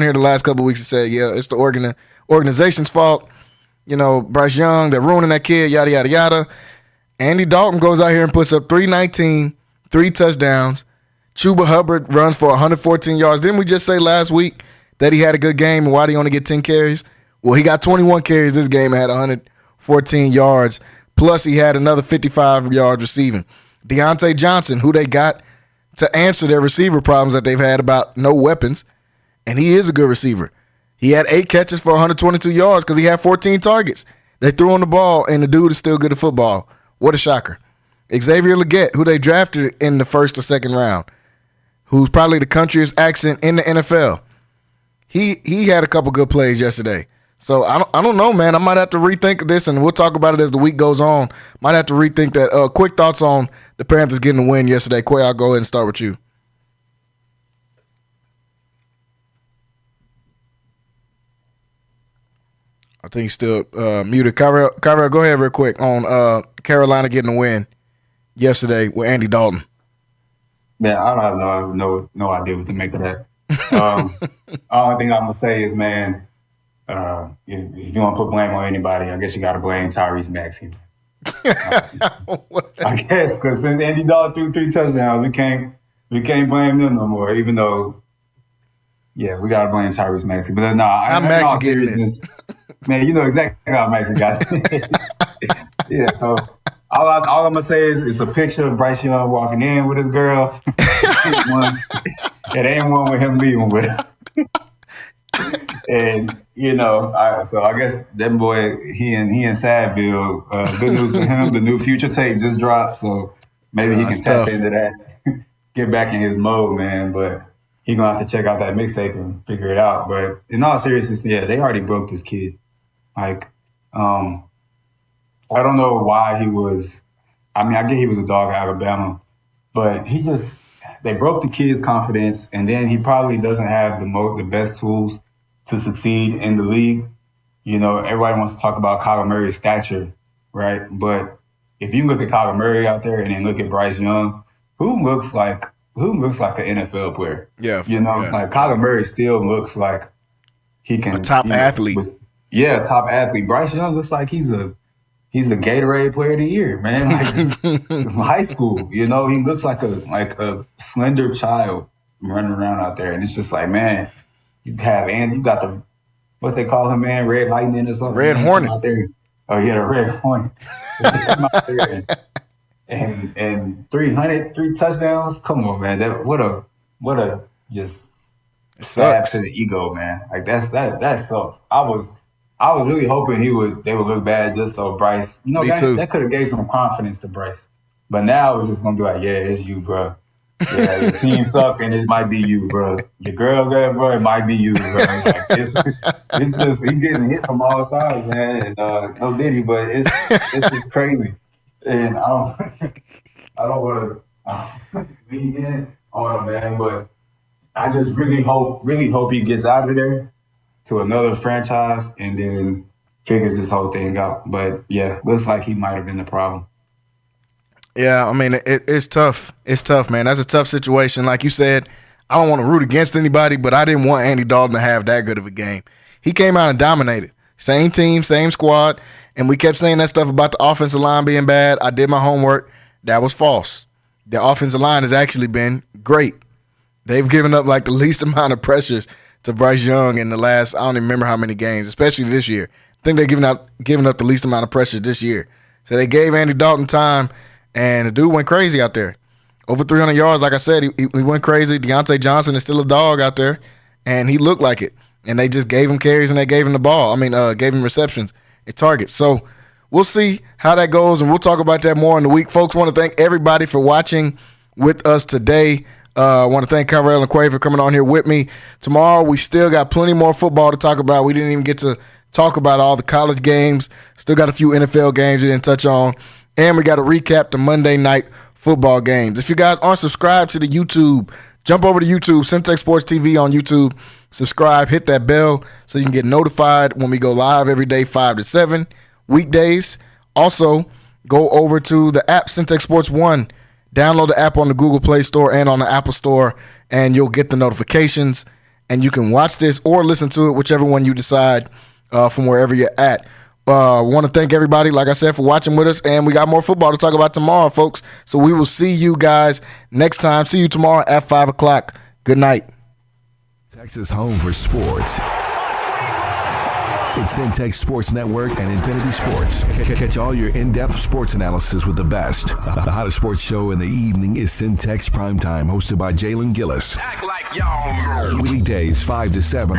here the last couple of weeks and said, yeah, it's the organization's fault. Bryce Young, they're ruining that kid, yada, yada, yada. Andy Dalton goes out here and puts up 319, 3 touchdowns. Chuba Hubbard runs for 114 yards. Didn't we just say last week that he had a good game and why did he only get 10 carries? Well, he got 21 carries this game and had 114 yards. Plus, he had another 55 yards receiving. Deontay Johnson, who they got to answer their receiver problems that they've had about no weapons, and he is a good receiver. He had 8 catches for 122 yards because he had 14 targets. They threw on the ball, and the dude is still good at football. What a shocker. Xavier Legette, who they drafted in the first or second round, who's probably the countryest accent in the NFL. He had a couple good plays yesterday. So I don't know, man. I might have to rethink this, and we'll talk about it as the week goes on. Might have to rethink that. Quick thoughts on the Panthers getting a win yesterday. Quay, I'll go ahead and start with you. I think he's still muted. Kyrell, go ahead real quick on Carolina getting a win yesterday with Andy Dalton. Man, I don't have no idea what to make of that. Only thing I'm gonna say is, man, if you want to put blame on anybody, I guess you got to blame Tyrese Maxey. I guess because since Andy Dalton threw 3 touchdowns, we can't blame them no more. Even though, yeah, we got to blame Tyrese Maxey. But no, I'm Maxey getting this. Man, you know exactly how Maxey got it. Yeah. So all I'm gonna say is it's a picture of Bryce Young walking in with his girl. It ain't one with him leaving with her. And so I guess that boy, he in Sadville. Good news for him. The new Future tape just dropped, so maybe he can tap into that, get back in his mode, man. But he gonna have to check out that mixtape and figure it out. But in all seriousness, yeah, they already broke this kid. Like, I don't know why he was. I mean, I get he was a dog at Alabama, but he just they broke the kid's confidence, and then he probably doesn't have the best tools to succeed in the league. You know, everybody wants to talk about Kyler Murray's stature, right? But if you look at Kyler Murray out there and then look at Bryce Young, who looks like an NFL player? Yeah, you know, like Kyler Murray still looks like he can a top athlete. Top athlete. Bryce Young looks like he's the Gatorade Player of the Year, man. Like high school, you know, he looks like a slender child running around out there, and it's just like, man, you got the what they call him, man, Red Lightning or something. Red Hornet. Out there. Oh yeah, the Red Hornet. Out there and 3 touchdowns. Come on, man. What a just stab to the ego, man. Like that sucks. I was really hoping they would look bad just so Bryce, you know, that could have gave some confidence to Bryce. But now it's just gonna be like, yeah, it's you, bro. Yeah, your team suck and it might be you, bro. Your girl there, bro, it might be you, bro. Like, it's just he's getting hit from all sides, man. And no Diddy, but it's just crazy. And I don't want to lean in on him, man, but I just really hope he gets out of there to another franchise and then figures this whole thing out. But yeah, looks like he might have been the problem. Yeah, I mean, it's tough. It's tough, man. That's a tough situation. Like you said, I don't want to root against anybody, but I didn't want Andy Dalton to have that good of a game. He came out and dominated. Same team, same squad, and we kept saying that stuff about the offensive line being bad. I did my homework. That was false. The offensive line has actually been great. They've given up like the least amount of pressures to Bryce Young in the last, I don't even remember how many games, especially this year. I think they're giving up the least amount of pressures this year. So they gave Andy Dalton time, and the dude went crazy out there. Over 300 yards, like I said, he went crazy. Deontay Johnson is still a dog out there, and he looked like it. And they just gave him carries and they gave him the ball. I mean, gave him receptions and targets. So we'll see how that goes, and we'll talk about that more in the week. Folks, want to thank everybody for watching with us today. I want to thank Kyrell and Quay for coming on here with me. Tomorrow, we still got plenty more football to talk about. We didn't even get to talk about all the college games. Still got a few NFL games we didn't touch on. And we got to recap the Monday night football games. If you guys aren't subscribed to the YouTube, jump over to YouTube, Centex Sports TV on YouTube. Subscribe, hit that bell so you can get notified when we go live every day, 5 to 7, weekdays. Also, go over to the app, Centex Sports One. Download the app on the Google Play Store and on the Apple Store, and you'll get the notifications. And you can watch this or listen to it, whichever one you decide from wherever you're at. Want to thank everybody, like I said, for watching with us. And we got more football to talk about tomorrow, folks. So we will see you guys next time. See you tomorrow at 5 o'clock. Good night. Texas home for sports. It's Centex Sports Network and Infinity Sports. Catch all your in-depth sports analysis with the best. The hottest sports show in the evening is Centex Primetime, hosted by Jalen Gillis. Act like y'all. Weekdays 5 to 7.